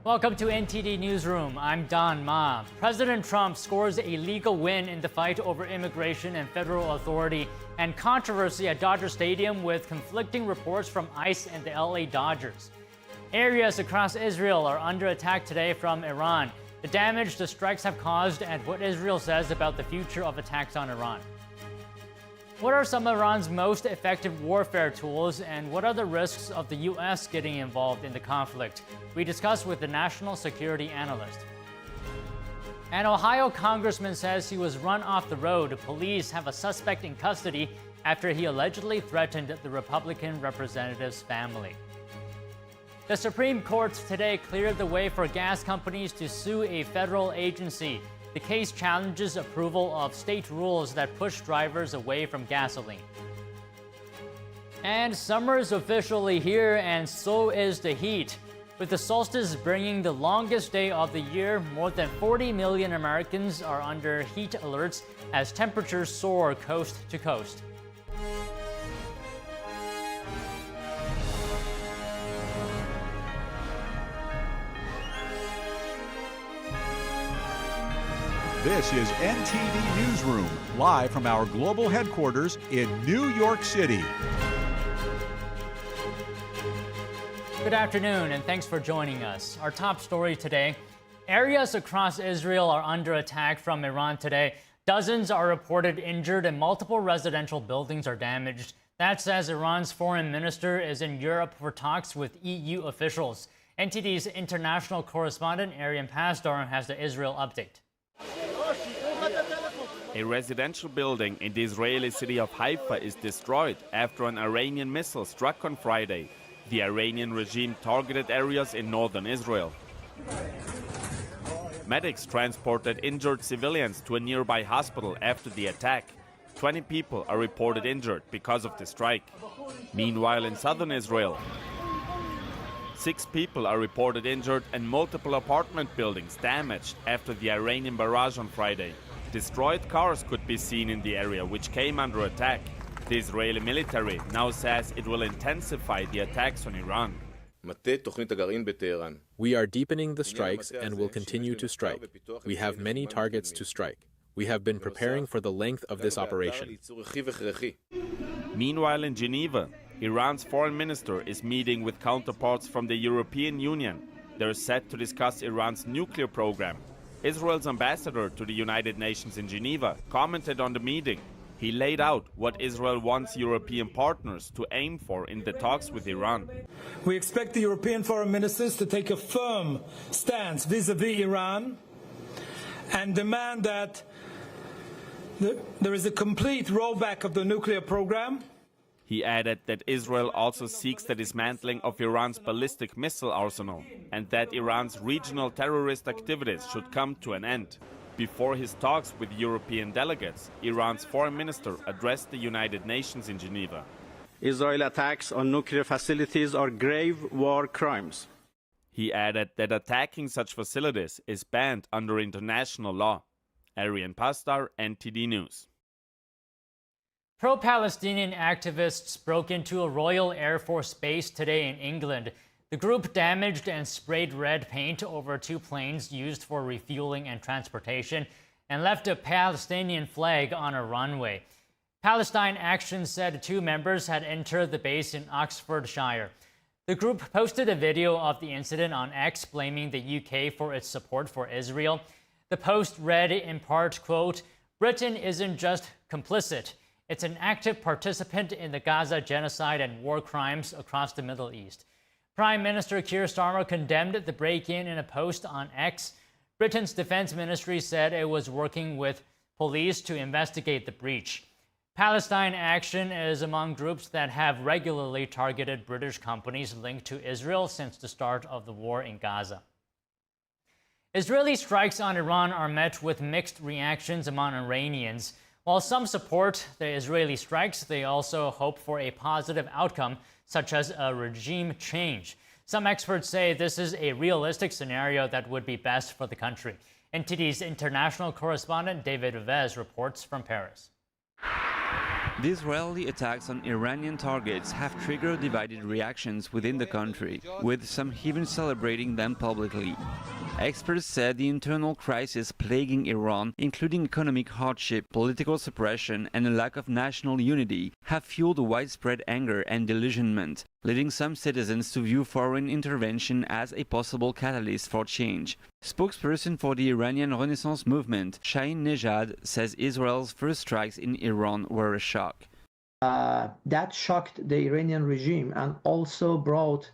Welcome to NTD Newsroom. I'm Don Ma. President Trump scores a legal win in the fight over immigration and federal authority and controversy at Dodger Stadium with conflicting reports from ICE and the LA Dodgers. Areas across Israel are under attack today from Iran. The damage the strikes have caused and what Israel says about the future of attacks on Iran. What are some of Iran's most effective warfare tools, and what are the risks of the U.S. getting involved in the conflict? We discuss with the national security analyst. An Ohio congressman says he was run off the road. Police have a suspect in custody after he allegedly threatened the Republican representative's family. The Supreme Court today cleared the way for gas companies to sue a federal agency. The case challenges approval of state rules that push drivers away from gasoline. And summer is officially here, and so is the heat. With the solstice bringing the longest day of the year, more than 40 million Americans are under heat alerts as temperatures soar coast to coast. This is NTD Newsroom, live from our global headquarters in New York City. Good afternoon, and thanks for joining us. Our top story today: areas across Israel are under attack from Iran today. Dozens are reported injured and multiple residential buildings are damaged. That says Iran's foreign minister is in Europe for talks with EU officials. NTD's international correspondent Arian Pasdar has the Israel update. A residential building in the Israeli city of Haifa is destroyed after an Iranian missile struck on Friday. The Iranian regime targeted areas in northern Israel. Medics transported injured civilians to a nearby hospital after the attack. 20 people are reported injured because of the strike. Meanwhile, in southern Israel, 6 people are reported injured and multiple apartment buildings damaged after the Iranian barrage on Friday. Destroyed cars could be seen in the area, which came under attack. The Israeli military now says it will intensify the attacks on Iran. We are deepening the strikes and will continue to strike. We have many targets to strike. We have been preparing for the length of this operation. Meanwhile, in Geneva, Iran's foreign minister is meeting with counterparts from the European Union. They're set to discuss Iran's nuclear program. Israel's ambassador to the United Nations in Geneva commented on the meeting. He laid out what Israel wants European partners to aim for in the talks with Iran. We expect the European foreign ministers to take a firm stance vis-à-vis Iran and demand that there is a complete rollback of the nuclear program. He added that Israel also seeks the dismantling of Iran's ballistic missile arsenal and that Iran's regional terrorist activities should come to an end. Before his talks with European delegates, Iran's foreign minister addressed the United Nations in Geneva. Israeli attacks on nuclear facilities are grave war crimes. He added that attacking such facilities is banned under international law. Arian Pasdar, NTD News. Pro-Palestinian activists broke into a Royal Air Force base today in England. The group damaged and sprayed red paint over 2 planes used for refueling and transportation and left a Palestinian flag on a runway. Palestine Action said 2 members had entered the base in Oxfordshire. The group posted a video of the incident on X, blaming the UK for its support for Israel. The post read in part, quote, "Britain isn't just complicit. It's an active participant in the Gaza genocide and war crimes across the Middle East." Prime Minister Keir Starmer condemned the break-in in a post on X. Britain's defense ministry said it was working with police to investigate the breach. Palestine Action is among groups that have regularly targeted British companies linked to Israel since the start of the war in Gaza. Israeli strikes on Iran are met with mixed reactions among Iranians. While some support the Israeli strikes, they also hope for a positive outcome, such as a regime change. Some experts say this is a realistic scenario that would be best for the country. NTD's international correspondent David Vez reports from Paris. The Israeli attacks on Iranian targets have triggered divided reactions within the country, with some even celebrating them publicly. Experts said the internal crisis plaguing Iran, including economic hardship, political suppression, and a lack of national unity, have fueled widespread anger and disillusionment, leading some citizens to view foreign intervention as a possible catalyst for change. Spokesperson for the Iranian Renaissance movement, Shaheen Nejad, says Israel's first strikes in Iran were a shock. That shocked the Iranian regime and also brought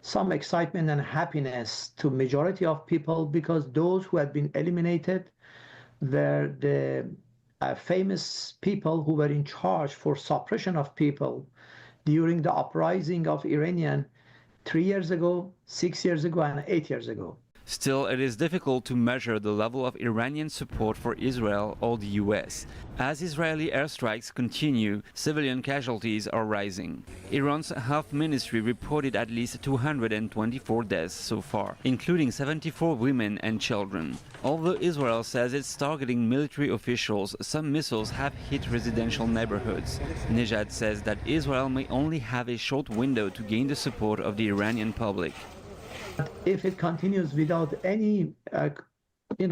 some excitement and happiness to majority of people, because those who had been eliminated were the famous people who were in charge for suppression of people during the uprising of Iranian 3 years ago, 6 years ago, and 8 years ago. Still, it is difficult to measure the level of Iranian support for Israel or the US. As Israeli airstrikes continue, civilian casualties are rising. Iran's health ministry reported at least 224 deaths so far, including 74 women and children. Although Israel says it's targeting military officials, some missiles have hit residential neighborhoods. Nejad says that Israel may only have a short window to gain the support of the Iranian public. If it continues without any,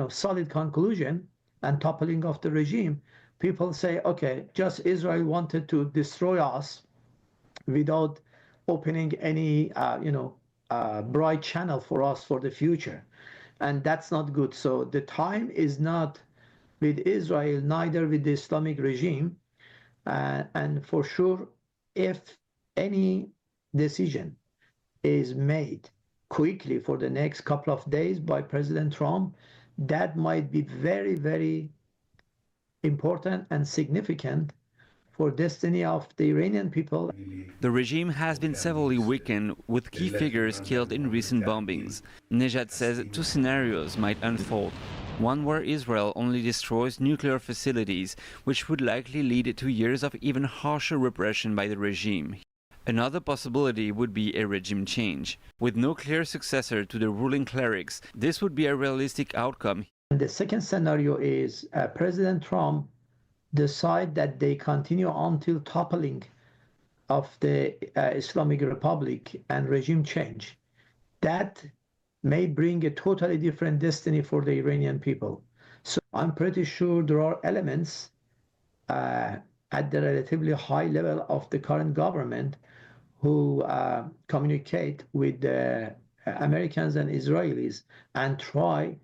solid conclusion and toppling of the regime, people say, okay, just Israel wanted to destroy us without opening any, bright channel for us for the future. And that's not good. So the time is not with Israel, neither with the Islamic regime. And for sure, if any decision is made quickly for the next couple of days by President Trump, that might be very, very important and significant for destiny of the Iranian people. The regime has been severely weakened, with key figures killed in recent bombings. Nejad says two scenarios might unfold. One where Israel only destroys nuclear facilities, which would likely lead to years of even harsher repression by the regime. Another possibility would be a regime change. With no clear successor to the ruling clerics, this would be a realistic outcome. And the second scenario is President Trump decide that they continue until toppling of the Islamic Republic and regime change. That may bring a totally different destiny for the Iranian people. So I'm pretty sure there are elements at the relatively high level of the current government who communicate with the Americans and Israelis and try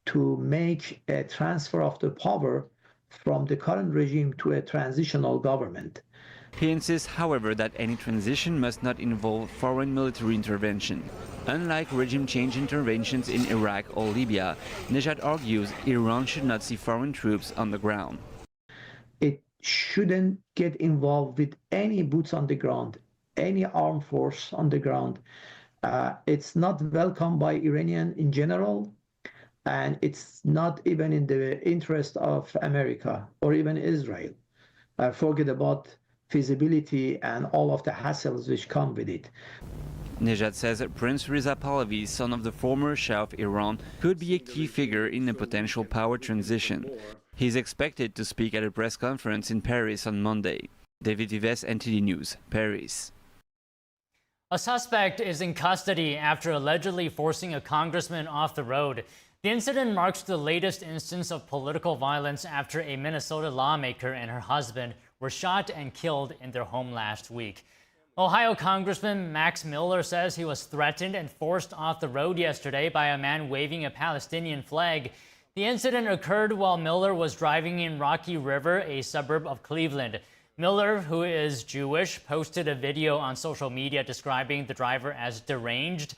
to make a transfer of the power from the current regime to a transitional government. He insists, however, that any transition must not involve foreign military intervention. Unlike regime change interventions in Iraq or Libya, Nejad argues Iran should not see foreign troops on the ground. It shouldn't get involved with any boots on the ground, any armed force on the ground. It's not welcome by Iranian in general, and it's not even in the interest of America or even Israel. Forget about feasibility and all of the hassles which come with it. Nejad says Prince Reza Pahlavi, son of the former Shah of Iran, could be a key figure in a potential power transition. He is expected to speak at a press conference in Paris on Monday. David Vives, NTD News, Paris. A suspect is in custody after allegedly forcing a congressman off the road. The incident marks the latest instance of political violence after a Minnesota lawmaker and her husband were shot and killed in their home last week. Ohio Congressman Max Miller says he was threatened and forced off the road yesterday by a man waving a Palestinian flag. The incident occurred while Miller was driving in Rocky River, a suburb of Cleveland. Miller, who is Jewish, posted a video on social media describing the driver as deranged.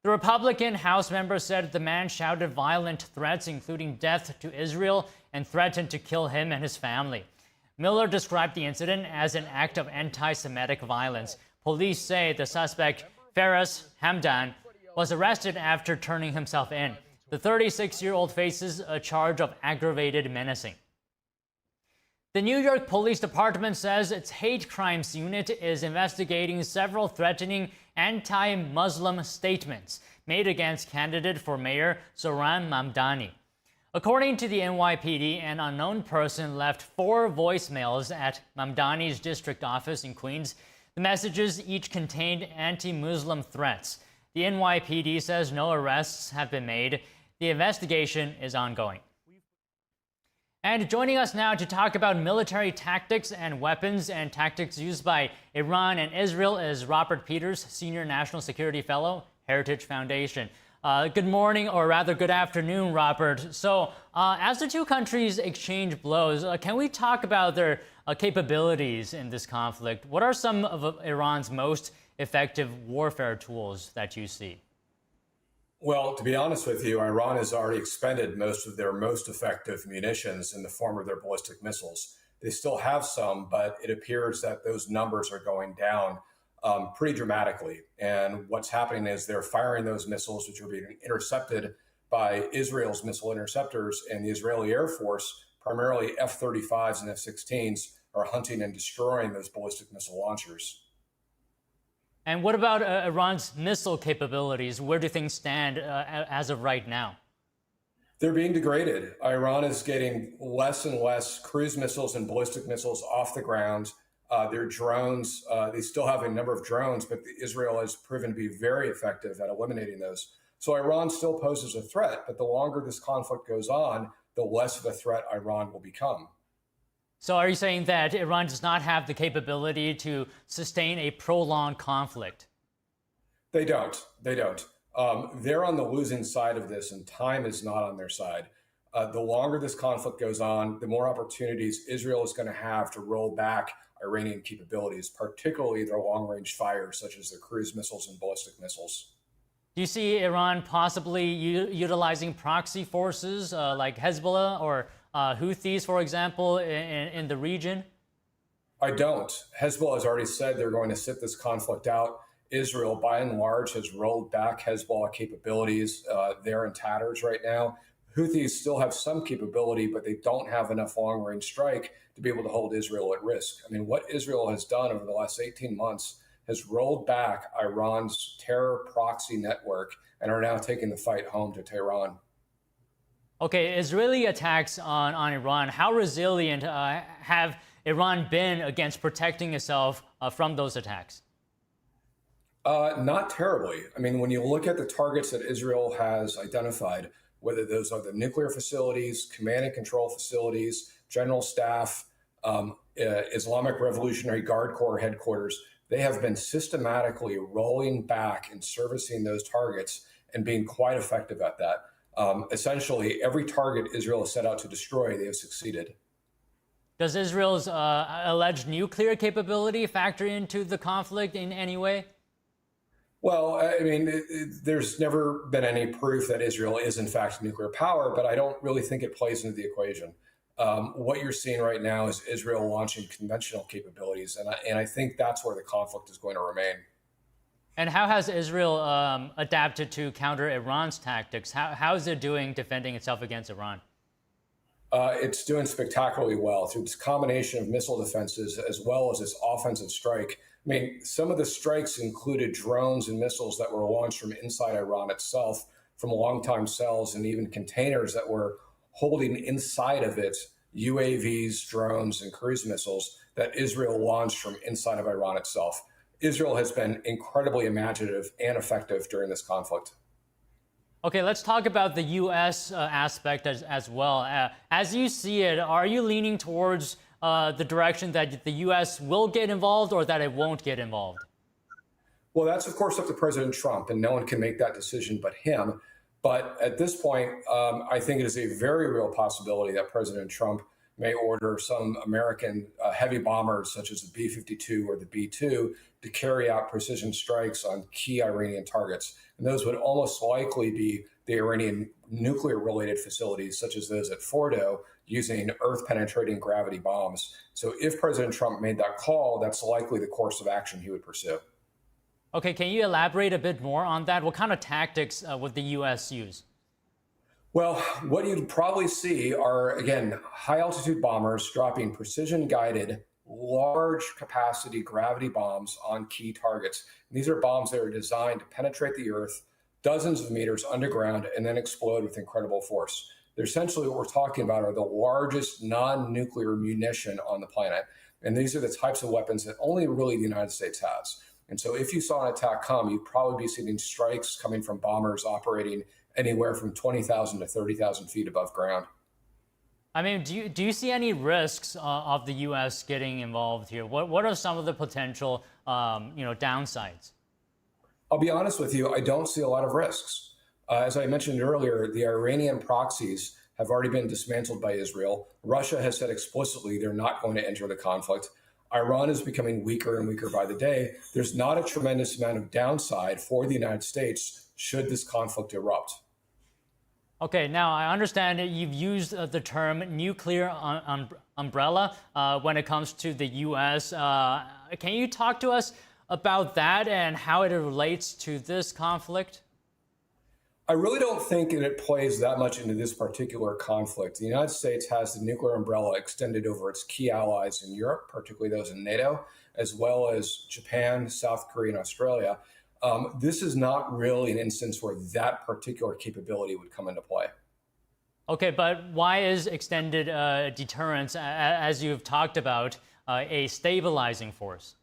The Republican House member said the man shouted violent threats, including death to Israel, and threatened to kill him and his family. Miller described the incident as an act of anti-Semitic violence. Police say the suspect, Faris Hamdan, was arrested after turning himself in. The 36-year-old faces a charge of aggravated menacing. The New York Police Department says its hate crimes unit is investigating several threatening anti-Muslim statements made against candidate for mayor Zohran Mamdani. According to the NYPD, an unknown person left 4 voicemails at Mamdani's district office in Queens. The messages each contained anti-Muslim threats. The NYPD says no arrests have been made. The investigation is ongoing. And joining us now to talk about military tactics and weapons and tactics used by Iran and Israel is Robert Peters, Senior National Security Fellow, Heritage Foundation. Good morning, or rather good afternoon, Robert. So as the two countries exchange blows, can we talk about their capabilities in this conflict? What are some of Iran's most effective warfare tools that you see? Well, to be honest with you, Iran has already expended most of their most effective munitions in the form of their ballistic missiles. They still have some, but it appears that those numbers are going down pretty dramatically. And what's happening is they're firing those missiles, which are being intercepted by Israel's missile interceptors, and the Israeli Air Force, primarily F-35s and F-16s, are hunting and destroying those ballistic missile launchers. And what about Iran's missile capabilities? Where do things stand as of right now? They're being degraded. Iran is getting less and less cruise missiles and ballistic missiles off the ground. Their drones, they still have a number of drones, but Israel has proven to be very effective at eliminating those. So Iran still poses a threat, but the longer this conflict goes on, the less of a threat Iran will become. So are you saying that Iran does not have the capability to sustain a prolonged conflict? They don't. They're on the losing side of this, and time is not on their side. The longer this conflict goes on, the more opportunities Israel is going to have to roll back Iranian capabilities, particularly their long-range fire, such as their cruise missiles and ballistic missiles. Do you see Iran possibly utilizing proxy forces like Hezbollah or Houthis, for example, in the region? I don't. Hezbollah has already said they're going to sit this conflict out. Israel, by and large, has rolled back Hezbollah capabilities. They're in tatters right now. Houthis still have some capability, but they don't have enough long-range strike to be able to hold Israel at risk. I mean, what Israel has done over the last 18 months has rolled back Iran's terror proxy network and are now taking the fight home to Tehran. Okay, Israeli attacks on Iran, how resilient have Iran been against protecting itself from those attacks? Not terribly. I mean, when you look at the targets that Israel has identified, whether those are the nuclear facilities, command and control facilities, general staff, Islamic Revolutionary Guard Corps headquarters, they have been systematically rolling back and servicing those targets and being quite effective at that. Essentially, every target Israel has set out to destroy, they have succeeded. Does Israel's alleged nuclear capability factor into the conflict in any way? Well, I mean, there's never been any proof that Israel is, in fact, nuclear power, but I don't really think it plays into the equation. What you're seeing right now is Israel launching conventional capabilities, and I think that's where the conflict is going to remain. And how has Israel adapted to counter Iran's tactics? How is it doing defending itself against Iran? It's doing spectacularly well through this combination of missile defenses as well as this offensive strike. I mean, some of the strikes included drones and missiles that were launched from inside Iran itself, from long-time cells, and even containers that were holding inside of it UAVs, drones, and cruise missiles that Israel launched from inside of Iran itself. Israel has been incredibly imaginative and effective during this conflict. Okay, let's talk about the U.S. Aspect as well. As you see it, are you leaning towards the direction that the U.S. will get involved or that it won't get involved? Well, that's, of course, up to President Trump, and no one can make that decision but him. But at this point, I think it is a very real possibility that President Trump may order some American heavy bombers, such as the B-52 or the B-2, to carry out precision strikes on key Iranian targets. And those would almost likely be the Iranian nuclear-related facilities, such as those at Fordo, using Earth-penetrating gravity bombs. So if President Trump made that call, that's likely the course of action he would pursue. Okay, can you elaborate a bit more on that? What kind of tactics would the U.S. use? Well, what you'd probably see are, again, high-altitude bombers dropping precision-guided, large-capacity gravity bombs on key targets. And these are bombs that are designed to penetrate the Earth dozens of meters underground and then explode with incredible force. Essentially what we're talking about are the largest non-nuclear munition on the planet. And these are the types of weapons that only really the United States has. And so if you saw an attack come, you'd probably be seeing strikes coming from bombers operating anywhere from 20,000 to 30,000 feet above ground. I mean, do you see any risks of the U.S. getting involved here? What are some of the potential downsides? I'll be honest with you, I don't see a lot of risks. As I mentioned earlier, the Iranian proxies have already been dismantled by Israel. Russia has said explicitly they're not going to enter the conflict. Iran is becoming weaker and weaker by the day. There's not a tremendous amount of downside for the United States should this conflict erupt. Okay, now I understand that you've used the term nuclear umbrella when it comes to the U.S. Can you talk to us about that and how it relates to this conflict? I really don't think that it plays that much into this particular conflict. The United States has the nuclear umbrella extended over its key allies in Europe, particularly those in NATO, as well as Japan, South Korea, and Australia. This is not really an instance where that particular capability would come into play. Okay, but why is extended deterrence, as you've talked about, a stabilizing force?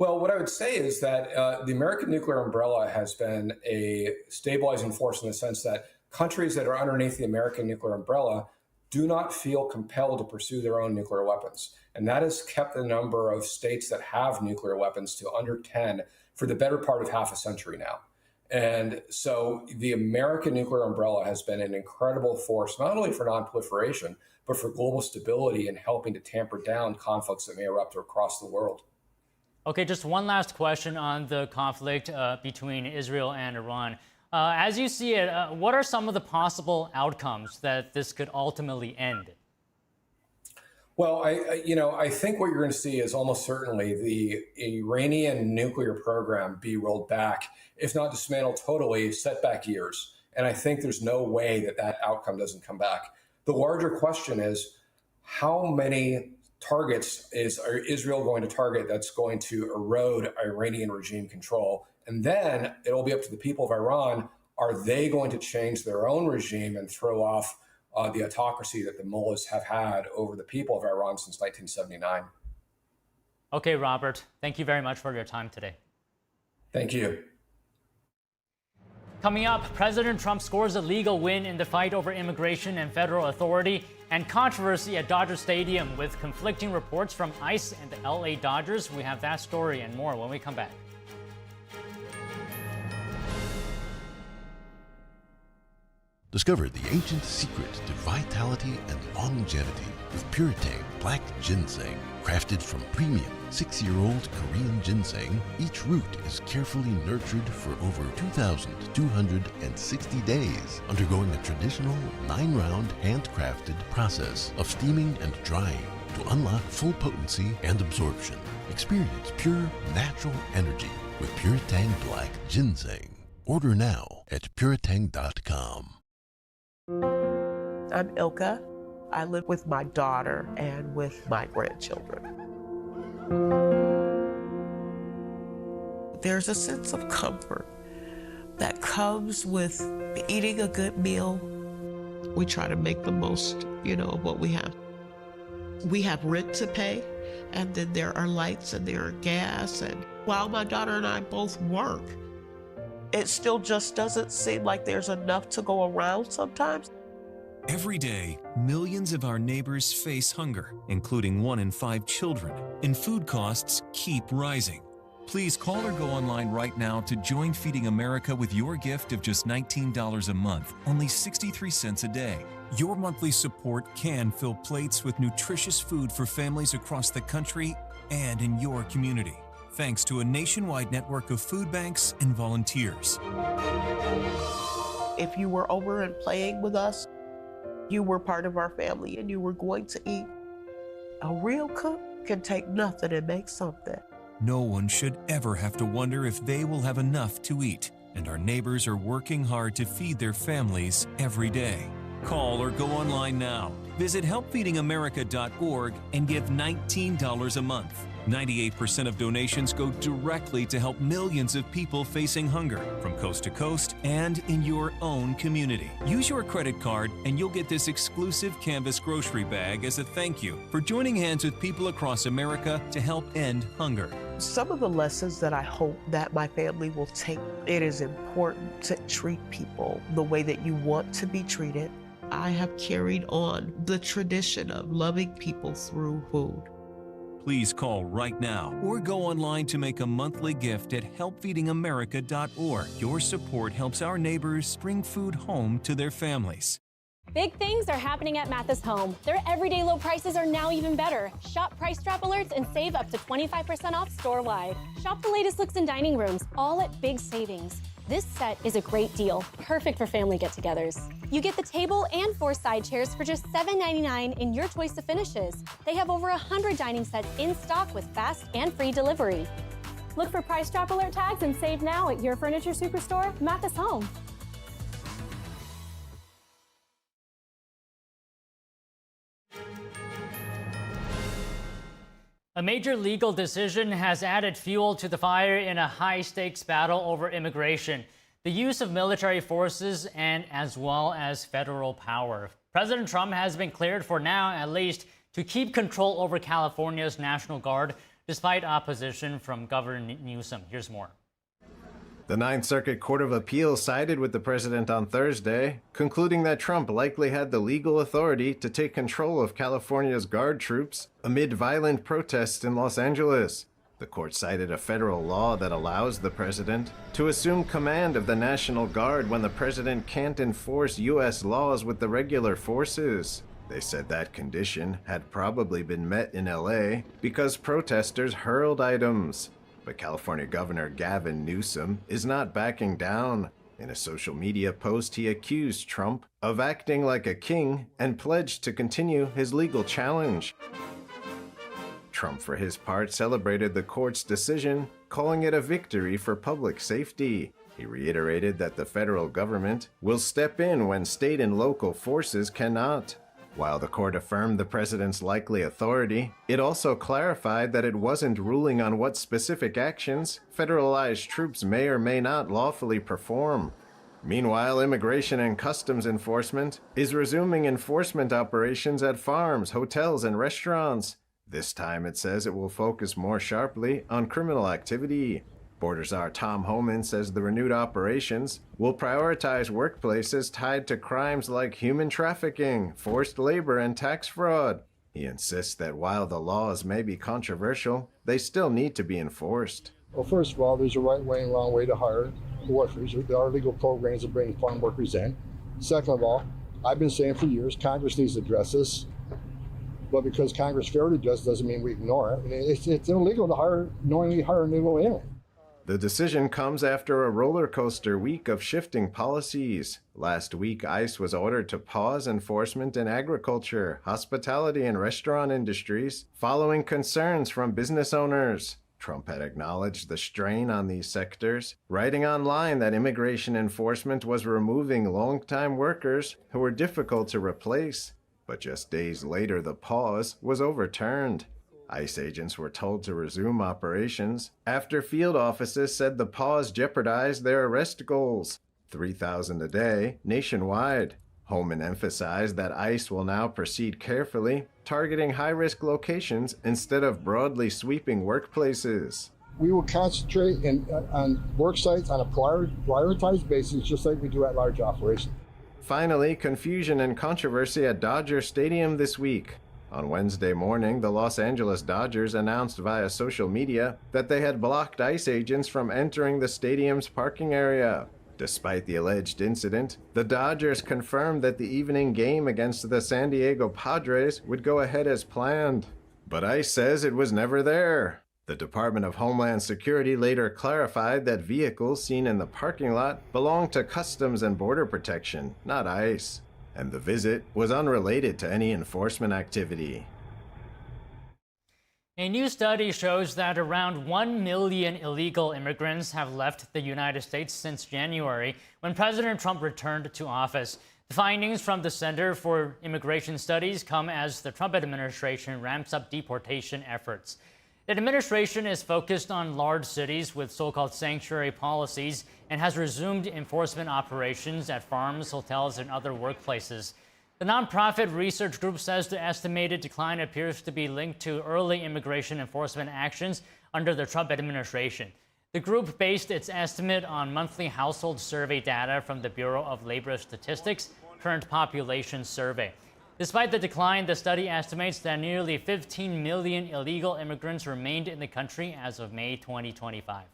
Well, what I would say is that the American nuclear umbrella has been a stabilizing force in the sense that countries that are underneath the American nuclear umbrella do not feel compelled to pursue their own nuclear weapons. And that has kept the number of states that have nuclear weapons to under 10 for the better part of half a century now. And so the American nuclear umbrella has been an incredible force, not only for nonproliferation, but for global stability and helping to tamper down conflicts that may erupt across the world. Okay, just one last question on the conflict between Israel and Iran. As you see it, what are some of the possible outcomes that this could ultimately end? Well, I think what you're going to see is almost certainly the Iranian nuclear program be rolled back, if not dismantled totally, set back years. And I think there's no way that that outcome doesn't come back. The larger question is, how many targets is Israel going to target that's going to erode Iranian regime control? And then it'll be up to the people of Iran. Are they going to change their own regime and throw off the autocracy that the mullahs have had over the people of Iran since 1979? Okay, Robert, thank you very much for your time today. Thank you. Coming up, President Trump scores a legal win in the fight over immigration and federal authority, and controversy at Dodger Stadium with conflicting reports from ICE and the LA Dodgers. We have that story and more when we come back. Discover the ancient secret to vitality and longevity with Puretang Black Ginseng. Crafted from premium 6-year-old Korean ginseng, each root is carefully nurtured for over 2,260 days, undergoing a traditional 9-round handcrafted process of steaming and drying to unlock full potency and absorption. Experience pure, natural energy with Puretang Black Ginseng. Order now at puretang.com. I'm Ilka. I live with my daughter and with my grandchildren. There's a sense of comfort that comes with eating a good meal. We try to make the most, of what we have. We have rent to pay, and then there are lights and there are gas. And while my daughter and I both work, it still just doesn't seem like there's enough to go around sometimes. Every day, millions of our neighbors face hunger, including 1 in 5 children, and food costs keep rising. Please call or go online right now to join Feeding America with your gift of just $19 a month, only 63 cents a day. Your monthly support can fill plates with nutritious food for families across the country and in your community, thanks to a nationwide network of food banks and volunteers. If you were over and playing with us, you were part of our family and you were going to eat. A real cook can take nothing and make something. No one should ever have to wonder if they will have enough to eat, and our neighbors are working hard to feed their families every day. Call or go online now. Visit helpfeedingamerica.org and give $19 a month. 98% of donations go directly to help millions of people facing hunger from coast to coast and in your own community. Use your credit card and you'll get this exclusive canvas grocery bag as a thank you for joining hands with people across America to help end hunger. Some of the lessons that I hope that my family will take, it is important to treat people the way that you want to be treated. I have carried on the tradition of loving people through food. Please call right now or go online to make a monthly gift at helpfeedingamerica.org. Your support helps our neighbors bring food home to their families. Big things are happening at Mathis Home. Their everyday low prices are now even better. Shop price drop alerts and save up to 25% off store-wide. Shop the latest looks in dining rooms, all at big savings. This set is a great deal, perfect for family get-togethers. You get the table and 4 side chairs for just $7.99 in your choice of finishes. They have over 100 dining sets in stock with fast and free delivery. Look for price drop alert tags and save now at your furniture superstore, Mathis Home. A major legal decision has added fuel to the fire in a high-stakes battle over immigration, the use of military forces, and as well as federal power. President Trump has been cleared for now, at least, to keep control over California's National Guard, despite opposition from Governor Newsom. Here's more. The Ninth Circuit Court of Appeals sided with the president on Thursday, concluding that Trump likely had the legal authority to take control of California's Guard troops amid violent protests in Los Angeles. The court cited a federal law that allows the president to assume command of the National Guard when the president can't enforce U.S. laws with the regular forces. They said that condition had probably been met in L.A. because protesters hurled items. But California Governor Gavin Newsom is not backing down. In a social media post, he accused Trump of acting like a king and pledged to continue his legal challenge. Trump, for his part, celebrated the court's decision, calling it a victory for public safety. He reiterated that the federal government will step in when state and local forces cannot. While the court affirmed the president's likely authority, it also clarified that it wasn't ruling on what specific actions federalized troops may or may not lawfully perform. Meanwhile, Immigration and Customs Enforcement is resuming enforcement operations at farms, hotels, and restaurants. This time it says it will focus more sharply on criminal activity. Border Czar Tom Homan says the renewed operations will prioritize workplaces tied to crimes like human trafficking, forced labor, and tax fraud. He insists that while the laws may be controversial, they still need to be enforced. Well, first of all, there's a right way and wrong way to hire workers. There are legal programs that bring farm workers in. Second of all, I've been saying for years, Congress needs to address this. But because Congress failed to address it doesn't mean we ignore it. It's illegal to knowingly hire an illegal alien. The decision comes after a roller coaster week of shifting policies. Last week, ICE was ordered to pause enforcement in agriculture, hospitality, and restaurant industries, following concerns from business owners. Trump had acknowledged the strain on these sectors, writing online that immigration enforcement was removing longtime workers who were difficult to replace. But just days later, the pause was overturned. ICE agents were told to resume operations after field offices said the pause jeopardized their arrest goals, 3,000 a day nationwide. Homan emphasized that ICE will now proceed carefully, targeting high-risk locations instead of broadly sweeping workplaces. We will concentrate on work sites on a prioritized basis, just like we do at large operations. Finally, confusion and controversy at Dodger Stadium this week. On Wednesday morning, the Los Angeles Dodgers announced via social media that they had blocked ICE agents from entering the stadium's parking area. Despite the alleged incident, the Dodgers confirmed that the evening game against the San Diego Padres would go ahead as planned. But ICE says it was never there. The Department of Homeland Security later clarified that vehicles seen in the parking lot belonged to Customs and Border Protection, not ICE. And the visit was unrelated to any enforcement activity. A new study shows that around 1 million illegal immigrants have left the United States since January, when President Trump returned to office. The findings from the Center for Immigration Studies come as the Trump administration ramps up deportation efforts. The administration is focused on large cities with so-called sanctuary policies and has resumed enforcement operations at farms, hotels, and other workplaces. The nonprofit research group says the estimated decline appears to be linked to early immigration enforcement actions under the Trump administration. The group based its estimate on monthly household survey data from the Bureau of Labor Statistics' current population survey. Despite the decline, the study estimates that nearly 15 million illegal immigrants remained in the country as of May 2025.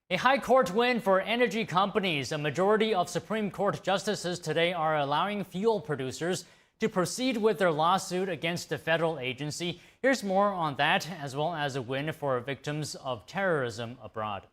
A high court win for energy companies. A majority of Supreme Court justices today are allowing fuel producers to proceed with their lawsuit against the federal agency. Here's more on that, as well as a win for victims of terrorism abroad.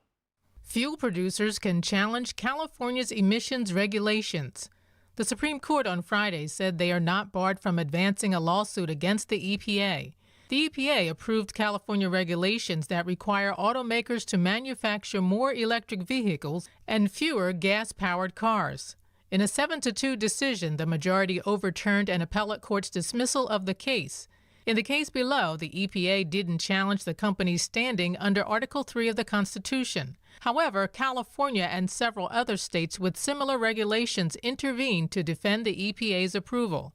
Fuel producers can challenge California's emissions regulations. The Supreme Court on Friday said they are not barred from advancing a lawsuit against the EPA. The EPA approved California regulations that require automakers to manufacture more electric vehicles and fewer gas-powered cars. In a 7-2 decision, the majority overturned an appellate court's dismissal of the case. In the case below, the EPA didn't challenge the company's standing under Article 3 of the Constitution. However, California and several other states with similar regulations intervened to defend the EPA's approval.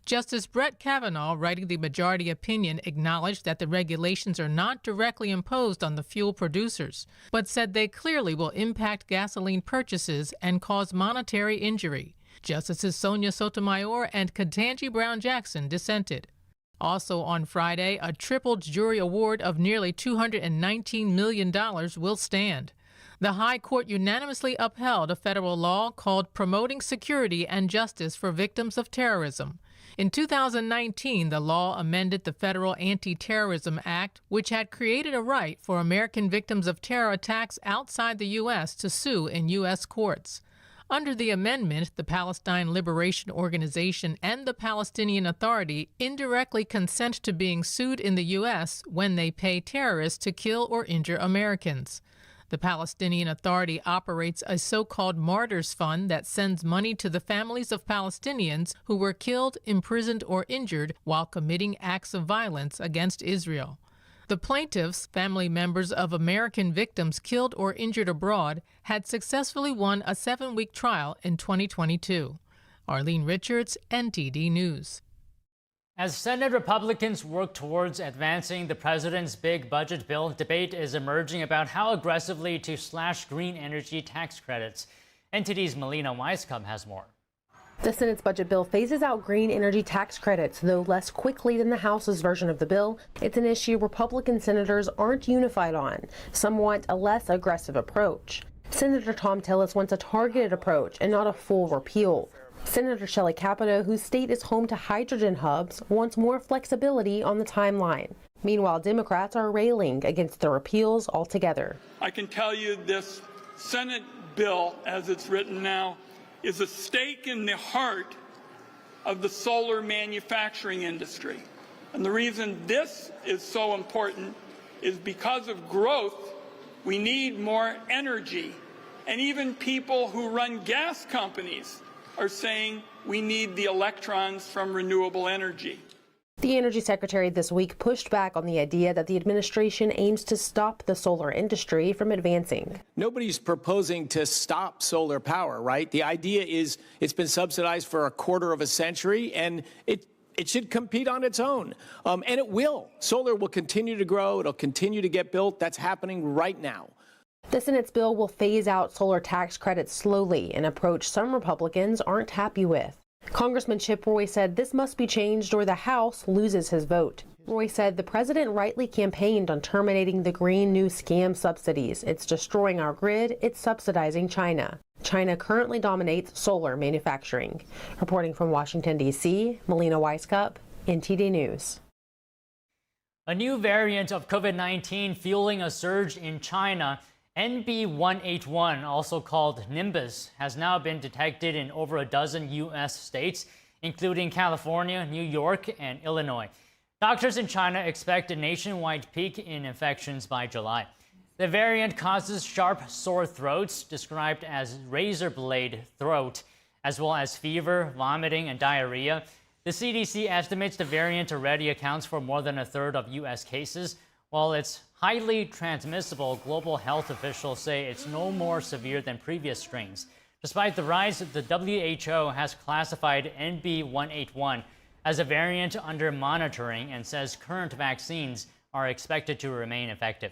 Justice Brett Kavanaugh, writing the majority opinion, acknowledged that the regulations are not directly imposed on the fuel producers, but said they clearly will impact gasoline purchases and cause monetary injury. Justices Sonia Sotomayor and Ketanji Brown Jackson dissented. Also on Friday, a tripled jury award of nearly $219 million will stand. The High Court unanimously upheld a federal law called Promoting Security and Justice for Victims of Terrorism. In 2019, the law amended the Federal Anti-Terrorism Act, which had created a right for American victims of terror attacks outside the U.S. to sue in U.S. courts. Under the amendment, the Palestine Liberation Organization and the Palestinian Authority indirectly consent to being sued in the U.S. when they pay terrorists to kill or injure Americans. The Palestinian Authority operates a so-called Martyrs Fund that sends money to the families of Palestinians who were killed, imprisoned, or injured while committing acts of violence against Israel. The plaintiffs, family members of American victims killed or injured abroad, had successfully won a 7-week trial in 2022. Arlene Richards, NTD News. As Senate Republicans work towards advancing the president's big budget bill, debate is emerging about how aggressively to slash green energy tax credits. NTD's Melina Weisskopf has more. The Senate's budget bill phases out green energy tax credits, though less quickly than the House's version of the bill. It's an issue Republican senators aren't unified on. Some want a less aggressive approach. Senator Tom Tillis wants a targeted approach and not a full repeal. Senator Shelley Capito, whose state is home to hydrogen hubs, wants more flexibility on the timeline. Meanwhile, Democrats are railing against the repeals altogether. I can tell you this Senate bill, as it's written now, is a stake in the heart of the solar manufacturing industry. And the reason this is so important is because of growth, we need more energy. And even people who run gas companies are saying we need the electrons from renewable energy. The Energy Secretary this week pushed back on the idea that the administration aims to stop the solar industry from advancing. Nobody's proposing to stop solar power, right? The idea is it's been subsidized for a quarter of a century, and it should compete on its own. And it will. Solar will continue to grow. It'll continue to get built. That's happening right now. The Senate's bill will phase out solar tax credits slowly, an approach some Republicans aren't happy with. Congressman Chip Roy said this must be changed or the House loses his vote. Roy said the president rightly campaigned on terminating the Green New Scam subsidies. It's destroying our grid. It's subsidizing China. China currently dominates solar manufacturing. Reporting from Washington, D.C., Melina Weisskopf, NTD News. A new variant of COVID-19 fueling a surge in China, NB181, also called Nimbus, has now been detected in over a dozen U.S. states, including California, New York, and Illinois. Doctors in China expect a nationwide peak in infections by July. The variant causes sharp, sore throats, described as razor blade throat. as well as fever, vomiting, and diarrhea. The CDC estimates the variant already accounts for more than a third of U.S. cases. While it's highly transmissible, global health officials say it's no more severe than previous strains. Despite the rise, the WHO has classified NB181 as a variant under monitoring and says current vaccines are expected to remain effective.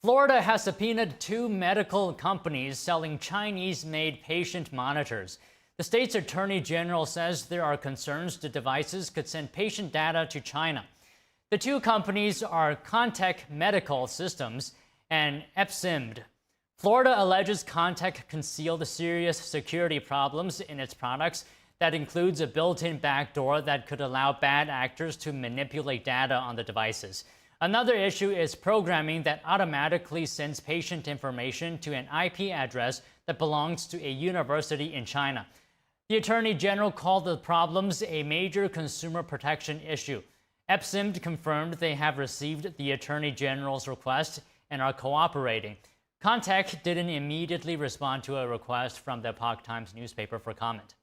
Florida has subpoenaed 2 medical companies selling Chinese-made patient monitors. The state's attorney general says there are concerns the devices could send patient data to China. The 2 companies are Contech Medical Systems and Epsimed. Florida alleges Contech concealed serious security problems in its products. That includes a built-in backdoor that could allow bad actors to manipulate data on the devices. Another issue is programming that automatically sends patient information to an IP address that belongs to a university in China. The Attorney General called the problems a major consumer protection issue. Epsimed confirmed they have received the Attorney General's request and are cooperating. Contech didn't immediately respond to a request from the Epoch Times newspaper for comment.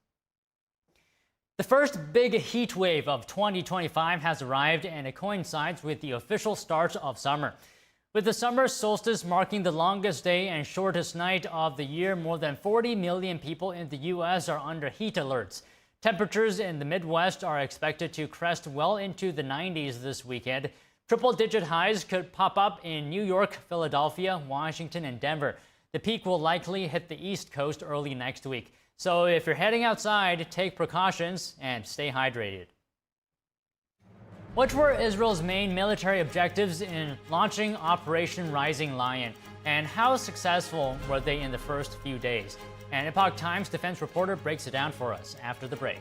The first big heat wave of 2025 has arrived, and it coincides with the official start of summer. With the summer solstice marking the longest day and shortest night of the year, more than 40 million people in the U.S. are under heat alerts. Temperatures in the Midwest are expected to crest well into the 90s this weekend. Triple-digit highs could pop up in New York, Philadelphia, Washington, and Denver. The peak will likely hit the East Coast early next week. So if you're heading outside, take precautions and stay hydrated. What were Israel's main military objectives in launching Operation Rising Lion, and how successful were they in the first few days? An Epoch Times defense reporter breaks it down for us after the break.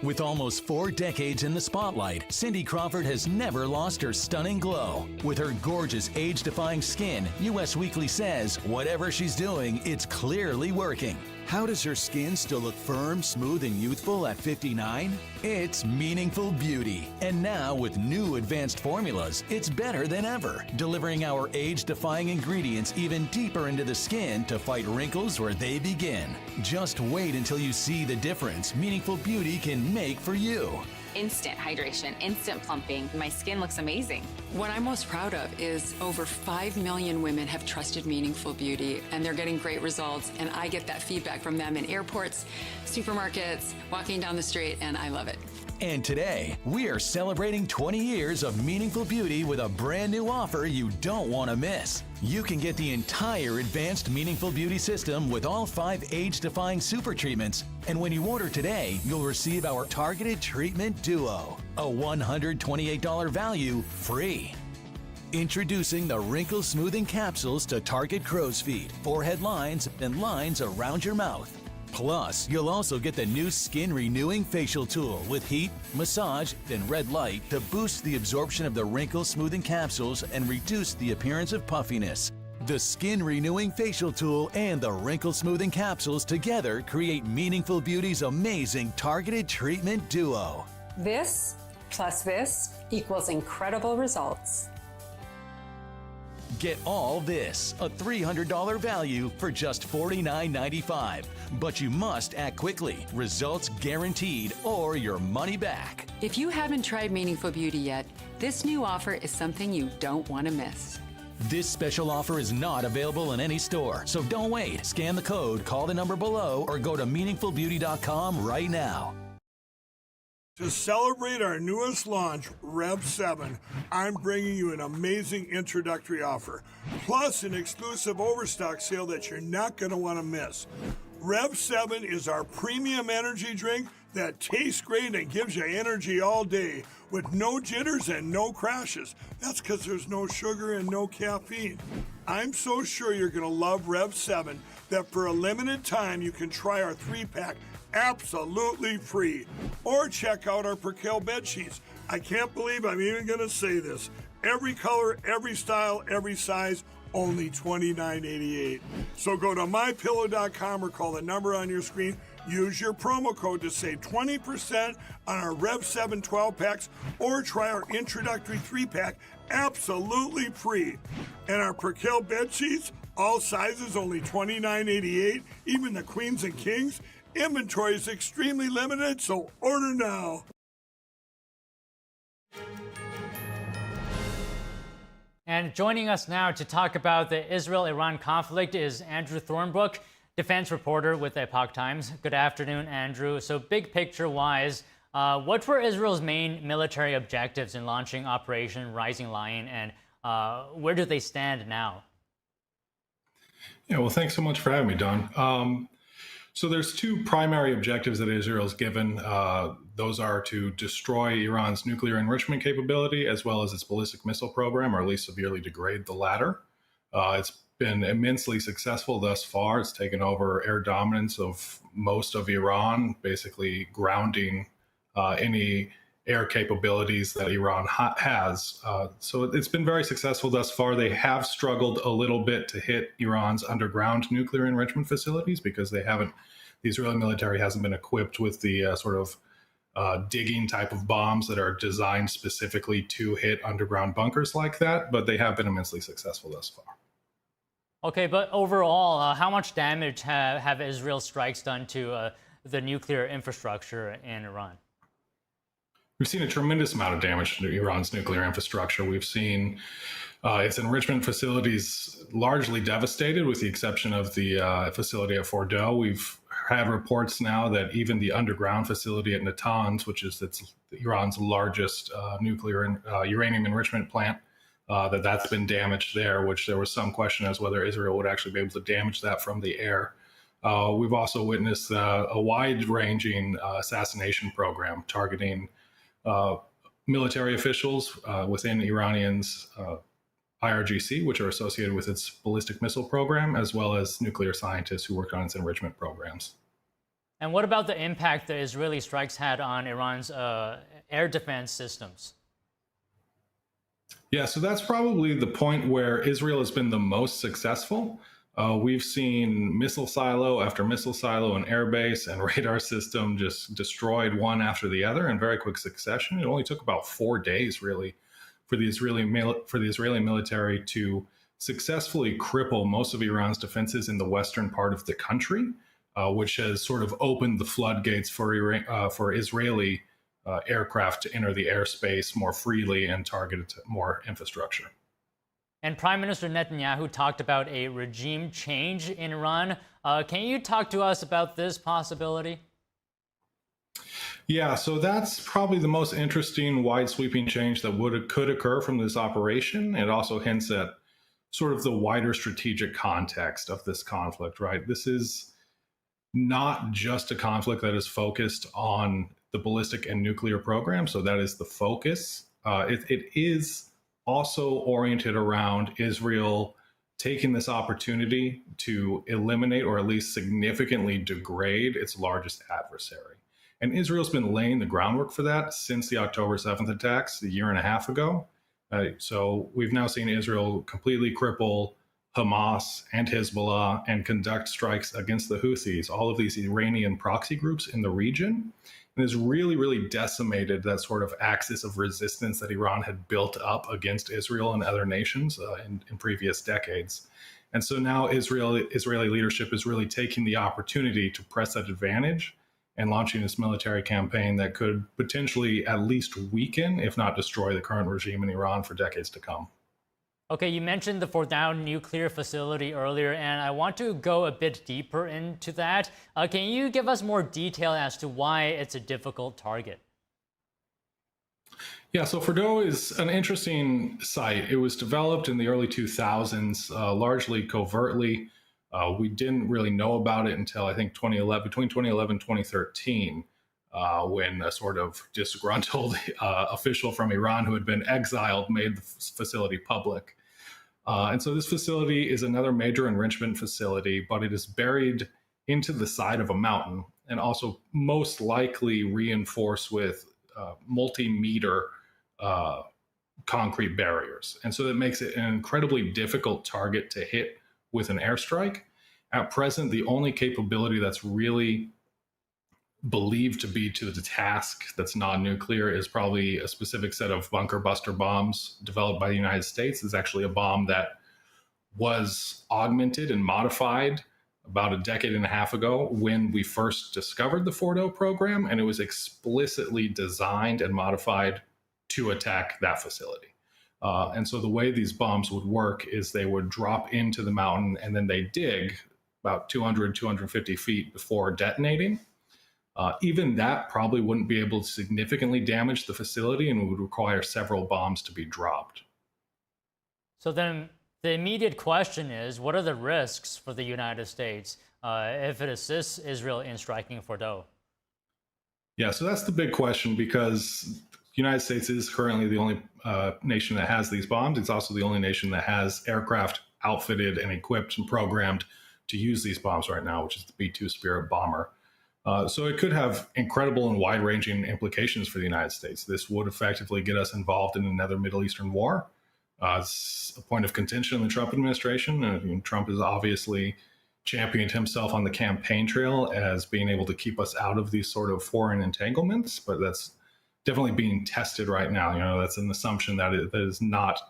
With almost 4 decades in the spotlight, Cindy Crawford has never lost her stunning glow. With her gorgeous, age-defying skin, US Weekly says, whatever she's doing, it's clearly working. How does her skin still look firm, smooth, and youthful at 59? It's meaningful beauty. And now, with new advanced formulas, it's better than ever, delivering our age-defying ingredients even deeper into the skin to fight wrinkles where they begin. Just wait until you see the difference meaningful beauty can make for you. Instant hydration, instant plumping. My skin looks amazing. What I'm most proud of is over 5 million women have trusted Meaningful Beauty, and they're getting great results. And I get that feedback from them in airports, supermarkets, walking down the street, and I love it. And today, we are celebrating 20 years of Meaningful Beauty with a brand new offer you don't want to miss. You can get the entire advanced Meaningful Beauty system with all 5 age-defying super treatments. And when you order today, you'll receive our Targeted Treatment Duo, a $128 value free. Introducing the Wrinkle Smoothing Capsules to target crow's feet, forehead lines, and lines around your mouth. Plus, you'll also get the new Skin Renewing Facial Tool with heat, massage, and red light to boost the absorption of the wrinkle smoothing capsules and reduce the appearance of puffiness. The Skin Renewing Facial Tool and the Wrinkle Smoothing Capsules together create Meaningful Beauty's amazing targeted treatment duo. This plus this equals incredible results. Get all this, a $300 value for just $49.95. But you must act quickly. Results guaranteed or your money back. If you haven't tried Meaningful Beauty yet, this new offer is something you don't want to miss. This special offer is not available in any store, so don't wait. Scan the code, call the number below, or go to meaningfulbeauty.com right now. To celebrate our newest launch, Rev 7, I'm bringing you an amazing introductory offer, plus an exclusive overstock sale that you're not going to want to miss. Rev 7 is our premium energy drink that tastes great and gives you energy all day with no jitters and no crashes. That's because there's no sugar and no caffeine. I'm so sure you're going to love Rev 7 that for a limited time you can try our 3-pack absolutely free. Or check out our Percale bed sheets. I can't believe I'm even going to say this. Every color, every style, every size, only $29.88. So go to mypillow.com or call the number on your screen Use your promo code to save 20% on our Rev 7 12-packs or try our introductory 3-pack absolutely free. And our Percale bed sheets, all sizes only $29.88, even the queens and kings. Inventory is extremely limited, so order now. And joining us now to talk about the Israel-Iran conflict is Andrew Thornbrook, defense reporter with Epoch Times. Good afternoon, Andrew. So big picture-wise, what were Israel's main military objectives in launching Operation Rising Lion, and where do they stand now? Yeah, well, thanks so much for having me, Don. So there's two primary objectives that Israel's given. Those are to destroy Iran's nuclear enrichment capability, as well as its ballistic missile program, or at least severely degrade the latter. It's been immensely successful thus far. It's taken over air dominance of most of Iran, basically grounding any air capabilities that Iran has. So it's been very successful thus far. They have struggled a little bit to hit Iran's underground nuclear enrichment facilities because the Israeli military hasn't been equipped with the sort of digging type of bombs that are designed specifically to hit underground bunkers like that, but they have been immensely successful thus far. Okay, but overall, how much damage have Israel strikes done to the nuclear infrastructure in Iran? We've seen a tremendous amount of damage to Iran's nuclear infrastructure. We've seen its enrichment facilities largely devastated, with the exception of the facility at Fordow. We've had reports now that even the underground facility at Natanz, which is Iran's largest nuclear uranium enrichment plant, that's been damaged there, which there was some question as whether Israel would actually be able to damage that from the air. We've also witnessed a wide-ranging assassination program targeting military officials within Iranian's IRGC, which are associated with its ballistic missile program, as well as nuclear scientists who work on its enrichment programs. And what about the impact the Israeli strikes had on Iran's air defense systems? Yeah, so that's probably the point where Israel has been the most successful. We've seen missile silo after missile silo and airbase and radar system just destroyed one after the other in very quick succession. It only took about 4 days, really, for the Israeli military to successfully cripple most of Iran's defenses in the western part of the country, which has sort of opened the floodgates for Israeli aircraft to enter the airspace more freely and target more infrastructure. And Prime Minister Netanyahu talked about a regime change in Iran. Can you talk to us about this possibility? Yeah, so that's probably the most interesting wide-sweeping change that could occur from this operation. It also hints at sort of the wider strategic context of this conflict, right? This is not just a conflict that is focused on the ballistic and nuclear program, so that is the focus. It is also oriented around Israel taking this opportunity to eliminate or at least significantly degrade its largest adversary. And Israel's been laying the groundwork for that since the October 7th attacks a year and a half ago. So we've now seen Israel completely cripple Hamas and Hezbollah and conduct strikes against the Houthis, all of these Iranian proxy groups in the region. And has really, really decimated that sort of axis of resistance that Iran had built up against Israel and other nations in previous decades. And so now Israeli leadership is really taking the opportunity to press that advantage and launching this military campaign that could potentially at least weaken, if not destroy, the current regime in Iran for decades to come. Okay, you mentioned the Fordow nuclear facility earlier, and I want to go a bit deeper into that. Can you give us more detail as to why it's a difficult target? Yeah, so Fordow is an interesting site. It was developed in the early 2000s, largely covertly. We didn't really know about it until I think between 2011 and 2013, when a sort of disgruntled official from Iran who had been exiled made the facility public. And so this facility is another major enrichment facility, but it is buried into the side of a mountain and also most likely reinforced with multi-meter concrete barriers. And so that makes it an incredibly difficult target to hit with an airstrike. At present, the only capability that's really believed to be to the task that's non-nuclear is probably a specific set of bunker buster bombs developed by the United States. It's actually a bomb that was augmented and modified about a decade and a half ago when we first discovered the Fordo program, and it was explicitly designed and modified to attack that facility. And so the way these bombs would work is they would drop into the mountain and then they dig about 200, 250 feet before detonating. Even that probably wouldn't be able to significantly damage the facility and would require several bombs to be dropped. So then the immediate question is, what are the risks for the United States if it assists Israel in striking Fordo? Yeah, so that's the big question, because the United States is currently the only nation that has these bombs. It's also the only nation that has aircraft outfitted and equipped and programmed to use these bombs right now, which is the B-2 Spirit bomber. So it could have incredible and wide-ranging implications for the United States. This would effectively get us involved in another Middle Eastern war. It's a point of contention in the Trump administration. And Trump has obviously championed himself on the campaign trail as being able to keep us out of these sort of foreign entanglements, but that's definitely being tested right now. That's an assumption that it has not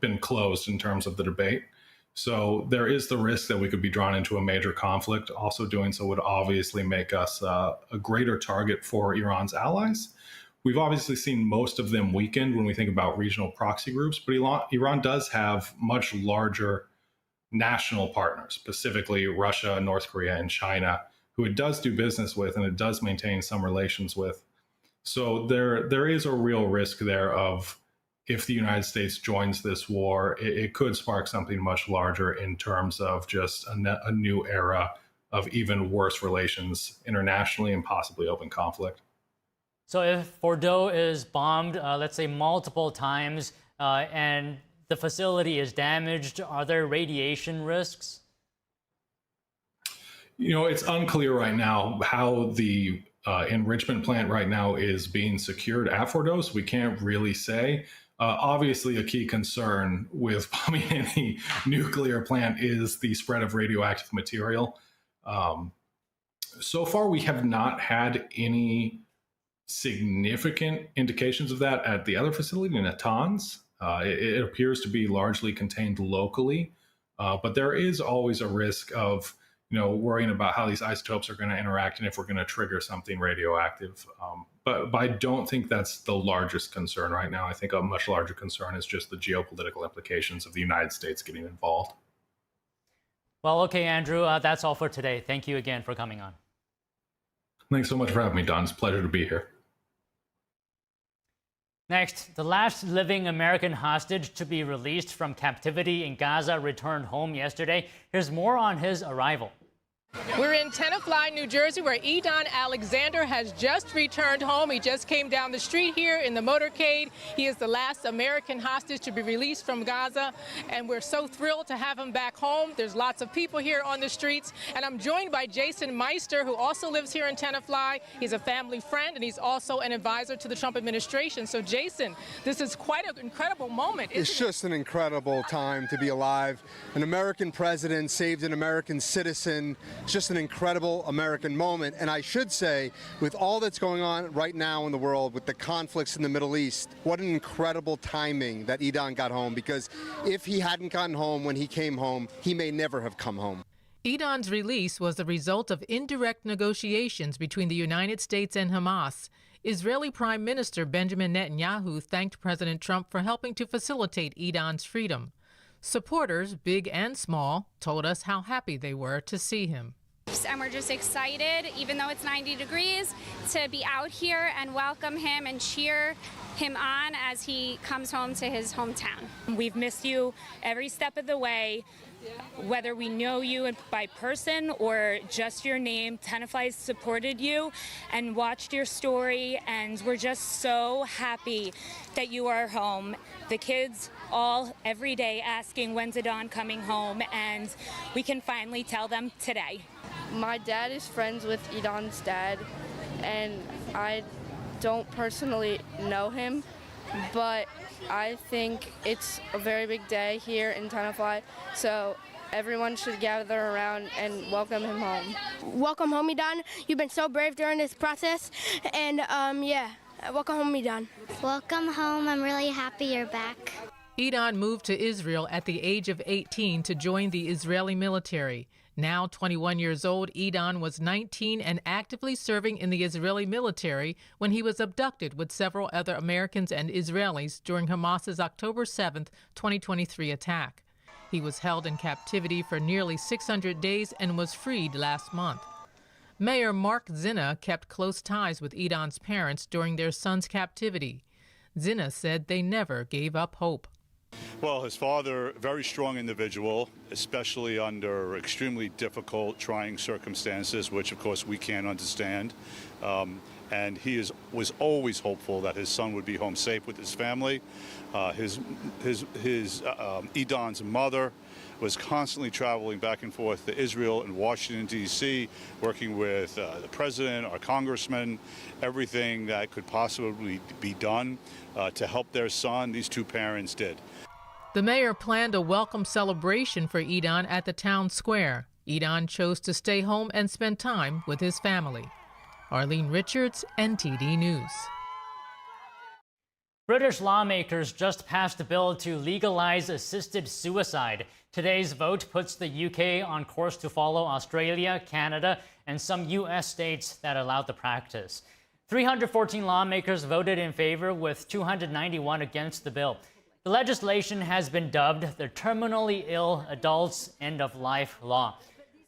been closed in terms of the debate. So there is the risk that we could be drawn into a major conflict. Also doing so would obviously make us a greater target for Iran's allies. We've obviously seen most of them weakened when we think about regional proxy groups, but Iran does have much larger national partners, specifically Russia, North Korea, and China, who it does do business with and it does maintain some relations with. So there is a real risk there of, if the United States joins this war, it could spark something much larger in terms of just a new era of even worse relations internationally and possibly open conflict. So if Fordo is bombed, let's say multiple times, and the facility is damaged, are there radiation risks? It's unclear right now how the enrichment plant right now is being secured at Fordo, so we can't really say. Obviously, a key concern with bombing any nuclear plant is the spread of radioactive material. So far, we have not had any significant indications of that at the other facility in Natanz. It appears to be largely contained locally, but there is always a risk of worrying about how these isotopes are going to interact and if we're going to trigger something radioactive. But I don't think that's the largest concern right now. I think a much larger concern is just the geopolitical implications of the United States getting involved. Well, okay, Andrew, that's all for today. Thank you again for coming on. Thanks so much for having me, Don. It's a pleasure to be here. Next, the last living American hostage to be released from captivity in Gaza returned home yesterday. Here's more on his arrival. We're in Tenafly, New Jersey, where Edon Alexander has just returned home. He just came down the street here in the motorcade. He is the last American hostage to be released from Gaza, and we're so thrilled to have him back home. There's lots of people here on the streets, and I'm joined by Jason Meister, who also lives here in Tenafly. He's a family friend, and he's also an advisor to the Trump administration. So, Jason, this is quite an incredible moment, isn't it? It's just an incredible time to be alive. An American president saved an American citizen. It's just an incredible American moment. And I should say, with all that's going on right now in the world, with the conflicts in the Middle East, what an incredible timing that Edon got home, because if he hadn't gotten home when he came home, he may never have come home. Edon's release was the result of indirect negotiations between the United States and Hamas. Israeli Prime Minister Benjamin Netanyahu thanked President Trump for helping to facilitate Edon's freedom. Supporters, big and small, told us how happy they were to see him. And we're just excited, even though it's 90 degrees, to be out here and welcome him and cheer him on as he comes home to his hometown. We've missed you every step of the way. Whether we know you by person or just your name, Tenafly has supported you and watched your story, and we're just so happy that you are home. The kids all every day asking when's Edon coming home, and we can finally tell them today. My dad is friends with Edon's dad, and I don't personally know him, but I think it's a very big day here in Tenafly, so everyone should gather around and welcome him home. Welcome home, Idan. You've been so brave during this process, and yeah, welcome home, Idan. Welcome home. I'm really happy you're back. Idan moved to Israel at the age of 18 to join the Israeli military. Now 21 years old, Idan was 19 and actively serving in the Israeli military when he was abducted with several other Americans and Israelis during Hamas's October 7, 2023 attack. He was held in captivity for nearly 600 days and was freed last month. Mayor Mark Zinna kept close ties with Idan's parents during their son's captivity. Zinna said they never gave up hope. Well, his father, very strong individual, especially under extremely difficult, trying circumstances, which of course we can't understand. And he was always hopeful that his son would be home safe with his family. Idan's mother was constantly traveling back and forth to Israel and Washington, D.C., working with the president, our congressman, everything that could possibly be done to help their son. These two parents did. The mayor planned a welcome celebration for Idan at the town square. Idan chose to stay home and spend time with his family. Arlene Richards, NTD News. British lawmakers just passed a bill to legalize assisted suicide. Today's vote puts the UK on course to follow Australia, Canada, and some US states that allow the practice. 314 lawmakers voted in favor, with 291 against the bill. The legislation has been dubbed the Terminally Ill Adults End-of-Life Law.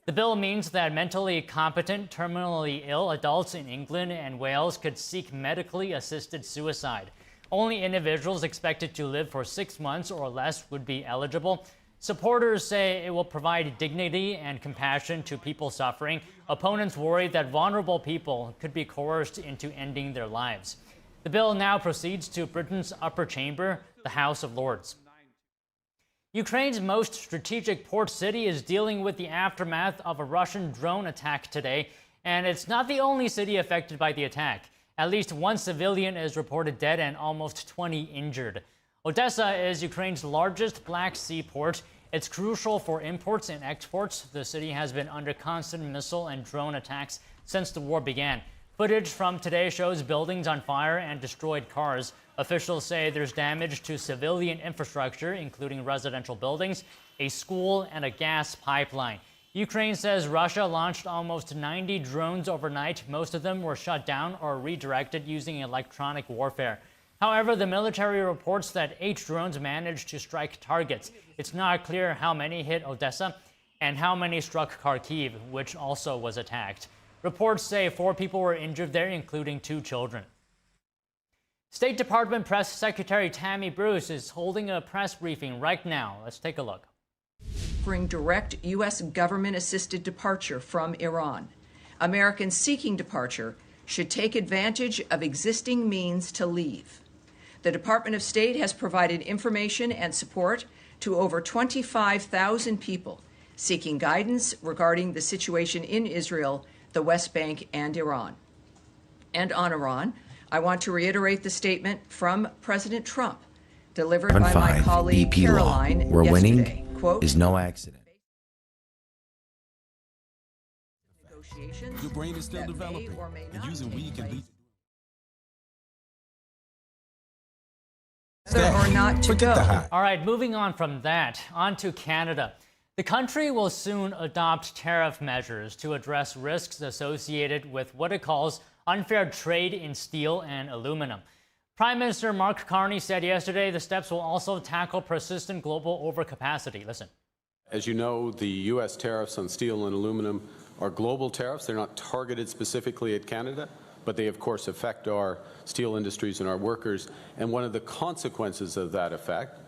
The bill means that mentally competent, terminally ill adults in England and Wales could seek medically assisted suicide. Only individuals expected to live for 6 months or less would be eligible. Supporters say it will provide dignity and compassion to people suffering. Opponents worry that vulnerable people could be coerced into ending their lives. The bill now proceeds to Britain's upper chamber, the House of Lords. Ukraine's most strategic port city is dealing with the aftermath of a Russian drone attack today, and it's not the only city affected by the attack. At least one civilian is reported dead and almost 20 injured. Odessa is Ukraine's largest Black Sea port. It's crucial for imports and exports. The city has been under constant missile and drone attacks since the war began. Footage from today shows buildings on fire and destroyed cars. Officials say there's damage to civilian infrastructure, including residential buildings, a school, and a gas pipeline. Ukraine says Russia launched almost 90 drones overnight. Most of them were shut down or redirected using electronic warfare. However, the military reports that 8 drones managed to strike targets. It's not clear how many hit Odessa and how many struck Kharkiv, which also was attacked. Reports say 4 people were injured there, including 2 children. State Department Press Secretary Tammy Bruce is holding a press briefing right now. Let's take a look. Bring direct U.S. government-assisted departure from Iran. Americans seeking departure should take advantage of existing means to leave. The Department of State has provided information and support to over 25,000 people seeking guidance regarding the situation in Israel, the West Bank, and Iran. And on Iran, I want to reiterate the statement from President Trump, delivered by my colleague BP Caroline law. We're yesterday. winning Quote, is no accident. Negotiations Your brain is still that may developing, or may and not using take weed can lead. whether or not to go. All right, moving on from that, on to Canada. The country will soon adopt tariff measures to address risks associated with what it calls unfair trade in steel and aluminum. Prime Minister Mark Carney said yesterday the steps will also tackle persistent global overcapacity. Listen. As you know, the U.S. tariffs on steel and aluminum are global tariffs. They're not targeted specifically at Canada, but they, of course, affect our steel industries and our workers. And one of the consequences of that effect,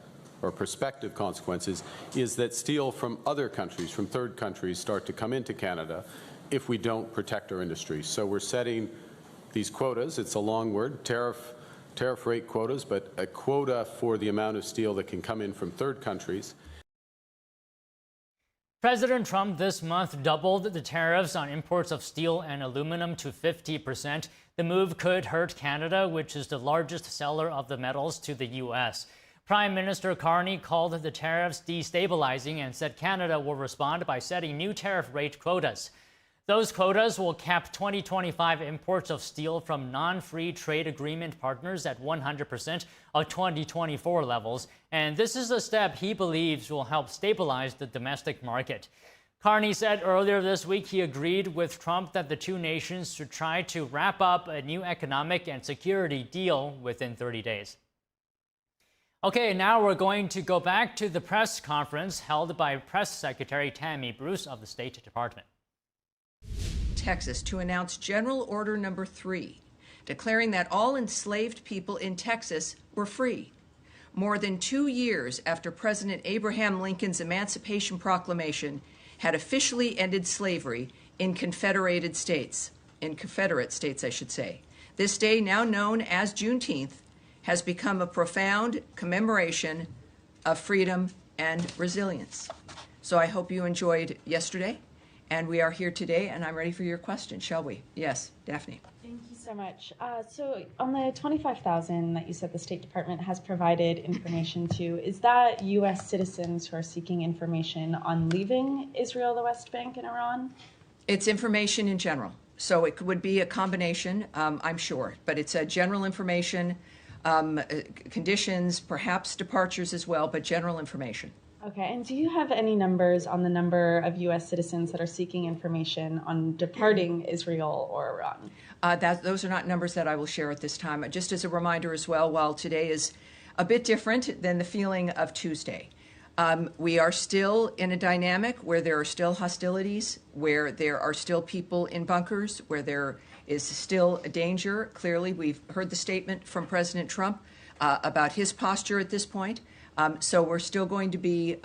or prospective consequences, is that steel from other countries, from third countries, start to come into Canada if we don't protect our industry. So we're setting these quotas. It's a long word, tariff rate quotas, but a quota for the amount of steel that can come in from third countries. President Trump this month doubled the tariffs on imports of steel and aluminum to 50%. The move could hurt Canada, which is the largest seller of the metals to the U.S. Prime Minister Carney called the tariffs destabilizing and said Canada will respond by setting new tariff rate quotas. Those quotas will cap 2025 imports of steel from non-free trade agreement partners at 100% of 2024 levels, and this is a step he believes will help stabilize the domestic market. Carney said earlier this week he agreed with Trump that the two nations should try to wrap up a new economic and security deal within 30 days. Okay, now we're going to go back to the press conference held by Press Secretary Tammy Bruce of the State Department. Texas to announce General Order Number 3, declaring that all enslaved people in Texas were free. More than 2 years after President Abraham Lincoln's Emancipation Proclamation had officially ended slavery in Confederate States, I should say. This day, now known as Juneteenth, has become a profound commemoration of freedom and resilience. So I hope you enjoyed yesterday. And we are here today, and I'm ready for your question, shall we? Yes, Daphne. Thank you so much. So on the 25,000 that you said the State Department has provided information to, is that U.S. citizens who are seeking information on leaving Israel, the West Bank, and Iran? It's information in general. So it would be a combination, I'm sure. But it's a general information, conditions, perhaps departures as well, but general information. Okay, and do you have any numbers on the number of U.S. citizens that are seeking information on departing Israel or Iran? Those are not numbers that I will share at this time. Just as a reminder as well, while today is a bit different than the feeling of Tuesday, we are still in a dynamic where there are still hostilities, where there are still people in bunkers, where there is still a danger. Clearly, we've heard the statement from President Trump about his posture at this point. So we're still going to be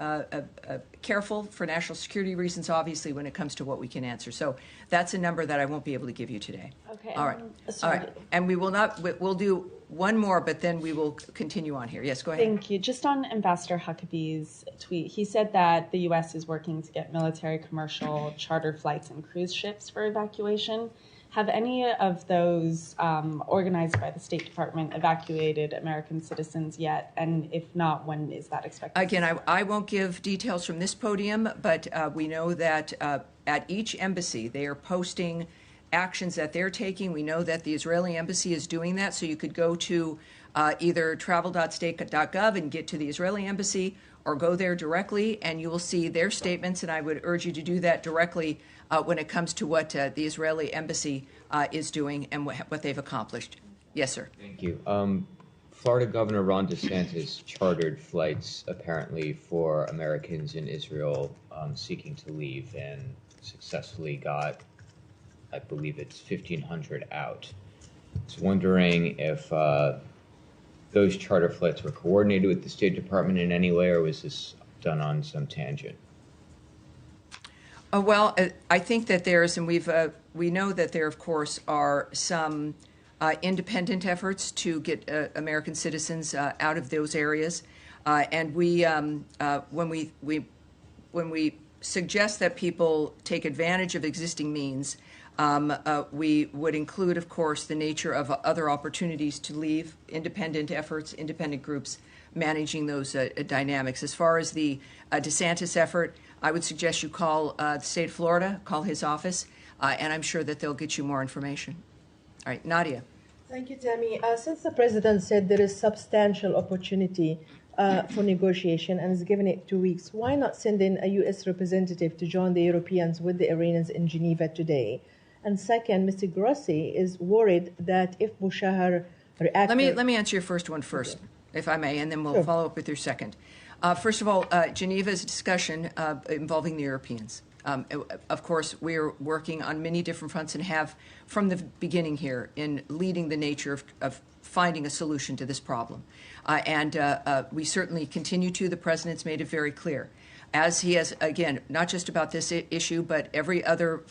careful for national security reasons, obviously, when it comes to what we can answer. So that's a number that I won't be able to give you today. Okay. All right. All right. And we will not, we'll do one more, but then we will continue on here. Yes, go ahead. Thank you. Just on Ambassador Huckabee's tweet, he said that the U.S. is working to get military, commercial, charter flights, and cruise ships for evacuation. Have any of those organized by the State Department evacuated American citizens yet? And if not, when is that expected? Again, I won't give details from this podium, but we know that at each embassy, they are posting actions that they're taking. We know that the Israeli embassy is doing that. So you could go to either travel.state.gov and get to the Israeli embassy, or go there directly, and you will see their statements. And I would urge you to do that directly when it comes to what the Israeli embassy is doing and what they've accomplished. Yes, sir. Thank you. Florida Governor Ron DeSantis chartered flights apparently for Americans in Israel seeking to leave and successfully got, I believe it's 1,500 out. I was wondering if those charter flights were coordinated with the State Department in any way, or was this done on some tangent? Well, I think that there's, and we know that there, of course, are some independent efforts to get American citizens out of those areas, and when we suggest that people take advantage of existing means, we would include, of course, the nature of other opportunities to leave, independent efforts, independent groups managing those dynamics. As far as the DeSantis effort, I would suggest you call the state of Florida, call his office, and I'm sure that they'll get you more information. All right, Nadia. Thank you, Tammy. Since the president said there is substantial opportunity for negotiation and has given it 2 weeks, why not send in a U.S. representative to join the Europeans with the Iranians in Geneva today? And second, Mr. Grossi is worried that if Bushehr reacts... Let me answer your first one first, if I may, and then we'll follow up with your second. First of all, Geneva is a discussion involving the Europeans. Of course, we're working on many different fronts and have from the beginning here in leading the nature of finding a solution to this problem. And we certainly continue to. The president's made it very clear, as he has, again, not just about this issue, but every other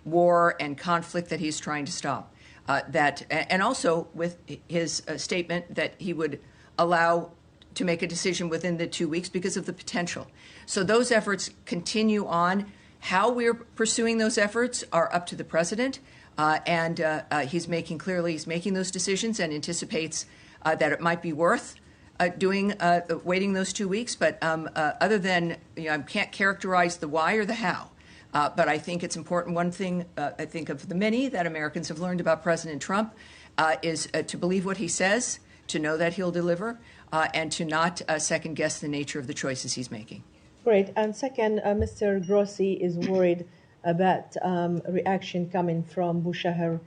war and conflict that he's trying to stop. And also with his statement that he would allow to make a decision within the 2 weeks because of the potential. So those efforts continue on. How we're pursuing those efforts are up to the president, and he's making those decisions and anticipates that it might be worth waiting those 2 weeks. But other than, I can't characterize the why or the how. But I think it's important. One thing I think of the many that Americans have learned about President Trump is to believe what he says, to know that he'll deliver, and to not second guess the nature of the choices he's making. Great. And second, Mr. Grossi is worried about reaction coming from Bushehr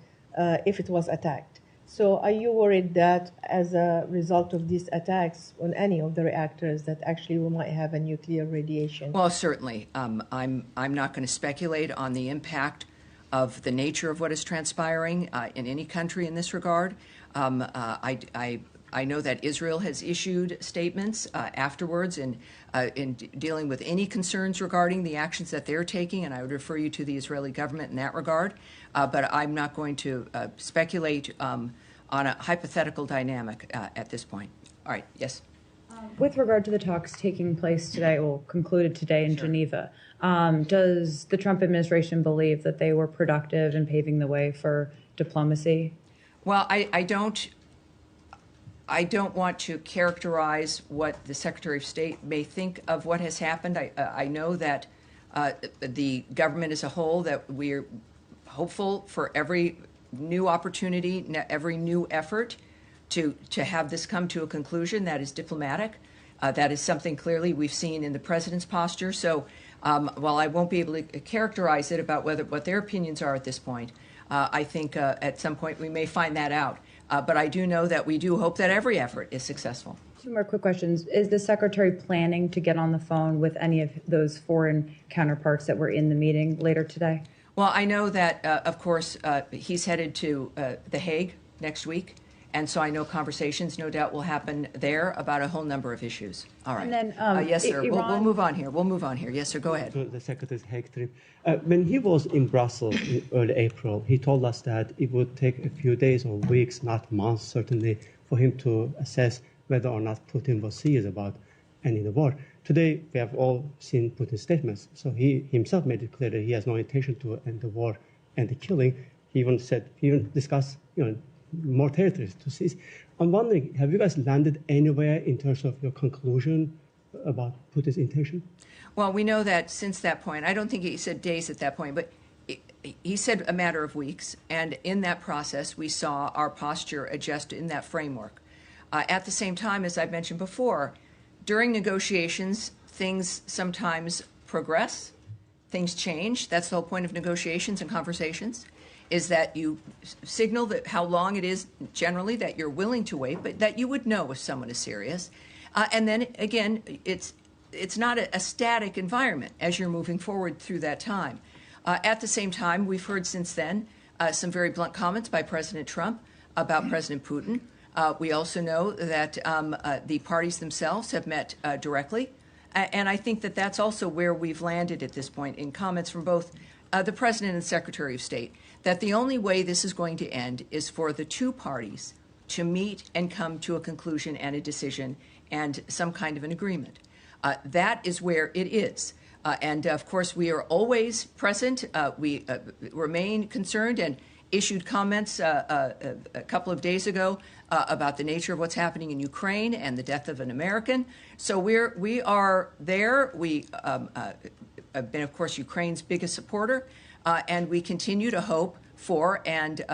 if it was attacked. So are you worried that as a result of these attacks on any of the reactors that actually we might have a nuclear radiation? Well, certainly. I'm not going to speculate on the impact of the nature of what is transpiring in any country in this regard. I know that Israel has issued statements afterwards in dealing with any concerns regarding the actions that they're taking, and I would refer you to the Israeli government in that regard. But I'm not going to speculate on a hypothetical dynamic at this point. All right, yes? With regard to the talks taking place today, or concluded today in Geneva, does the Trump administration believe that they were productive in paving the way for diplomacy? Well, I don't want to characterize what the Secretary of State may think of what has happened. I know that the government as a whole, that we're hopeful for every new opportunity, every new effort to have this come to a conclusion that is diplomatic. That is something clearly we've seen in the president's posture. So while I won't be able to characterize it about what their opinions are at this point, I think at some point we may find that out. But I do know that we do hope that every effort is successful. Two more quick questions. Is the Secretary planning to get on the phone with any of those foreign counterparts that were in the meeting later today? Well, I know that, of course, he's headed to The Hague next week. And so I know conversations, no doubt, will happen there about a whole number of issues. All right. And then, yes, sir. We'll move on here. We'll move on here. Yes, sir. Go ahead. To the Secretary's Hague trip. When he was in Brussels in early April, he told us that it would take a few days or weeks, not months, certainly, for him to assess whether or not Putin was serious about ending the war. Today, we have all seen Putin's statements. So he himself made it clear that he has no intention to end the war and the killing. He even discussed, more territories to seize. I'm wondering, have you guys landed anywhere in terms of your conclusion about Putin's intention? Well, we know that since that point, I don't think he said days at that point, but he said a matter of weeks. And in that process, we saw our posture adjust in that framework. At the same time, as I've mentioned before, during negotiations, things sometimes progress, things change. That's the whole point of negotiations and conversations, is that you signal that how long it is generally that you're willing to wait, but that you would know if someone is serious. And then, again, it's not a static environment as you're moving forward through that time. At the same time, we've heard since then some very blunt comments by President Trump about President Putin. We also know that the parties themselves have met directly. And I think that that's also where we've landed at this point in comments from both the President and Secretary of State, that the only way this is going to end is for the two parties to meet and come to a conclusion and a decision and some kind of an agreement. That is where it is. And, of course, we are always present. We remain concerned and issued comments a couple of days ago about the nature of what's happening in Ukraine and the death of an American. So we are there. We have been, of course, Ukraine's biggest supporter, and we continue to hope for and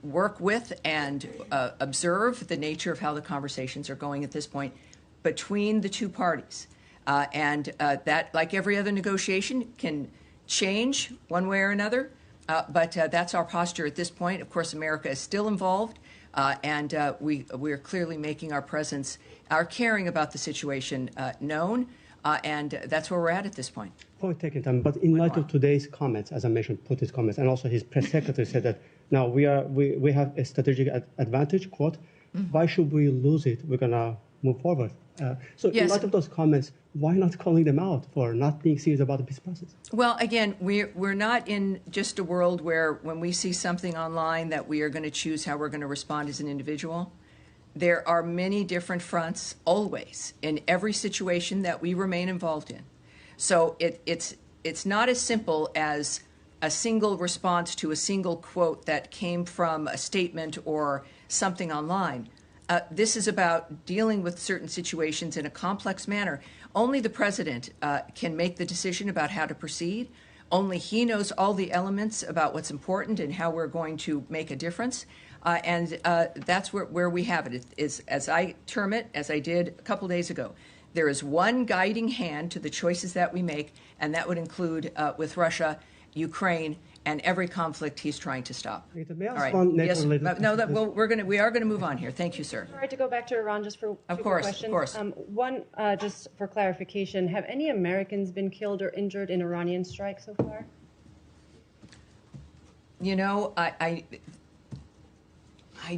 work with and observe the nature of how the conversations are going at this point between the two parties. And that, like every other negotiation, can change one way or another. But that's our posture at this point. Of course, America is still involved, and we are clearly making our presence, our caring about the situation known, and that's where we're at this point. Point taken, Tom. But in light of today's comments, as I mentioned, Putin's comments, and also his press secretary said that now we have a strategic advantage, quote, why should we lose it? We're going to move forward. So in light of those comments, why not calling them out for not being serious about the peace process? Well, again, we're not in just a world where when we see something online that we are going to choose how we're going to respond as an individual. There are many different fronts always in every situation that we remain involved in. So it's not as simple as a single response to a single quote that came from a statement or something online. This is about dealing with certain situations in a complex manner. Only the president can make the decision about how to proceed. Only he knows all the elements about what's important and how we're going to make a difference. And that's where we have it. It is, as I term it, as I did a couple days ago, there is one guiding hand to the choices that we make, and that would include with Russia, Ukraine, and every conflict he's trying to stop. All right. Yes. No, we are going to move on here. Thank you, sir. All right, to go back to Iran just for of two course, questions. Of course. One, just for clarification, have any Americans been killed or injured in Iranian strikes so far? You know, I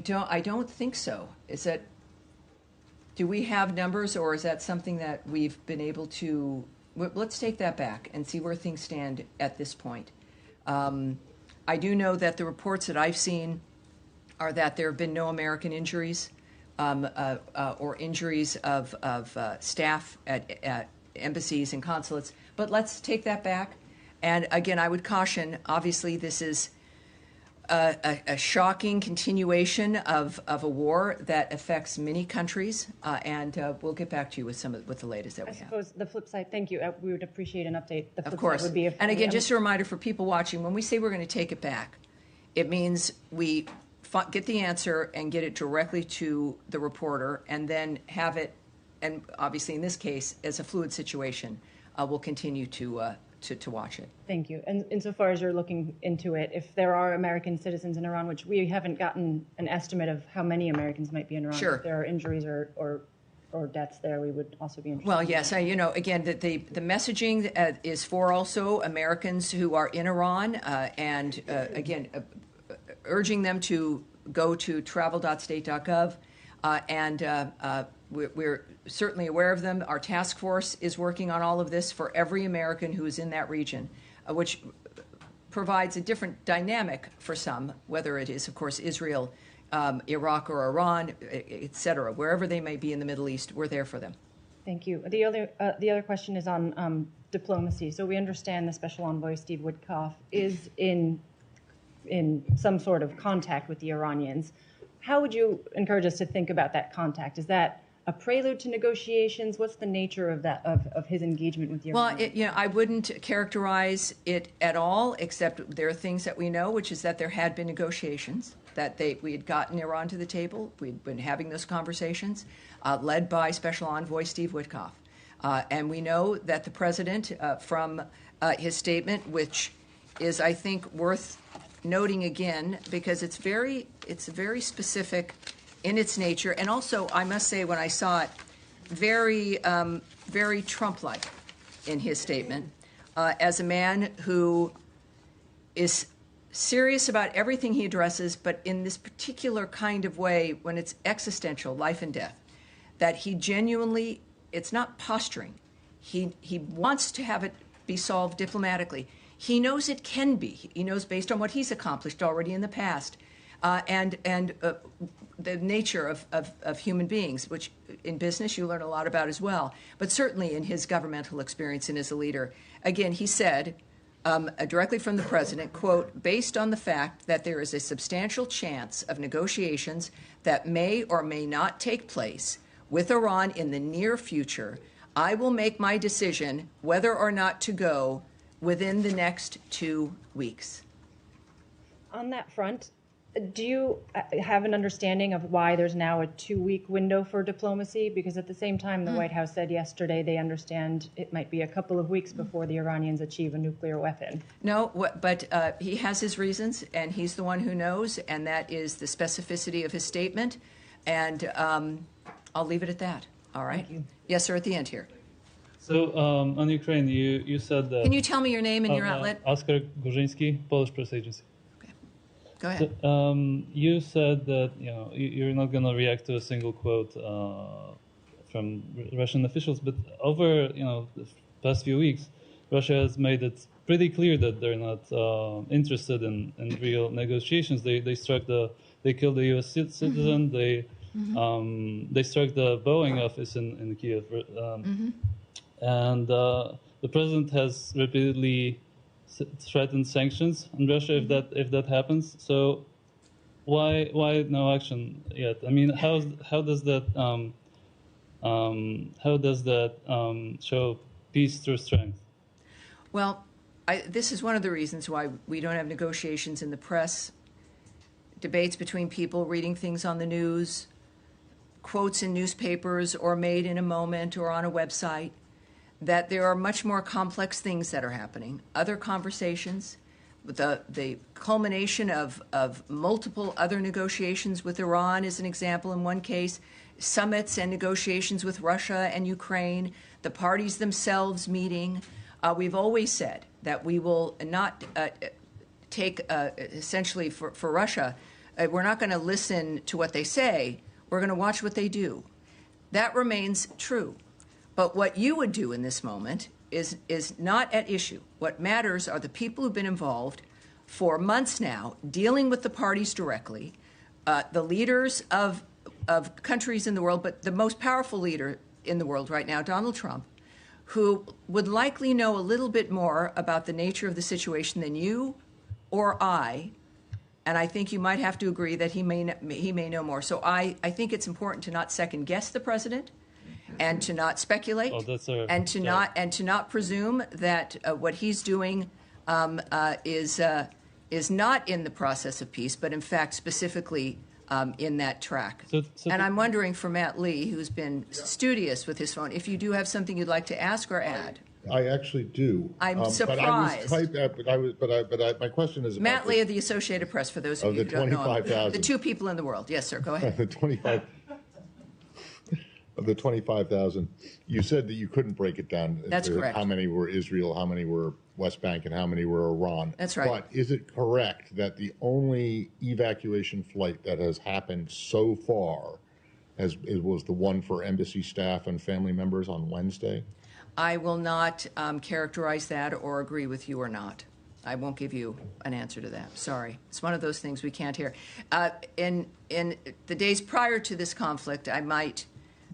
don't think so. Is that? Do we have numbers, or is that something that we've been able to? Let's take that back and see where things stand at this point. I do know that the reports that I've seen are that there have been no American injuries or injuries of staff at embassies and consulates. But let's take that back. And again, I would caution, obviously, this is a shocking continuation of a war that affects many countries, and we'll get back to you with with the latest that we have. I suppose the flip side, thank you, we would appreciate an update. The flip of course. side would be and again, just a reminder for people watching, when we say we're going to take it back, it means we get the answer and get it directly to the reporter, and then have it, and obviously in this case, as a fluid situation, we'll continue to watch it. Thank you. And insofar as you're looking into it, if there are American citizens in Iran, which we haven't gotten an estimate of how many Americans might be in Iran, sure. If there are injuries or deaths there, we would also be interested. Well, yes, again, the messaging is for also Americans who are in Iran, and again, urging them to go to travel.state.gov, and we're certainly aware of them. Our task force is working on all of this for every American who is in that region, which provides a different dynamic for some, whether it is, of course, Israel, Iraq or Iran, et cetera. Wherever they may be in the Middle East, we're there for them. Thank you. The other question is on diplomacy. So we understand the Special Envoy Steve Witkoff is in some sort of contact with the Iranians. How would you encourage us to think about that contact? Is that a prelude to negotiations? What's the nature of that of his engagement with the Iranians? Well, I wouldn't characterize it at all, except there are things that we know, which is that there had been negotiations, that we had gotten Iran to the table. We'd been having those conversations, led by Special Envoy Steve Witkoff. And we know that the president, from his statement, which is, I think, worth noting again, because it's very specific in its nature, and also, I must say, when I saw it, very Trump-like in his statement, as a man who is serious about everything he addresses, but in this particular kind of way, when it's existential, life and death, that he genuinely, it's not posturing. He wants to have it be solved diplomatically. He knows it can be. He knows, based on what he's accomplished already in the past, and the nature of human beings, which in business you learn a lot about as well, but certainly in his governmental experience and as a leader. Again, he said, directly from the president, quote, based on the fact that there is a substantial chance of negotiations that may or may not take place with Iran in the near future, I will make my decision whether or not to go within the next 2 weeks. On that front, do you have an understanding of why there's now a 2-week window for diplomacy? Because at the same time, the White House said yesterday they understand it might be a couple of weeks before the Iranians achieve a nuclear weapon. No, but he has his reasons, and he's the one who knows, and that is the specificity of his statement. And I'll leave it at that. All right? Yes, sir, at the end here. So on Ukraine, you said that... Can you tell me your name and your outlet? Oskar Górzyński, Polish Press Agency. Go ahead. So, you said that you're not going to react to a single quote from Russian officials, but over the past few weeks, Russia has made it pretty clear that they're not interested in real negotiations. They killed a U.S. citizen. Mm-hmm. They struck the Boeing office in Kiev, and the president has repeatedly threatened sanctions on Russia if that happens. So, why no action yet? I mean, how does that show peace through strength? Well, this is one of the reasons why we don't have negotiations in the press, debates between people reading things on the news, quotes in newspapers or made in a moment or on a website, that there are much more complex things that are happening. Other conversations, the culmination of multiple other negotiations with Iran is an example in one case, summits and negotiations with Russia and Ukraine, the parties themselves meeting. We've always said that we will not take, essentially for Russia, we're not going to listen to what they say, we're going to watch what they do. That remains true. But what you would do in this moment is not at issue. What matters are the people who've been involved for months now, dealing with the parties directly, the leaders of countries in the world, but the most powerful leader in the world right now, Donald Trump, who would likely know a little bit more about the nature of the situation than you or I, and I think you might have to agree that he may know more. So I think it's important to not second guess the president, and to not speculate, and to not presume that what he's doing is not in the process of peace, but in fact specifically in that track. And I'm wondering for Matt Lee, who's been studious with his phone, if you do have something you'd like to ask or add. I actually do. I'm surprised. My question is about Matt Lee of the Associated Press, for those of you who don't know him. The two people in the world. Yes, sir. Go ahead. Of the 25,000, you said that you couldn't break it down. That's correct. How many were Israel, how many were West Bank, and how many were Iran. That's right. But is it correct that the only evacuation flight that has happened so far was the one for embassy staff and family members on Wednesday? I will not characterize that or agree with you or not. I won't give you an answer to that. Sorry. It's one of those things we can't hear. In the days prior to this conflict, I might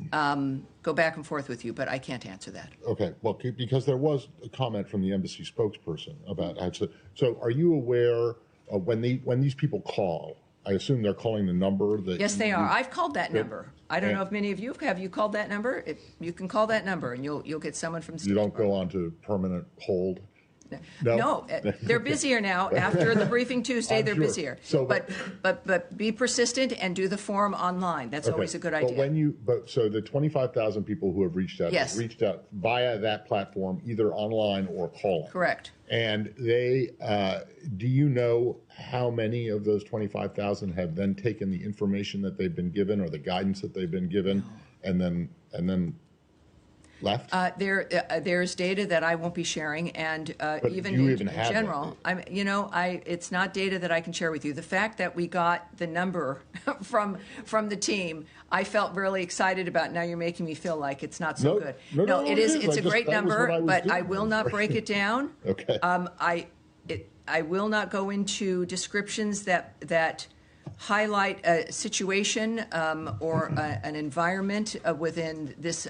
go back and forth with you, but I can't answer that. Okay, well, because there was a comment from the embassy spokesperson about how to, so are you aware of when these people call, I assume they're calling the number that Yes, they are. I've called that number. I don't know if many of you have you called that number? You can call that number and you'll get someone from You don't go on to permanent hold? No, they're busier now. After the briefing Tuesday, they're sure. busier. So, but be persistent and do the form online. That's always a good idea. So the 25,000 people who have reached out, Yes. have reached out via that platform, either online or calling. Correct. And they, do you know how many of those 25,000 have then taken the information that they've been given or the guidance that they've been given, and then left? There's data that I won't be sharing, and even in general, it's not data that I can share with you. The fact that we got the number from the team, I felt really excited about. Now you're making me feel like it's not so good. No, it is. It's a great number, but I will not break it down. Okay. I will not go into descriptions that highlight a situation or an environment within this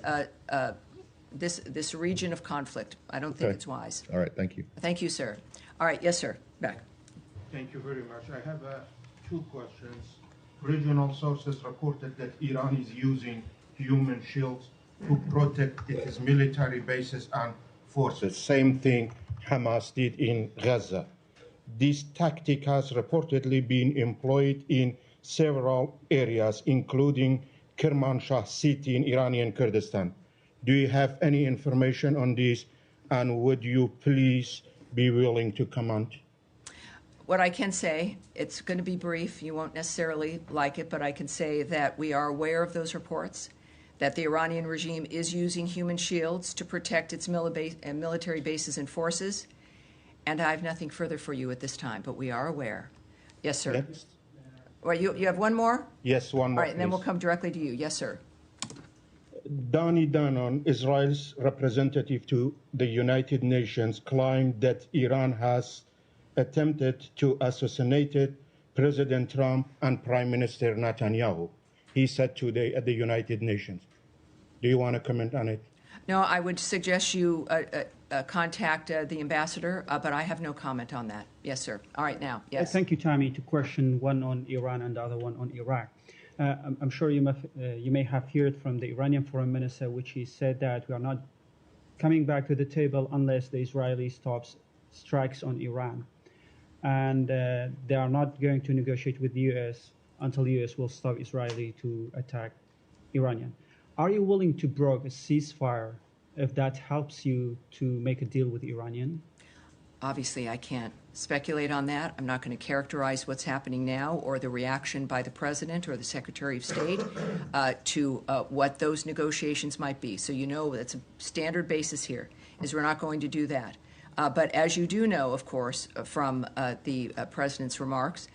region of conflict. I don't think it's wise. All right, thank you. Thank you, sir. All right, yes, sir. Back. Thank you very much. I have two questions. Regional sources reported that Iran is using human shields to protect its military bases and forces. Same thing Hamas did in Gaza. This tactic has reportedly been employed in several areas, including Kermanshah city in Iranian Kurdistan. Do you have any information on this, and would you please be willing to comment? What I can say, it's going to be brief. You won't necessarily like it, but I can say that we are aware of those reports, that the Iranian regime is using human shields to protect its military bases and forces, and I have nothing further for you at this time, but we are aware. Yes, sir. Next. Well, you have one more? Yes, one more. All right, and then we'll come directly to you. Yes, sir. Danny Danon, Israel's representative to the United Nations, claimed that Iran has attempted to assassinate President Trump and Prime Minister Netanyahu. He said today at the United Nations. Do you want to comment on it? No, I would suggest you contact the ambassador, but I have no comment on that. Yes, sir. All right, now, yes. Thank you, Tammy. To question one on Iran and the other one on Iraq. I'm sure you may have heard from the Iranian foreign minister, which he said that we are not coming back to the table unless the Israeli stops strikes on Iran. And they are not going to negotiate with the U.S. until the U.S. will stop Israeli to attack Iranian. Are you willing to broker a ceasefire if that helps you to make a deal with Iranian? Obviously, I can't speculate on that. I'm not going to characterize what's happening now or the reaction by the President or the Secretary of State to what those negotiations might be. So you know that's a standard basis here, is we're not going to do that. But as you do know, of course, from the President's remarks,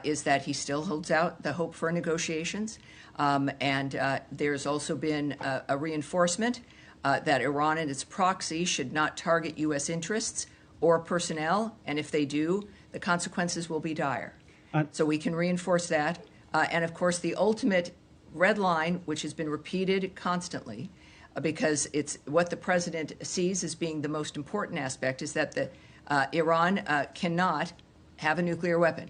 is that he still holds out the hope for negotiations. And there's also been a reinforcement that Iran and its proxy should not target U.S. interests or personnel, and if they do, the consequences will be dire. So we can reinforce that. And of course, the ultimate red line, which has been repeated constantly, because it's what the President sees as being the most important aspect, is that Iran cannot have a nuclear weapon.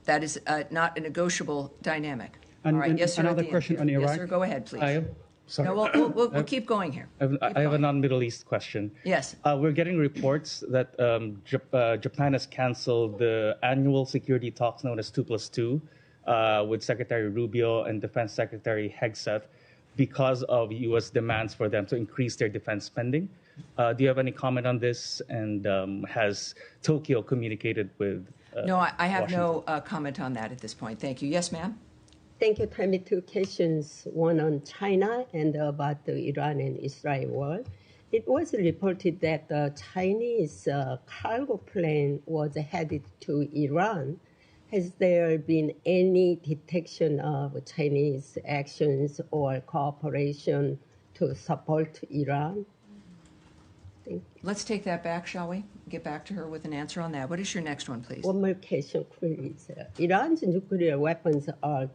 That is not a negotiable dynamic. And, all right, yes, sir. Another question on Iraq. Yes, sir. Go ahead, please. Sorry. No, we'll keep going here. I have a non-Middle East question. Yes. We're getting reports that Japan has canceled the annual security talks known as 2+2 with Secretary Rubio and Defense Secretary Hegseth because of U.S. demands for them to increase their defense spending. Do you have any comment on this? And has Tokyo communicated with No, I have Washington? no comment on that at this point. Thank you. Yes, ma'am. Thank you, Tammy. Two questions, one on China and about the Iran and Israel war. It was reported that the Chinese cargo plane was headed to Iran. Has there been any detection of Chinese actions or cooperation to support Iran? Let's take that back, shall we? Get back to her with an answer on that. What is your next one, please? One more question, please. Iran's nuclear weapons are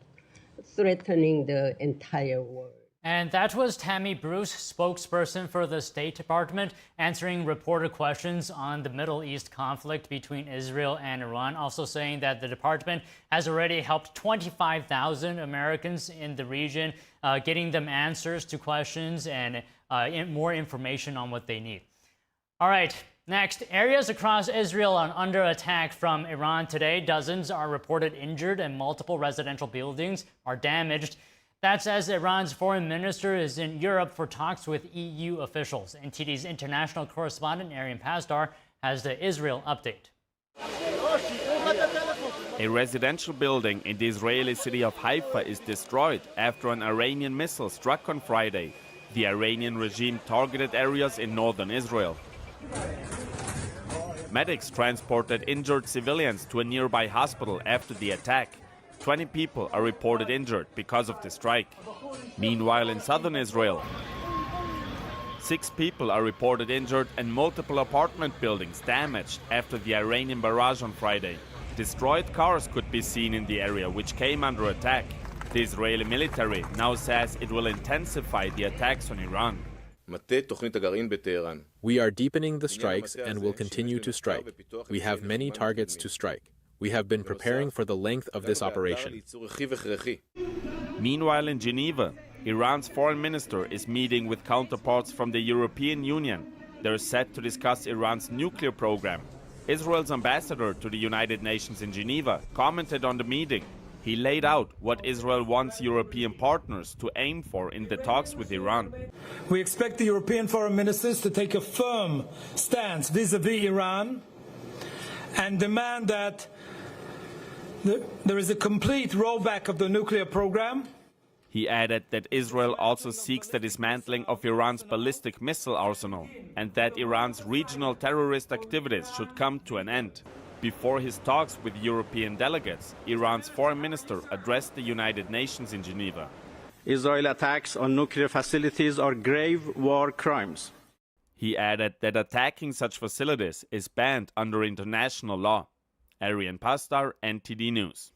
threatening the entire world. And that was Tammy Bruce, spokesperson for the State Department, answering reporter questions on the Middle East conflict between Israel and Iran, also saying that the department has already helped 25,000 Americans in the region, getting them answers to questions and more information on what they need. All right, next, areas across Israel are under attack from Iran today. Dozens are reported injured and multiple residential buildings are damaged. That's as Iran's foreign minister is in Europe for talks with EU officials. NTD's international correspondent Arian Pasdar has the Israel update. A residential building in the Israeli city of Haifa is destroyed after an Iranian missile struck on Friday. The Iranian regime targeted areas in northern Israel. Medics transported injured civilians to a nearby hospital after the attack. 20 people are reported injured because of the strike. Meanwhile, in southern Israel, 6 people are reported injured and multiple apartment buildings damaged after the Iranian barrage on Friday. Destroyed cars could be seen in the area, which came under attack. The Israeli military now says it will intensify the attacks on Iran. We are deepening the strikes and will continue to strike. We have many targets to strike. We have been preparing for the length of this operation. Meanwhile, in Geneva, Iran's foreign minister is meeting with counterparts from the European Union. They're set to discuss Iran's nuclear program. Israel's ambassador to the United Nations in Geneva commented on the meeting. He laid out what Israel wants European partners to aim for in the talks with Iran. We expect the European foreign ministers to take a firm stance vis-à-vis Iran and demand that there is a complete rollback of the nuclear program. He added that Israel also seeks the dismantling of Iran's ballistic missile arsenal and that Iran's regional terrorist activities should come to an end. Before his talks with European delegates, Iran's foreign minister addressed the United Nations in Geneva. Israeli attacks on nuclear facilities are grave war crimes. He added that attacking such facilities is banned under international law. Arian Pasdar, NTD News.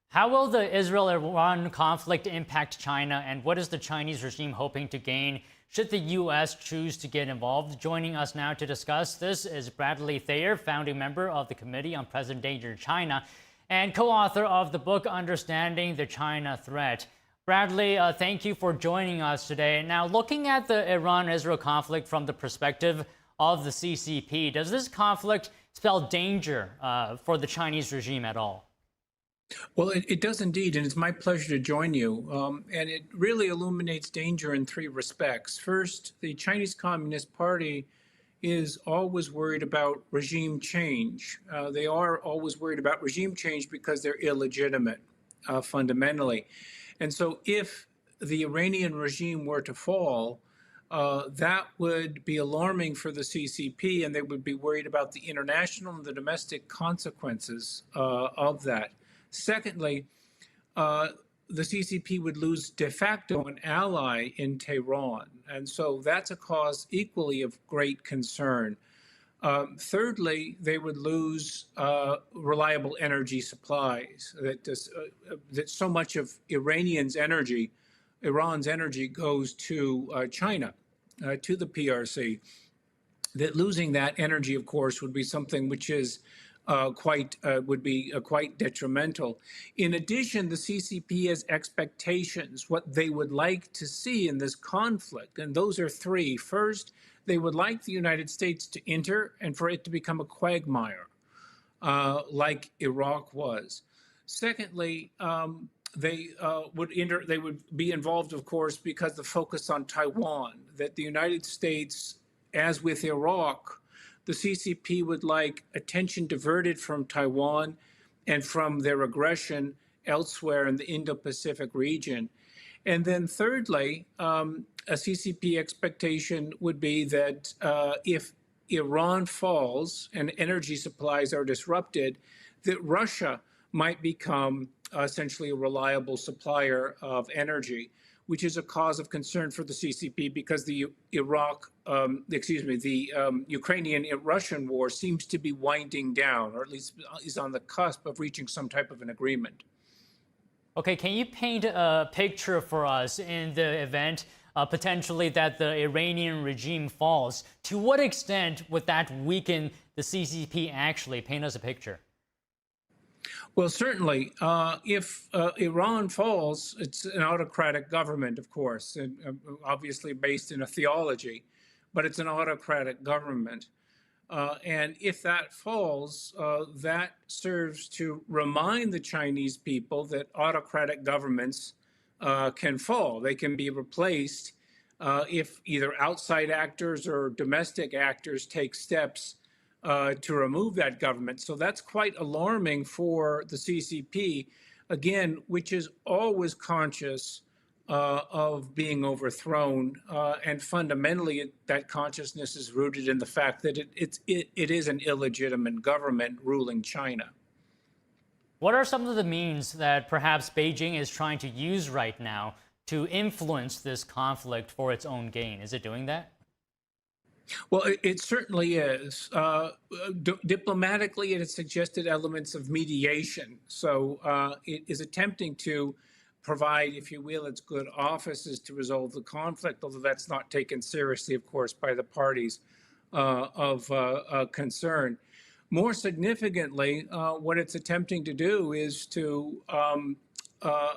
How will the Israel-Iran conflict impact China, and what is the Chinese regime hoping to gain should the U.S. choose to get involved. Joining us now to discuss this is Bradley Thayer, founding member of the Committee on Present-Danger China and co-author of the book Understanding the China Threat. Bradley, thank you for joining us today. Now, looking at the Iran-Israel conflict from the perspective of the CCP, does this conflict spell danger for the Chinese regime at all? Well, it does indeed, and it's my pleasure to join you. And it really illuminates danger in three respects. First, the Chinese Communist Party is always worried about regime change. They are always worried about regime change because they're illegitimate, fundamentally. And so if the Iranian regime were to fall, that would be alarming for the CCP, and they would be worried about the international and the domestic consequences of that. Secondly, the CCP would lose de facto an ally in Tehran, and so that's a cause equally of great concern. Thirdly, they would lose reliable energy supplies. That so much of Iran's energy goes to China, to the PRC. That losing that energy, of course, would be something which is quite detrimental. In addition, the CCP has expectations, what they would like to see in this conflict, and those are three. First, they would like the United States to enter and for it to become a quagmire, like Iraq was. Secondly, they would be involved, of course, because the focus on Taiwan, that the United States, as with Iraq, the CCP would like attention diverted from Taiwan and from their aggression elsewhere in the Indo-Pacific region. And then thirdly, a CCP expectation would be that if Iran falls and energy supplies are disrupted, that Russia might become essentially a reliable supplier of energy, which is a cause of concern for the CCP because the Ukrainian-Russian war seems to be winding down, or at least is on the cusp of reaching some type of an agreement. Okay, can you paint a picture for us in the event potentially that the Iranian regime falls? To what extent would that weaken the CCP actually? Paint us a picture. Well, certainly, if Iran falls, it's an autocratic government, of course, and obviously based in a theology, but it's an autocratic government. And if that falls, that serves to remind the Chinese people that autocratic governments can fall. They can be replaced if either outside actors or domestic actors take steps to remove that government. So that's quite alarming for the CCP, again, which is always conscious of being overthrown. And fundamentally, that consciousness is rooted in the fact that it is an illegitimate government ruling China. What are some of the means that perhaps Beijing is trying to use right now to influence this conflict for its own gain? Is it doing that? Well, it certainly is. Diplomatically, it has suggested elements of mediation. So it is attempting to provide, if you will, its good offices to resolve the conflict, although that's not taken seriously, of course, by the parties of concern. More significantly, what it's attempting to do is to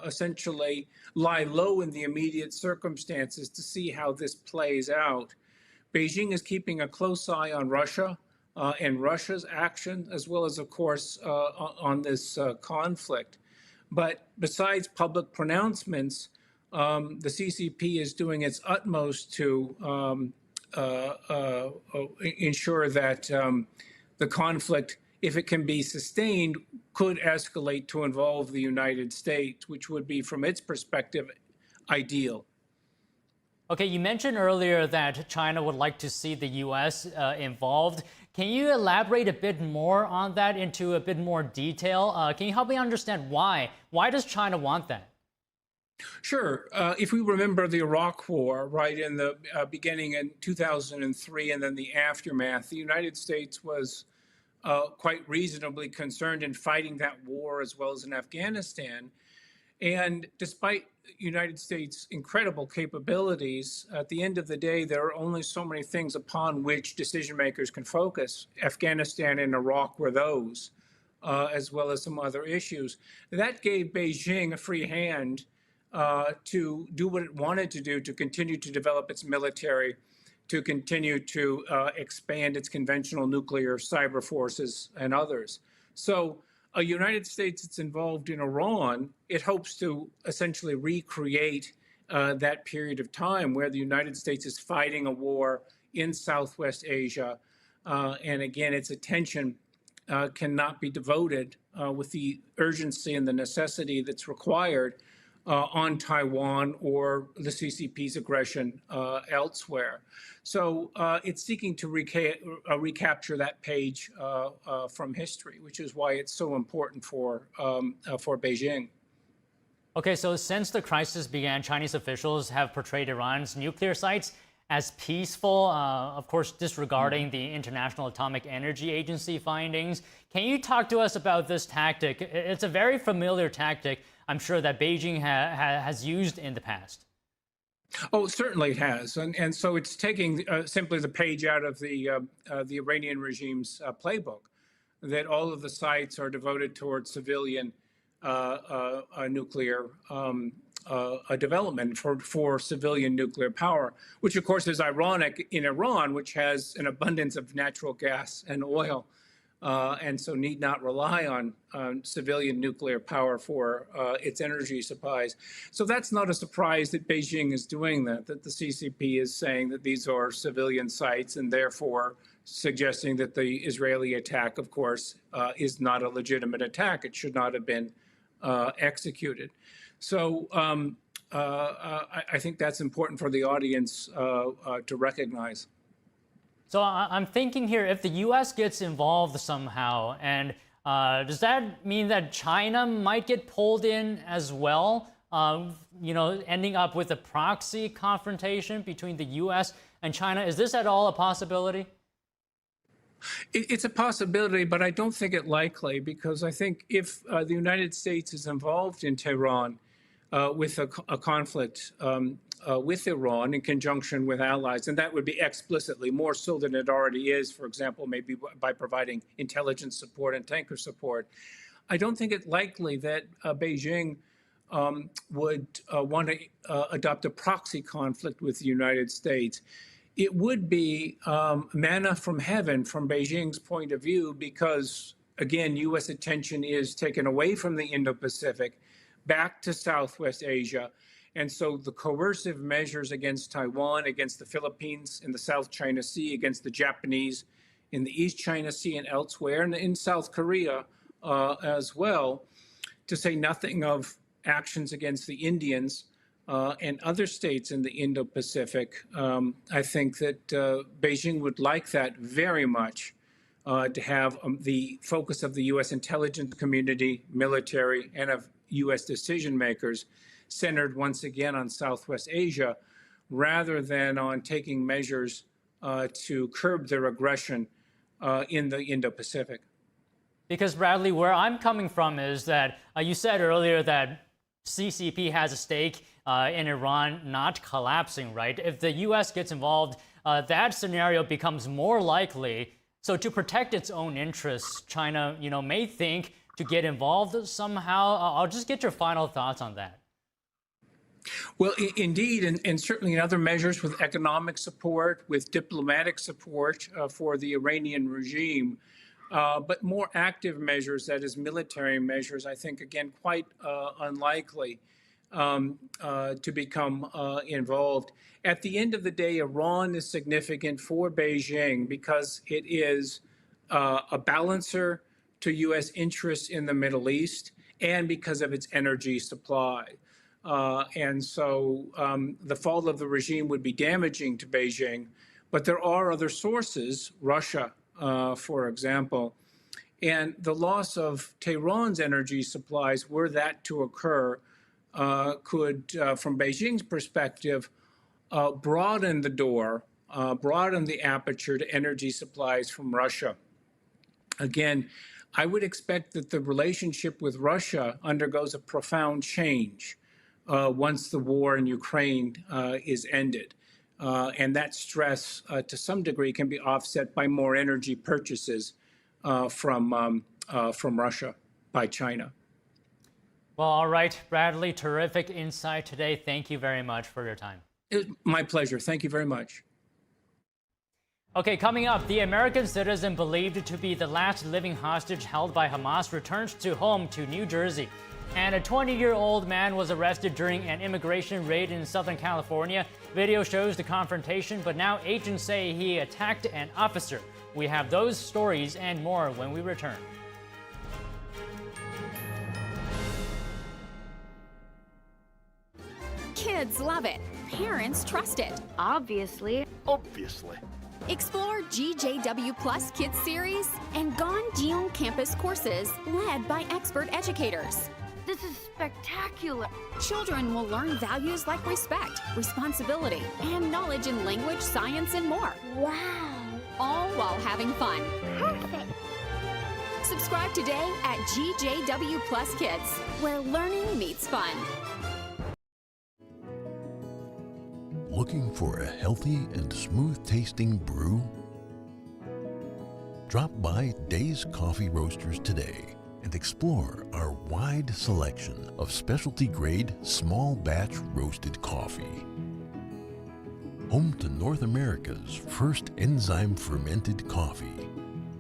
essentially lie low in the immediate circumstances to see how this plays out. Beijing is keeping a close eye on Russia and Russia's action, as well as, of course, on this conflict. But besides public pronouncements, the CCP is doing its utmost to ensure that the conflict, if it can be sustained, could escalate to involve the United States, which would be, from its perspective, ideal. Okay, you mentioned earlier that China would like to see the U.S. Involved. Can you elaborate a bit more on that into a bit more detail? Can you help me understand why? Why does China want that? Sure. If we remember the Iraq War, right, in the beginning in 2003 and then the aftermath, the United States was quite reasonably concerned in fighting that war as well as in Afghanistan. And despite United States' incredible capabilities, at the end of the day, there are only so many things upon which decision makers can focus. Afghanistan and Iraq were those, as well as some other issues. That gave Beijing a free hand to do what it wanted to do, to continue to develop its military, to continue to expand its conventional nuclear cyber forces and others. So a United States that's involved in Iran, it hopes to essentially recreate that period of time where the United States is fighting a war in Southwest Asia. And again, its attention cannot be devoted with the urgency and the necessity that's required on Taiwan or the CCP's aggression elsewhere. So it's seeking to recapture that page from history, which is why it's so important for Beijing. Okay, so since the crisis began, Chinese officials have portrayed Iran's nuclear sites as peaceful, of course, disregarding the International Atomic Energy Agency findings. Can you talk to us about this tactic? It's a very familiar tactic, I'm sure, that Beijing has used in the past. Oh, certainly it has. And so it's taking simply the page out of the Iranian regime's playbook, that all of the sites are devoted towards civilian nuclear development for civilian nuclear power, which of course is ironic in Iran, which has an abundance of natural gas and oil, and so need not rely on civilian nuclear power for its energy supplies. So that's not a surprise that Beijing is doing that the CCP is saying that these are civilian sites, and therefore suggesting that the Israeli attack, of course, is not a legitimate attack. It should not have been executed. So I think that's important for the audience to recognize. So I'm thinking here, if the U.S. gets involved somehow, and does that mean that China might get pulled in as well? You know, ending up with a proxy confrontation between the U.S. and China. Is this at all a possibility? It's a possibility, but I don't think it likely, because I think if the United States is involved in Tehran with a conflict with Iran in conjunction with allies, and that would be explicitly more so than it already is, for example, maybe by providing intelligence support and tanker support, I don't think it likely that Beijing would want to adopt a proxy conflict with the United States. It would be manna from heaven from Beijing's point of view, because, again, U.S. attention is taken away from the Indo-Pacific back to Southwest Asia. And so the coercive measures against Taiwan, against the Philippines in the South China Sea, against the Japanese in the East China Sea and elsewhere, and in South Korea as well, to say nothing of actions against the Indians and other states in the Indo-Pacific. I think that Beijing would like that very much, to have the focus of the U.S. intelligence community, military, and of U.S. decision makers centered once again on Southwest Asia, rather than on taking measures to curb their aggression in the Indo-Pacific. Because, Bradley, where I'm coming from is that you said earlier that CCP has a stake in Iran not collapsing, right? If the U.S. gets involved, that scenario becomes more likely. So to protect its own interests, China, may think to get involved somehow. I'll just get your final thoughts on that. Well, indeed, and certainly in other measures with economic support, with diplomatic support for the Iranian regime, but more active measures, that is military measures, I think, again, quite unlikely to become involved. At the end of the day, Iran is significant for Beijing because it is a balancer to U.S. interests in the Middle East, and because of its energy supply. And so the fall of the regime would be damaging to Beijing. But there are other sources, Russia, for example. And the loss of Tehran's energy supplies, were that to occur, could, from Beijing's perspective, broaden the door, broaden the aperture to energy supplies from Russia. Again, I would expect that the relationship with Russia undergoes a profound change once the war in Ukraine is ended. And that stress, to some degree, can be offset by more energy purchases from Russia by China. Well, all right, Bradley, terrific insight today. Thank you very much for your time. It was my pleasure. Thank you very much. Okay, coming up, the American citizen believed to be the last living hostage held by Hamas returns to home to New Jersey. And a 20-year-old man was arrested during an immigration raid in Southern California. Video shows the confrontation, but now agents say he attacked an officer. We have those stories and more when we return. Kids love it. Parents trust it. Obviously. Explore GJW Plus Kids Series and Ganjian Campus courses led by expert educators. This is spectacular. Children will learn values like respect, responsibility, and knowledge in language, science, and more. Wow. All while having fun. Perfect. Subscribe today at GJW Plus Kids, where learning meets fun. Looking for a healthy and smooth-tasting brew? Drop by Days Coffee Roasters today and explore our wide selection of specialty-grade, small-batch roasted coffee. Home to North America's first enzyme-fermented coffee,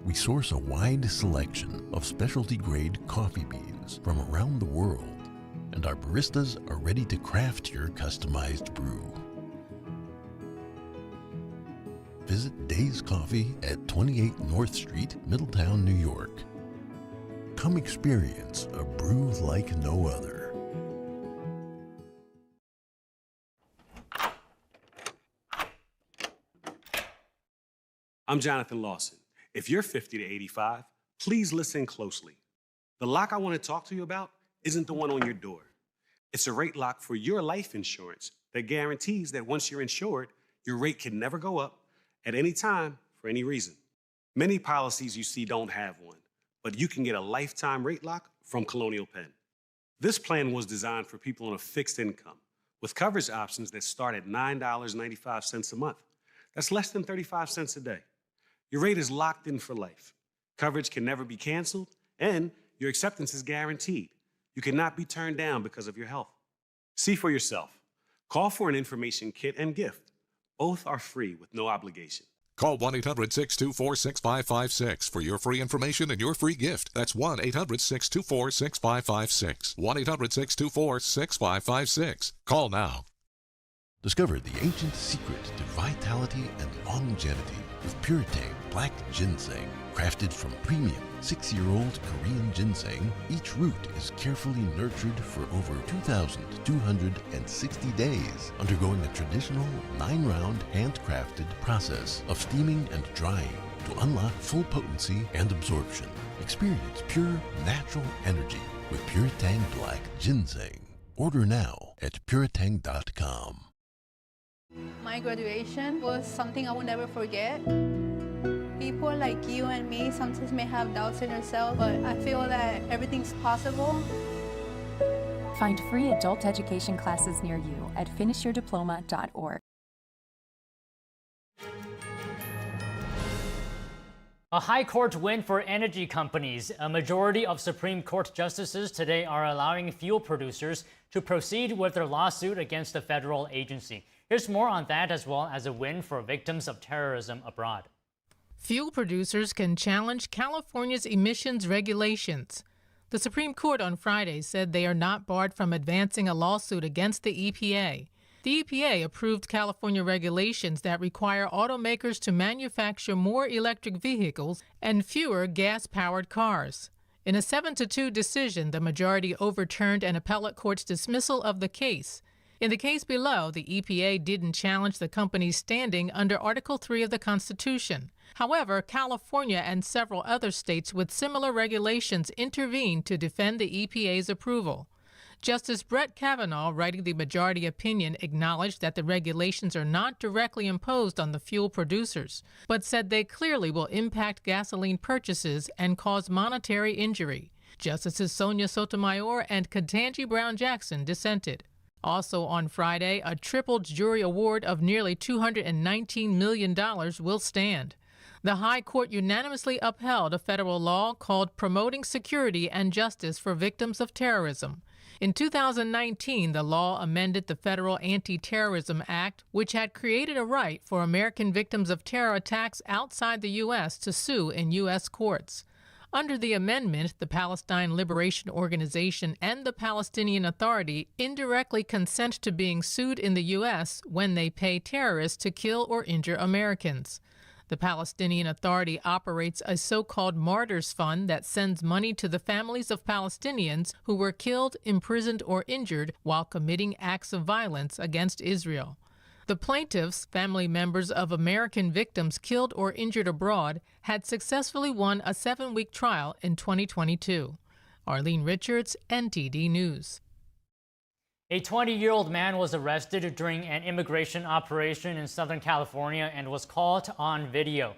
we source a wide selection of specialty-grade coffee beans from around the world, and our baristas are ready to craft your customized brew. Visit Days Coffee at 28 North Street, Middletown, New York. Come experience a brew like no other. I'm Jonathan Lawson. If you're 50 to 85, please listen closely. The lock I want to talk to you about isn't the one on your door. It's a rate lock for your life insurance that guarantees that once you're insured, your rate can never go up at any time for any reason. Many policies you see don't have one, but you can get a lifetime rate lock from Colonial Penn. This plan was designed for people on a fixed income with coverage options that start at $9.95 a month. That's less than 35 cents a day. Your rate is locked in for life. Coverage can never be canceled, and your acceptance is guaranteed. You cannot be turned down because of your health. See for yourself. Call for an information kit and gift. Both are free with no obligation. Call 1-800-624-6556 for your free information and your free gift. That's 1-800-624-6556. 1-800-624-6556. Call now. Discover the ancient secret to vitality and longevity with Puretang Black Ginseng. Crafted from premium 6-year-old Korean ginseng, each root is carefully nurtured for over 2,260 days, undergoing a traditional 9-round handcrafted process of steaming and drying to unlock full potency and absorption. Experience pure, natural energy with Puretang Black Ginseng. Order now at puretang.com. My graduation was something I will never forget. People like you and me sometimes may have doubts in ourselves, but I feel that everything's possible. Find free adult education classes near you at finishyourdiploma.org. A high court win for energy companies. A majority of Supreme Court justices today are allowing fuel producers to proceed with their lawsuit against the federal agency. Here's more on that, as well as a win for victims of terrorism abroad. Fuel producers can challenge California's emissions regulations. The Supreme Court on Friday said they are not barred from advancing a lawsuit against the EPA. The EPA approved California regulations that require automakers to manufacture more electric vehicles and fewer gas-powered cars. In a 7-2 decision, the majority overturned an appellate court's dismissal of the case. In the case below, the EPA didn't challenge the company's standing under Article 3 of the Constitution. However, California and several other states with similar regulations intervened to defend the EPA's approval. Justice Brett Kavanaugh, writing the majority opinion, acknowledged that the regulations are not directly imposed on the fuel producers, but said they clearly will impact gasoline purchases and cause monetary injury. Justices Sonia Sotomayor and Ketanji Brown Jackson dissented. Also on Friday, a tripled jury award of nearly $219 million will stand. The High Court unanimously upheld a federal law called Promoting Security and Justice for Victims of Terrorism. In 2019, the law amended the Federal Anti-Terrorism Act, which had created a right for American victims of terror attacks outside the U.S. to sue in U.S. courts. Under the amendment, the Palestine Liberation Organization and the Palestinian Authority indirectly consent to being sued in the U.S. when they pay terrorists to kill or injure Americans. The Palestinian Authority operates a so-called Martyrs Fund that sends money to the families of Palestinians who were killed, imprisoned, or injured while committing acts of violence against Israel. The plaintiffs, family members of American victims killed or injured abroad, had successfully won a 7-week trial in 2022. Arlene Richards, NTD News. A 20-year-old man was arrested during an immigration operation in Southern California and was caught on video.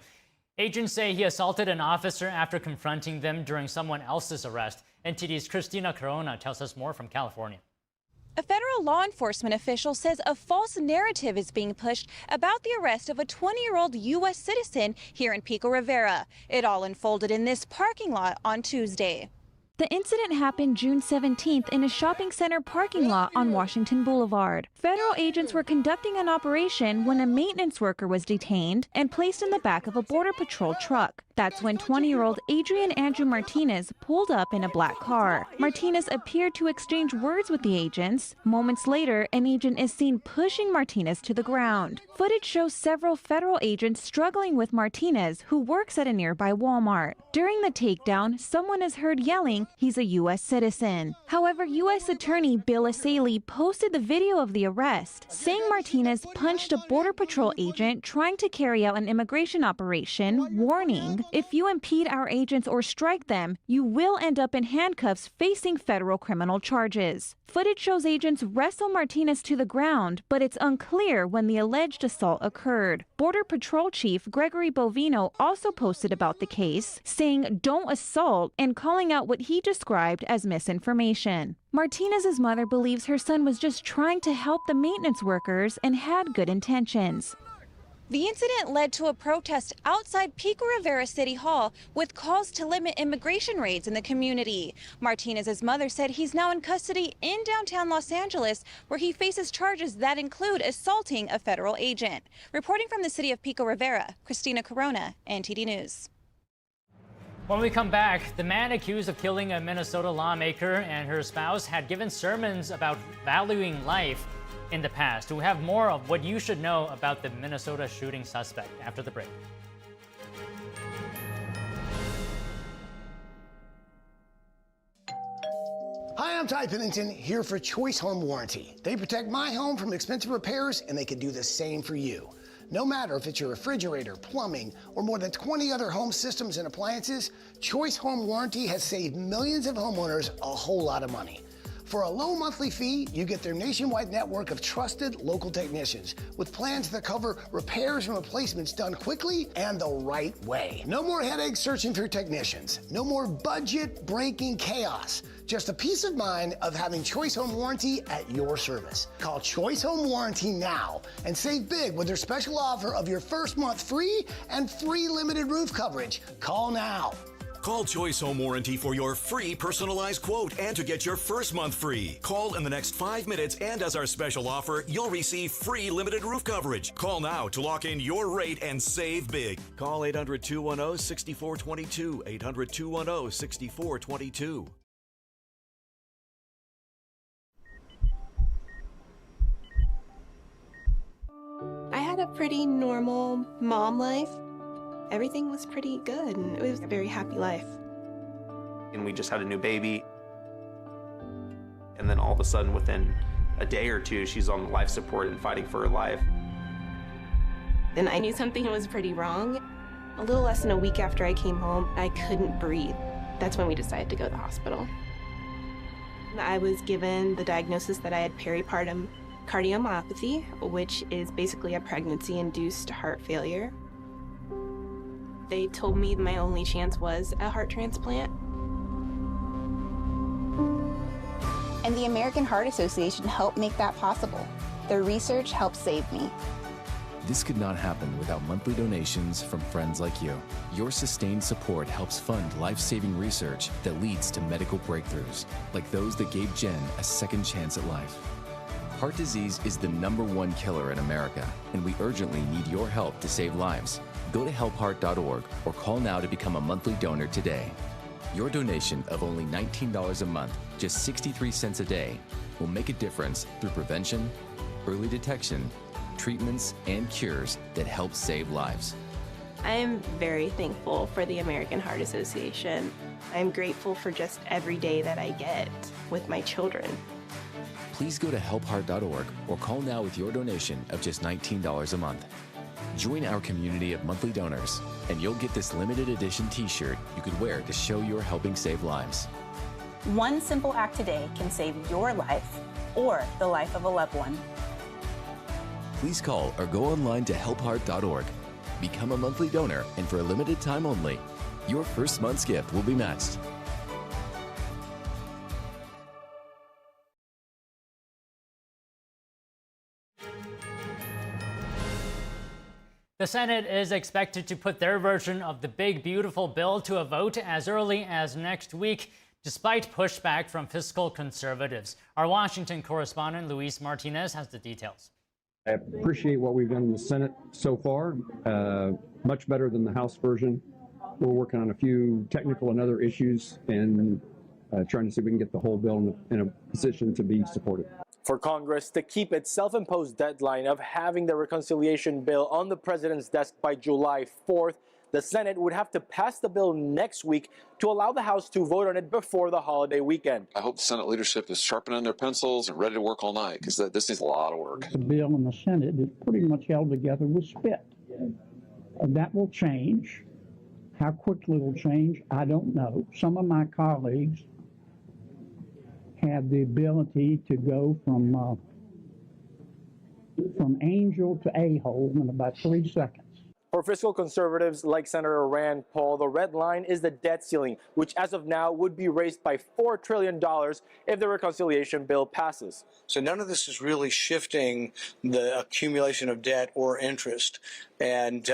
Agents say he assaulted an officer after confronting them during someone else's arrest. NTD's Christina Corona tells us more from California. A federal law enforcement official says a false narrative is being pushed about the arrest of a 20-year-old U.S. citizen here in Pico Rivera. It all unfolded in this parking lot on Tuesday. The incident happened June 17th in a shopping center parking lot on Washington Boulevard. Federal agents were conducting an operation when a maintenance worker was detained and placed in the back of a Border Patrol truck. That's when 20-year-old Adrian Andrew Martinez pulled up in a black car. Martinez appeared to exchange words with the agents. Moments later, an agent is seen pushing Martinez to the ground. Footage shows several federal agents struggling with Martinez, who works at a nearby Walmart. During the takedown, someone is heard yelling he's a U.S. citizen. However, U.S. Attorney Bill Asaley posted the video of the arrest, saying Martinez punched a Border Patrol agent trying to carry out an immigration operation, warning, "If you impede our agents or strike them, you will end up in handcuffs facing federal criminal charges." Footage shows agents wrestle Martinez to the ground, but it's unclear when the alleged assault occurred. Border Patrol Chief Gregory Bovino also posted about the case, saying "don't assault" and calling out what he described as misinformation. Martinez's mother believes her son was just trying to help the maintenance workers and had good intentions. The incident led to a protest outside Pico Rivera City Hall with calls to limit immigration raids in the community. Martinez's mother said he's now in custody in downtown Los Angeles, where he faces charges that include assaulting a federal agent. Reporting from the city of Pico Rivera, Christina Corona, NTD News. When we come back, the man accused of killing a Minnesota lawmaker and her spouse had given sermons about valuing life in the past. We have more of what you should know about the Minnesota shooting suspect after the break. Hi, I'm Ty Pennington, here for Choice Home Warranty. They protect my home from expensive repairs, and they can do the same for you. No matter if it's your refrigerator, plumbing, or more than 20 other home systems and appliances, Choice Home Warranty has saved millions of homeowners a whole lot of money. For a low monthly fee, you get their nationwide network of trusted local technicians with plans that cover repairs and replacements done quickly and the right way. No more headaches searching for technicians. No more budget-breaking chaos. Just a peace of mind of having Choice Home Warranty at your service. Call Choice Home Warranty now and save big with their special offer of your first month free and free limited roof coverage. Call now. Call Choice Home Warranty for your free personalized quote and to get your first month free. Call in the next 5 minutes, and as our special offer, you'll receive free limited roof coverage. Call now to lock in your rate and save big. Call 800-210-6422. 800-210-6422. I had a pretty normal mom life. Everything was pretty good, and it was a very happy life. And we just had a new baby. And then all of a sudden, within a day or two, she's on life support and fighting for her life. Then I knew something was pretty wrong. A little less than a week after I came home, I couldn't breathe. That's when we decided to go to the hospital. I was given the diagnosis that I had peripartum cardiomyopathy, which is basically a pregnancy-induced heart failure. They told me my only chance was a heart transplant. And the American Heart Association helped make that possible. Their research helped save me. This could not happen without monthly donations from friends like you. Your sustained support helps fund life-saving research that leads to medical breakthroughs, like those that gave Jen a second chance at life. Heart disease is the #1 killer in America, and we urgently need your help to save lives. Go to helpheart.org or call now to become a monthly donor today. Your donation of only $19 a month, just 63 cents a day, will make a difference through prevention, early detection, treatments, and cures that help save lives. I am very thankful for the American Heart Association. I'm grateful for just every day that I get with my children. Please go to helpheart.org or call now with your donation of just $19 a month. Join our community of monthly donors, and you'll get this limited edition t-shirt you could wear to show you're helping save lives. One simple act today can save your life or the life of a loved one. Please call or go online to helpheart.org. Become a monthly donor, and for a limited time only, your first month's gift will be matched. The Senate is expected to put their version of the big, beautiful bill to a vote as early as next week, despite pushback from fiscal conservatives. Our Washington correspondent, Luis Martinez, has the details. I appreciate what we've done in the Senate so far, much better than the House version. We're working on a few technical and other issues and trying to see if we can get the whole bill in a position to be supported. For Congress to keep its self-imposed deadline of having the reconciliation bill on the president's desk by July 4th, the Senate would have to pass the bill next week to allow the House to vote on it before the holiday weekend. I hope the Senate leadership is sharpening their pencils and ready to work all night, because this needs a lot of work. The bill in the Senate is pretty much held together with spit. That will change. How quickly it will change, I don't know. Some of my colleagues have the ability to go from angel to a-hole in about 3 seconds. For fiscal conservatives like Senator Rand Paul, the red line is the debt ceiling, which as of now would be raised by $4 trillion if the reconciliation bill passes. So none of this is really shifting the accumulation of debt or interest. And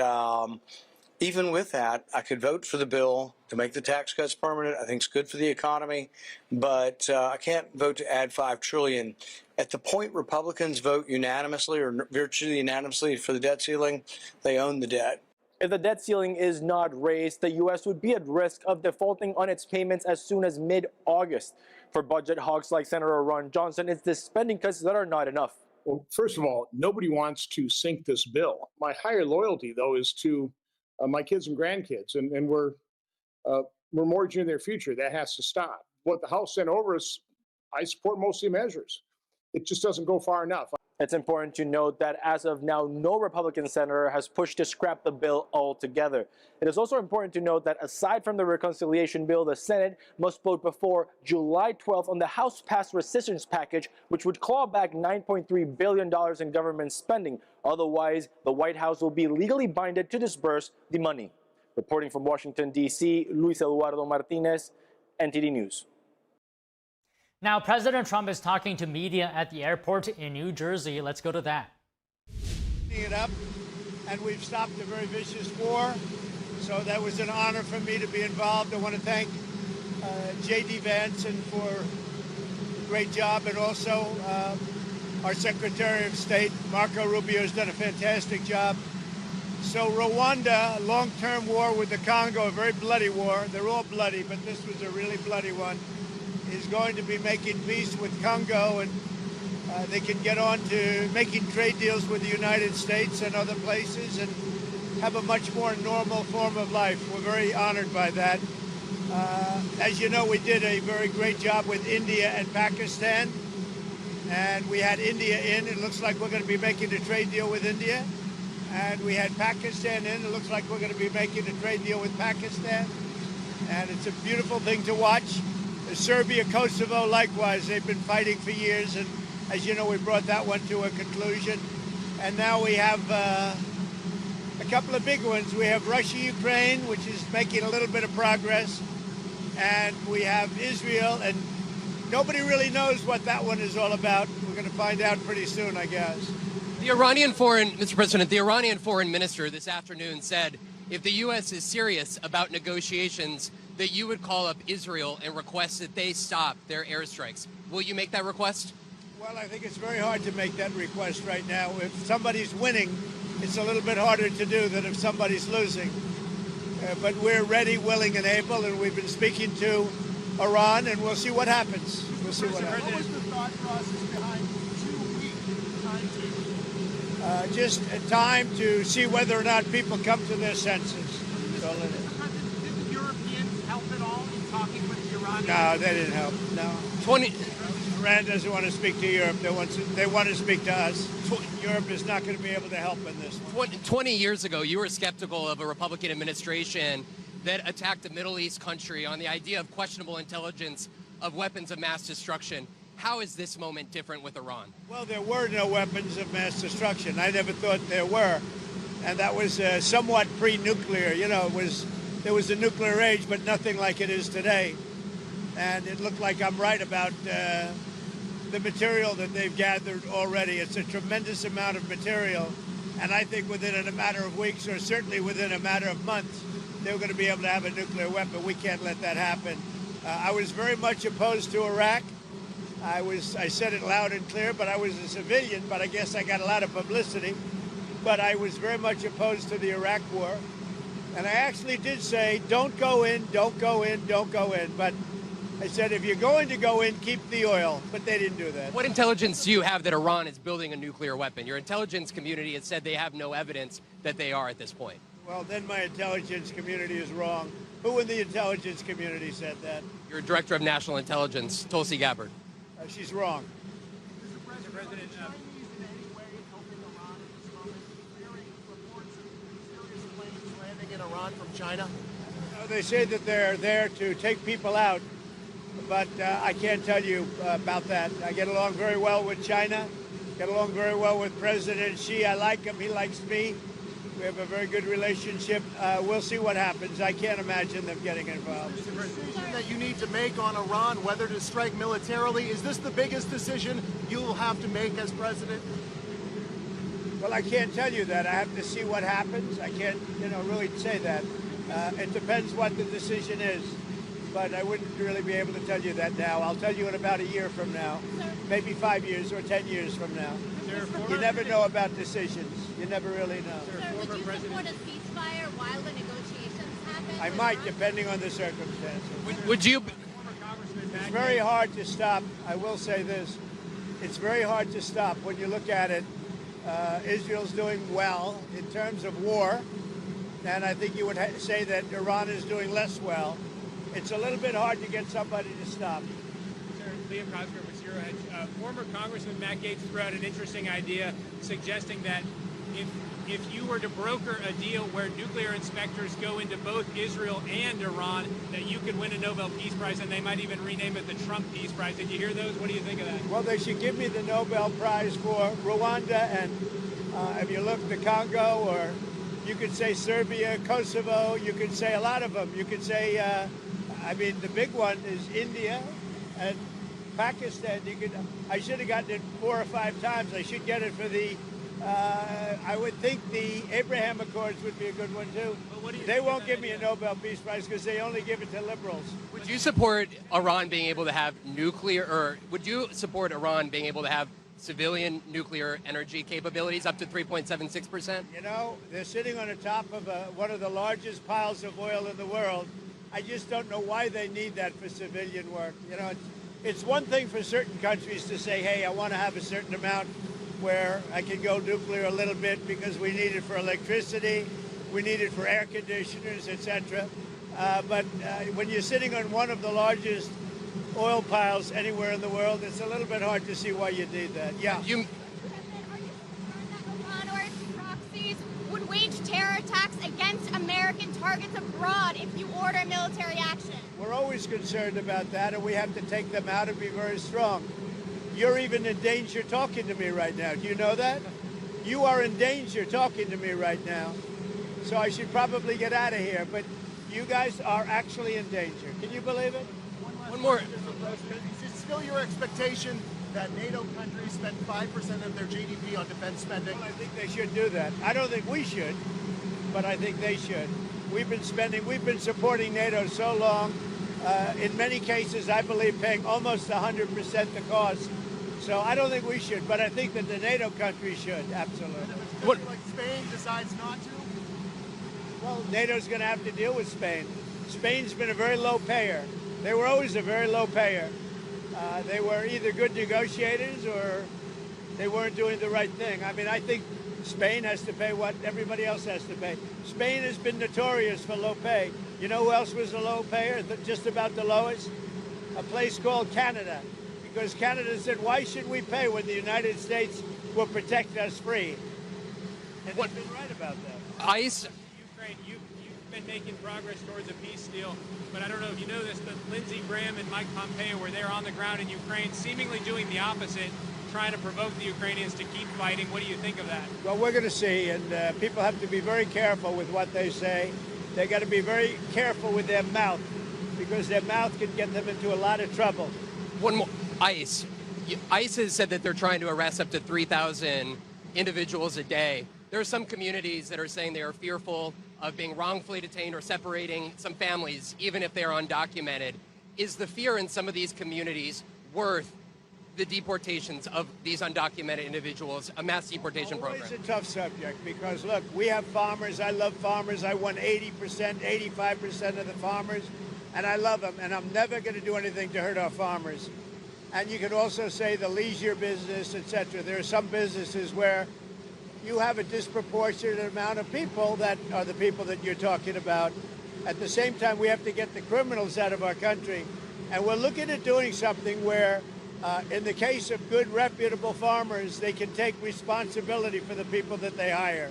even with that, I could vote for the bill to make the tax cuts permanent. I think it's good for the economy, but I can't vote to add $5 trillion. At the point Republicans vote unanimously or virtually unanimously for the debt ceiling, they own the debt. If the debt ceiling is not raised, the U.S. would be at risk of defaulting on its payments as soon as mid-August. For budget hawks like Senator Ron Johnson, it's the spending cuts that are not enough. Well, first of all, nobody wants to sink this bill. My higher loyalty, though, is to my kids and grandkids, and we're mortgaging their future. That has to stop. What the House sent over is, I support most of the measures. It just doesn't go far enough. It's important to note that as of now, no Republican senator has pushed to scrap the bill altogether. It is also important to note that aside from the reconciliation bill, the Senate must vote before July 12th on the House-passed rescissions package, which would claw back $9.3 billion in government spending. Otherwise, the White House will be legally binded to disburse the money. Reporting from Washington, D.C., Luis Eduardo Martinez, NTD News. Now, President Trump is talking to media at the airport in New Jersey. Let's go to that. It up, and we've stopped a very vicious war. So that was an honor for me to be involved. I want to thank J.D. Vance for a great job, and also our Secretary of State, Marco Rubio, has done a fantastic job. So Rwanda, long-term war with the Congo, a very bloody war. They're all bloody, but this was a really bloody one. Is going to be making peace with Congo, and they can get on to making trade deals with the United States and other places and have a much more normal form of life. We're very honored by that. As you know, we did a very great job with India and Pakistan, and we had India in. It looks like we're going to be making a trade deal with India. And we had Pakistan in. It looks like we're going to be making a trade deal with Pakistan. And it's a beautiful thing to watch. Serbia, Kosovo, likewise. They've been fighting for years, and as you know, we brought that one to a conclusion. And now we have a couple of big ones. We have Russia, Ukraine, which is making a little bit of progress, and we have Israel, and nobody really knows what that one is all about. We're going to find out pretty soon, I guess. Mr. President, the Iranian foreign minister this afternoon said if the U.S. is serious about negotiations, that you would call up Israel and request that they stop their airstrikes. Will you make that request? Well, I think it's very hard to make that request right now. If somebody's winning, it's a little bit harder to do than if somebody's losing. But we're ready, willing, and able, and we've been speaking to Iran, and we'll see what happens. We'll see what happens. What was the thought process behind 2 week time to? Just time to see whether or not people come to their senses. That's all it is. Did the Europeans help at all in talking with the Iranians? No, they didn't help. No. Iran doesn't want to speak to Europe. They want to speak to us. Europe is not going to be able to help in this one. 20 years ago, you were skeptical of a Republican administration that attacked a Middle East country on the idea of questionable intelligence of weapons of mass destruction. How is this moment different with Iran? Well, there were no weapons of mass destruction. I never thought there were. And that was somewhat pre-nuclear. You know, there was a nuclear age, but nothing like it is today. And it looked like I'm right about the material that they've gathered already. It's a tremendous amount of material. And I think within a matter of weeks, or certainly within a matter of months, they're going to be able to have a nuclear weapon. We can't let that happen. I was very much opposed to Iraq. I said it loud and clear, but I was a civilian, but I guess I got a lot of publicity. But I was very much opposed to the Iraq war. And I actually did say, don't go in, don't go in, don't go in. But I said, if you're going to go in, keep the oil. But they didn't do that. What intelligence do you have that Iran is building a nuclear weapon? Your intelligence community has said they have no evidence that they are at this point. Well, then my intelligence community is wrong. Who in the intelligence community said that? Your Director of National Intelligence, Tulsi Gabbard. She's wrong. Mr. President, Chinese in any way helping Iran at this moment? Hearing reports of serious planes landing in Iran from China? They say that they're there to take people out, but I can't tell you about that. I get along very well with China, get along very well with President Xi. I like him, he likes me. We have a very good relationship. We'll see what happens. I can't imagine them getting involved. The decision that you need to make on Iran, whether to strike militarily, is this the biggest decision you'll have to make as president? Well, I can't tell you that. I have to see what happens. I can't, really say that. It depends what the decision is. But I wouldn't really be able to tell you that now. I'll tell you in about a year from now, maybe 5 years or 10 years from now. You never know about decisions. You never really know. Sir, would you support a ceasefire while the negotiations happen? I might, depending on the circumstances. Would you? It's very hard to stop. I will say this. It's very hard to stop. When you look at it, Israel's doing well in terms of war. And I think you would say that Iran is doing less well. It's a little bit hard to get somebody to stop. Sir, Liam Cosgrove with Zero Hedge. Former Congressman Matt Gaetz threw out an interesting idea suggesting that if you were to broker a deal where nuclear inspectors go into both Israel and Iran, that you could win a Nobel Peace Prize, and they might even rename it the Trump Peace Prize. Did you hear those? What do you think of that? Well, they should give me the Nobel Prize for Rwanda, and if you look, the Congo, or you could say Serbia, Kosovo, you could say a lot of them. You could say, the big one is India and Pakistan. I should have gotten it 4 or 5 times. I should get it for the, I would think the Abraham Accords would be a good one too. They won't give me a Nobel Peace Prize because they only give it to liberals. Would you support Iran being able to have nuclear, or would you support Iran being able to have civilian nuclear energy capabilities up to 3.76%? They're sitting on the top of one of the largest piles of oil in the world. I just don't know why they need that for civilian work. It's one thing for certain countries to say, hey, I want to have a certain amount where I can go nuclear a little bit because we need it for electricity, we need it for air conditioners, etc. But when you're sitting on one of the largest oil piles anywhere in the world, it's a little bit hard to see why you need that. Yeah. Iran or its proxies would wage terror attacks against American targets abroad if you order military action? We're always concerned about that, and we have to take them out and be very strong. You're even in danger talking to me right now. Do you know that? You are in danger talking to me right now. So I should probably get out of here, but you guys are actually in danger. Can you believe it? One more. Mr. President, is it still your expectation that NATO countries spend 5% of their GDP on defense spending? Well, I think they should do that. I don't think we should, but I think they should. We've been supporting NATO so long. In many cases, I believe paying almost 100% the cost. So I don't think we should, but I think that the NATO countries should, absolutely. And if a country like Spain decides not to? Well, NATO's going to have to deal with Spain. Spain's been a very low payer. They were always a very low payer. They were either good negotiators or they weren't doing the right thing. I mean, I think Spain has to pay what everybody else has to pay. Spain has been notorious for low pay. You know who else was a low payer, just about the lowest? A place called Canada. Because Canada said, why should we pay when the United States will protect us free? And they've been right about that. ICE. Ukraine, you've been making progress towards a peace deal, but I don't know if you know this, but Lindsey Graham and Mike Pompeo were there on the ground in Ukraine, seemingly doing the opposite, trying to provoke the Ukrainians to keep fighting. What do you think of that? Well, we're going to see, and people have to be very careful with what they say. They got to be very careful with their mouth, because their mouth can get them into a lot of trouble. One more. ICE. ICE has said that they're trying to arrest up to 3,000 individuals a day. There are some communities that are saying they are fearful of being wrongfully detained or separating some families, even if they are undocumented. Is the fear in some of these communities worth the deportations of these undocumented individuals, a mass deportation program? It's a tough subject because, look, we have farmers. I love farmers. I won 80%, 85% of the farmers, and I love them, and I'm never going to do anything to hurt our farmers. And you can also say the leisure business, etc. There are some businesses where you have a disproportionate amount of people that are the people that you're talking about. At the same time, we have to get the criminals out of our country. And we're looking at doing something where, in the case of good, reputable farmers, they can take responsibility for the people that they hire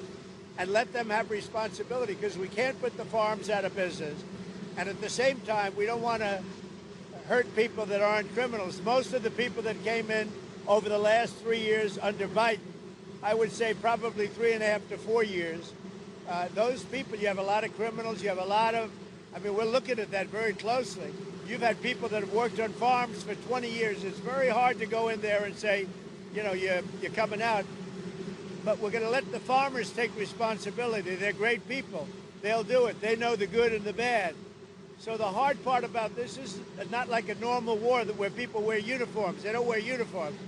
and let them have responsibility, because we can't put the farms out of business. And at the same time, we don't want to hurt people that aren't criminals. Most of the people that came in over the last 3 years under Biden, I would say probably 3.5 to 4 years, those people, you have a lot of criminals, you have a lot of, I mean, we're looking at that very closely. You've had people that have worked on farms for 20 years. It's very hard to go in there and say, you know, you're coming out. But we're going to let the farmers take responsibility. They're great people. They'll do it. They know the good and the bad. So the hard part about this is not like a normal war where people wear uniforms. They don't wear uniforms.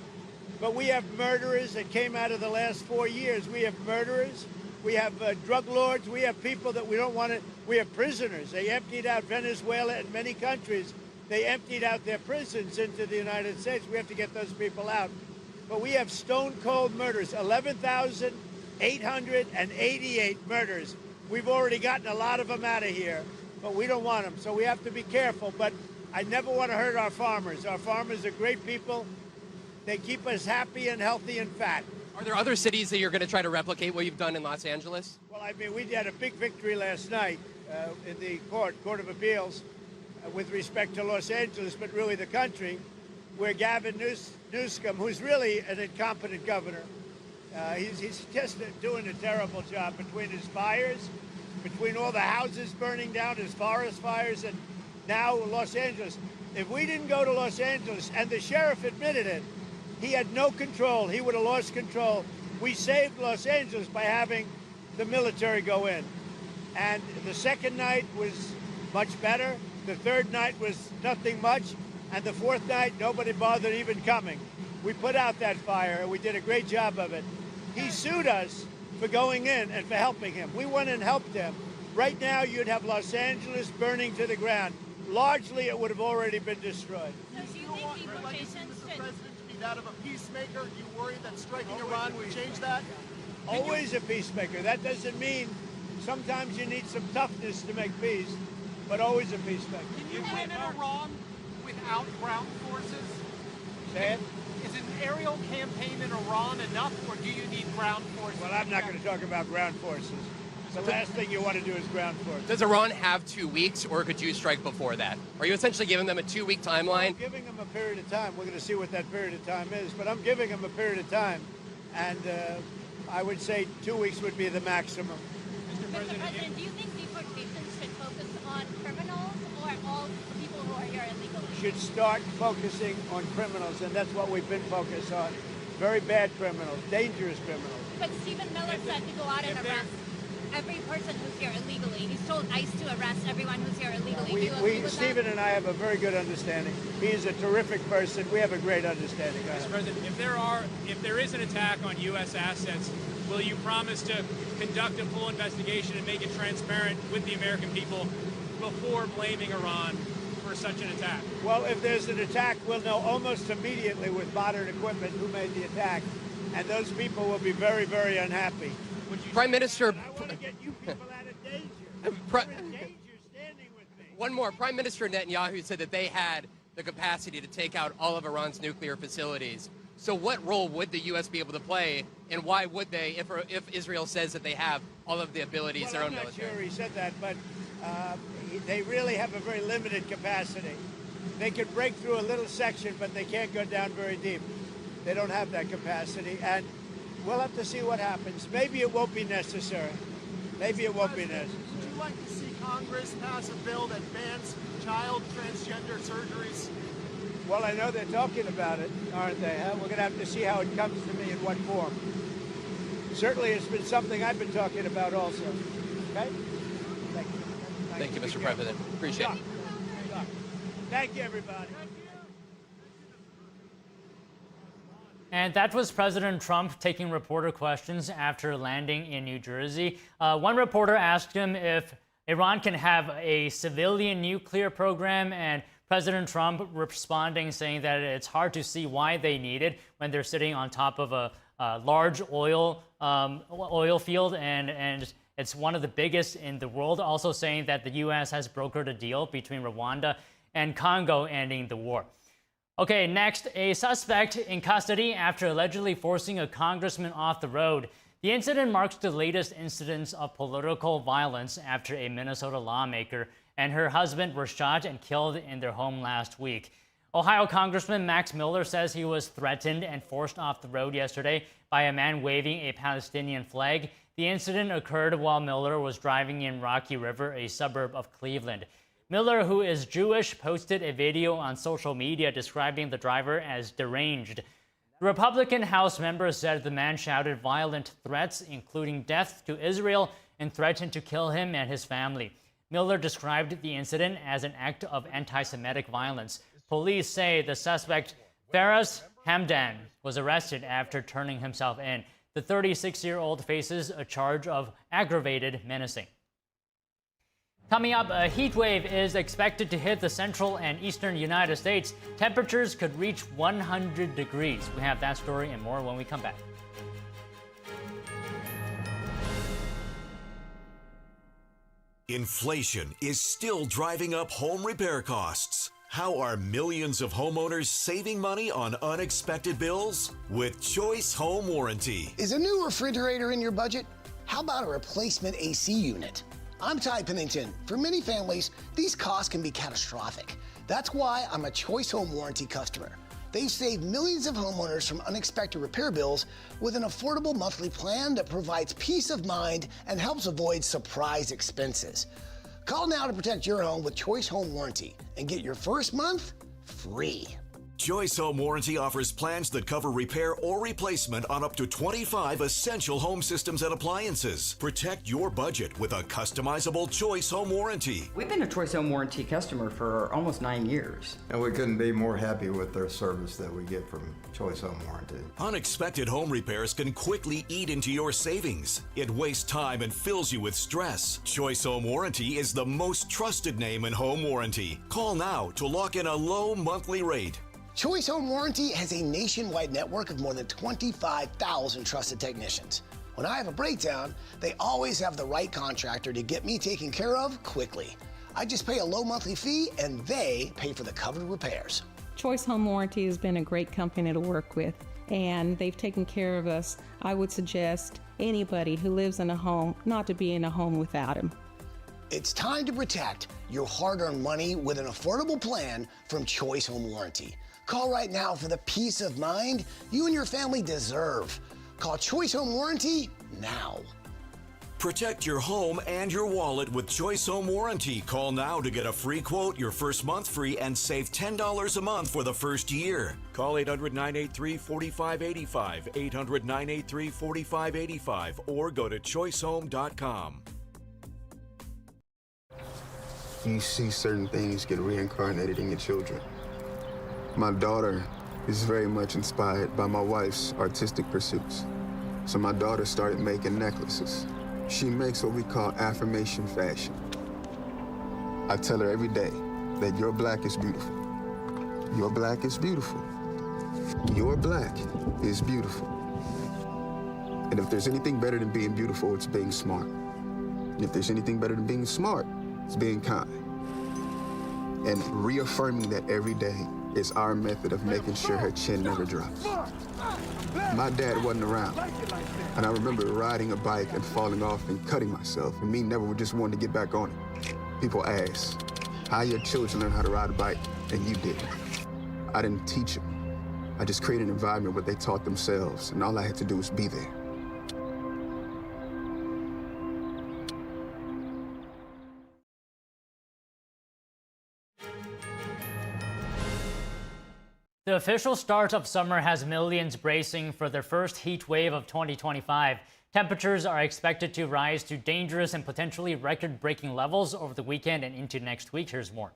But we have murderers that came out of the last 4 years. We have murderers. We have drug lords. We have people that we don't want to. We have prisoners. They emptied out Venezuela and many countries. They emptied out their prisons into the United States. We have to get those people out. But we have stone-cold murders, 11,888 murders. We've already gotten a lot of them out of here, but we don't want them. So we have to be careful. But I never want to hurt our farmers. Our farmers are great people. They keep us happy and healthy and fat. Are there other cities that you're going to try to replicate what you've done in Los Angeles? Well, I mean, we had a big victory last night in the Court of Appeals with respect to Los Angeles, but really the country, where Gavin Newsom, who's really an incompetent governor, he's just doing a terrible job between his fires, between all the houses burning down, his forest fires, and now Los Angeles. If we didn't go to Los Angeles, and the sheriff admitted it, he had no control. He would have lost control. We saved Los Angeles by having the military go in. And the second night was much better. The third night was nothing much. And the fourth night, nobody bothered even coming. We put out that fire, and we did a great job of it. He sued us for going in and for helping him. We went and helped him. Right now, you'd have Los Angeles burning to the ground. Largely, it would have already been destroyed. So do you think deportations should... that of a peacemaker? Do you worry that striking Iran would change that? Always a peacemaker. That doesn't mean sometimes you need some toughness to make peace, but always a peacemaker. Can you win in Iran without ground forces? Say it? Is an aerial campaign in Iran enough, or do you need ground forces? Well, I'm not going to talk about ground forces. The last thing you want to do is ground force. Does Iran have 2 weeks, or could you strike before that? Are you essentially giving them a 2-week timeline? I'm giving them a period of time. We're going to see what that period of time is, but I'm giving them a period of time, and I would say 2 weeks would be the maximum. Mr. President, do you think deportations should focus on criminals or all people who are here illegally? Should start focusing on criminals, and that's what we've been focused on. Very bad criminals, dangerous criminals. But Stephen Miller said to go out and arrest every person who's here illegally. He's told ICE to arrest everyone who's here illegally. Stephen and I have a very good understanding. He is a terrific person. We have a great understanding. Mr. President, if there is an attack on U.S. assets, will you promise to conduct a full investigation and make it transparent with the American people before blaming Iran for such an attack? Well, if there's an attack, we'll know almost immediately with modern equipment who made the attack, and those people will be very, very unhappy. Prime Minister. I want to get you people out of danger. You're in danger standing with me. One more. Prime Minister Netanyahu said that they had the capacity to take out all of Iran's nuclear facilities. So what role would the U.S. be able to play, and why would they, if Israel says that they have all of the abilities, their own military? I'm not sure he said that, but they really have a very limited capacity. They could break through a little section, but they can't go down very deep. They don't have that capacity, and we'll have to see what happens. Maybe it won't be necessary. Maybe it won't be necessary. Would you like to see Congress pass a bill that bans child transgender surgeries? Well, I know they're talking about it, aren't they? Huh? We're going to have to see how it comes to me in what form. Certainly, it's been something I've been talking about also. Okay? Thank you. Thank you, Mr. President. Appreciate it. Thank you, everybody. And that was President Trump taking reporter questions after landing in New Jersey. One reporter asked him if Iran can have a civilian nuclear program, and President Trump responding, saying that it's hard to see why they need it when they're sitting on top of a large oil field, and it's one of the biggest in the world. Also saying that the U.S. has brokered a deal between Rwanda and Congo ending the war. Okay, next, a suspect in custody after allegedly forcing a congressman off the road. The incident marks the latest incidents of political violence after a Minnesota lawmaker and her husband were shot and killed in their home last week. Ohio Congressman Max Miller says he was threatened and forced off the road yesterday by a man waving a Palestinian flag. The incident occurred while Miller was driving in Rocky River, a suburb of Cleveland. Miller, who is Jewish, posted a video on social media describing the driver as deranged. The Republican House member said the man shouted violent threats, including death to Israel, and threatened to kill him and his family. Miller described the incident as an act of anti-Semitic violence. Police say the suspect, Faraz Hamdan, was arrested after turning himself in. The 36-year-old faces a charge of aggravated menacing. Coming up, a heat wave is expected to hit the central and eastern United States. Temperatures could reach 100 degrees. We have that story and more when we come back. Inflation is still driving up home repair costs. How are millions of homeowners saving money on unexpected bills? With Choice Home Warranty. Is a new refrigerator in your budget? How about a replacement AC unit? I'm Ty Pennington. For many families, these costs can be catastrophic. That's why I'm a Choice Home Warranty customer. They've saved millions of homeowners from unexpected repair bills with an affordable monthly plan that provides peace of mind and helps avoid surprise expenses. Call now to protect your home with Choice Home Warranty and get your first month free. Choice Home Warranty offers plans that cover repair or replacement on up to 25 essential home systems and appliances. Protect your budget with a customizable Choice Home Warranty. We've been a Choice Home Warranty customer for almost 9 years. And we couldn't be more happy with their service that we get from Choice Home Warranty. Unexpected home repairs can quickly eat into your savings. It wastes time and fills you with stress. Choice Home Warranty is the most trusted name in home warranty. Call now to lock in a low monthly rate. Choice Home Warranty has a nationwide network of more than 25,000 trusted technicians. When I have a breakdown, they always have the right contractor to get me taken care of quickly. I just pay a low monthly fee and they pay for the covered repairs. Choice Home Warranty has been a great company to work with, and they've taken care of us. I would suggest anybody who lives in a home not to be in a home without him. It's time to protect your hard-earned money with an affordable plan from Choice Home Warranty. Call right now for the peace of mind you and your family deserve. Call Choice Home Warranty now. Protect your home and your wallet with Choice Home Warranty. Call now to get a free quote, your first month free, and save $10 a month for the first year. Call 800-983-4585, 800-983-4585, or go to choicehome.com. You see certain things get reincarnated in your children. My daughter is very much inspired by my wife's artistic pursuits. So my daughter started making necklaces. She makes what we call affirmation fashion. I tell her every day that your black is beautiful. Your black is beautiful. Your black is beautiful. And if there's anything better than being beautiful, it's being smart. And if there's anything better than being smart, it's being kind. And reaffirming that every day is our method of making sure her chin never drops. My dad wasn't around, and I remember riding a bike and falling off and cutting myself, and me never just wanted to get back on it. People ask, how your children learn how to ride a bike, and you didn't. I didn't teach them. I just created an environment where they taught themselves, and all I had to do was be there. The official start of summer has millions bracing for their first heat wave of 2025. Temperatures are expected to rise to dangerous and potentially record-breaking levels over the weekend and into next week. Here's more.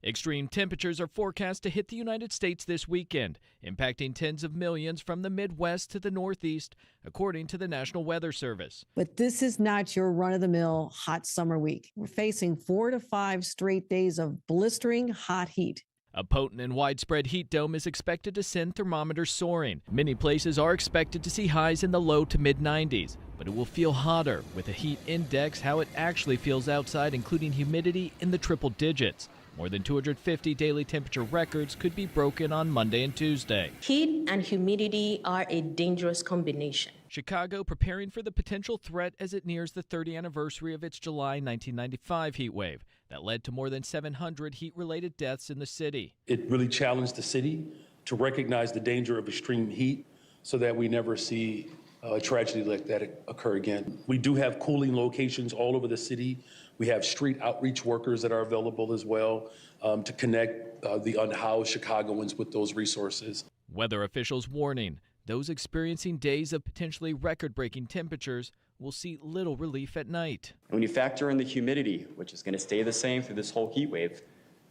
Extreme temperatures are forecast to hit the United States this weekend, impacting tens of millions from the Midwest to the Northeast, according to the National Weather Service. But this is not your run-of-the-mill hot summer week. We're facing 4 to 5 straight days of blistering hot heat. A potent and widespread heat dome is expected to send thermometers soaring. Many places are expected to see highs in the low to mid-90s, but it will feel hotter with a heat index, how it actually feels outside, including humidity in the triple digits. More than 250 daily temperature records could be broken on Monday and Tuesday. Heat and humidity are a dangerous combination. Chicago preparing for the potential threat as it nears the 30th anniversary of its July 1995 heat wave that led to more than 700 heat-related deaths in the city. It really challenged the city to recognize the danger of extreme heat so that we never see a tragedy like that occur again. We do have cooling locations all over the city. We have street outreach workers that are available as well to connect the unhoused Chicagoans with those resources. Weather officials warning those experiencing days of potentially record-breaking temperatures will see little relief at night. And when you factor in the humidity, which is going to stay the same through this whole heat wave,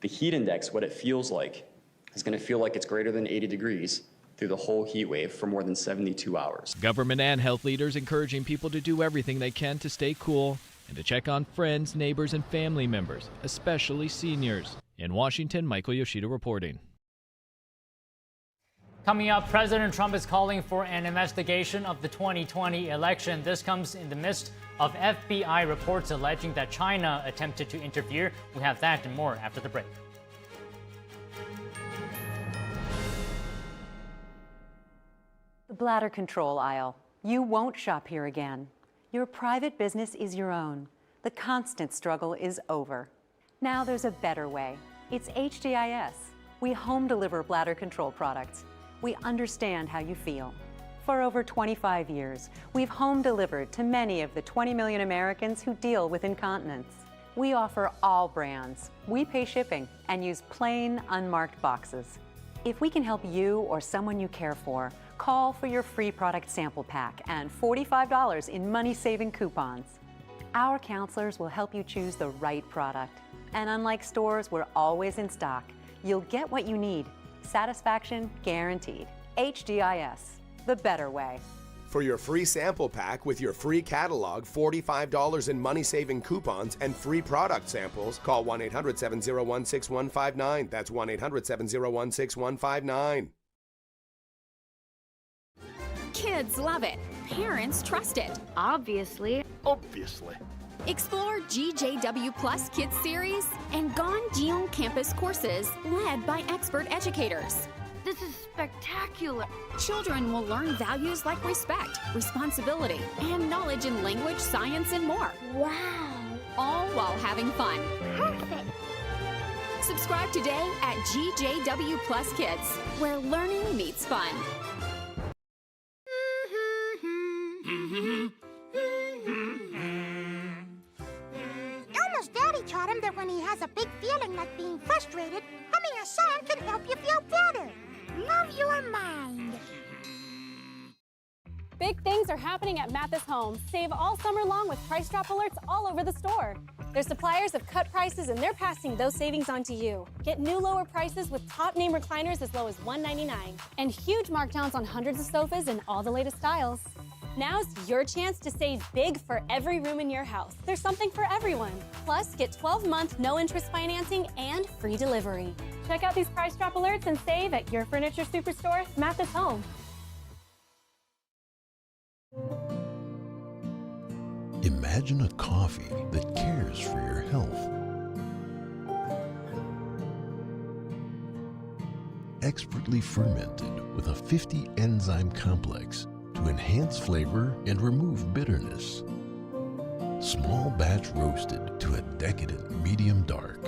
the heat index, what it feels like, is going to feel like it's greater than 80 degrees through the whole heat wave for more than 72 hours. Government and health leaders encouraging people to do everything they can to stay cool and to check on friends, neighbors, and family members, especially seniors. In Washington, Michael Yoshida reporting. Coming up, President Trump is calling for an investigation of the 2020 election. This comes in the midst of FBI reports alleging that China attempted to interfere. We have that and more after the break. The bladder control aisle. You won't shop here again. Your private business is your own. The constant struggle is over. Now there's a better way. It's HDIS. We home deliver bladder control products. We understand how you feel. For over 25 years, we've home delivered to many of the 20 million Americans who deal with incontinence. We offer all brands. We pay shipping and use plain, unmarked boxes. If we can help you or someone you care for, call for your free product sample pack and $45 in money-saving coupons. Our counselors will help you choose the right product. And unlike stores, we're always in stock. You'll get what you need. Satisfaction guaranteed. HDIS, the better way. For your free sample pack with your free catalog, $45 in money-saving coupons, and free product samples, call 1-800-701-6159. That's 1-800-701-6159. Kids love it. Parents trust it. Obviously. Explore GJW Plus Kids Series and Gone Geon Campus courses led by expert educators. This is spectacular. Children will learn values like respect, responsibility, and knowledge in language, science, and more. Wow. All while having fun. Perfect. Subscribe today at GJW Plus Kids, where learning meets fun. Elmo's daddy taught him that when he has a big feeling like being frustrated, humming a song can help you feel better. Love your mind. Big things are happening at Mathis Homes. Save all summer long with price drop alerts all over the store. Their suppliers have cut prices and they're passing those savings on to you. Get new lower prices with top name recliners as low as $199. And huge markdowns on hundreds of sofas in all the latest styles. Now's your chance to save big for every room in your house. There's something for everyone. Plus, get 12-month no-interest financing and free delivery. Check out these price drop alerts and save at your furniture superstore, Mathis Home. Imagine a coffee that cares for your health. Expertly fermented with a 50 enzyme complex to enhance flavor and remove bitterness. Small batch roasted to a decadent medium dark,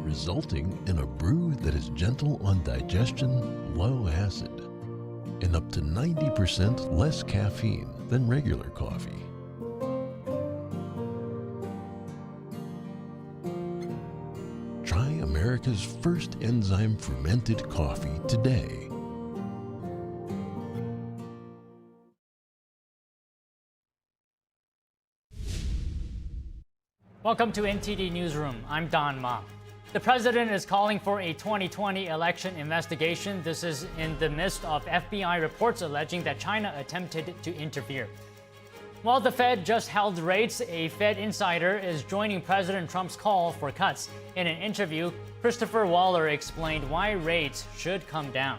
resulting in a brew that is gentle on digestion, low acid, and up to 90% less caffeine than regular coffee. Try America's first enzyme fermented coffee today. Welcome to NTD Newsroom. I'm Don Ma. The president is calling for a 2020 election investigation. This is in the midst of FBI reports alleging that China attempted to interfere. While the Fed just held rates, a Fed insider is joining President Trump's call for cuts. In an interview, Christopher Waller explained why rates should come down.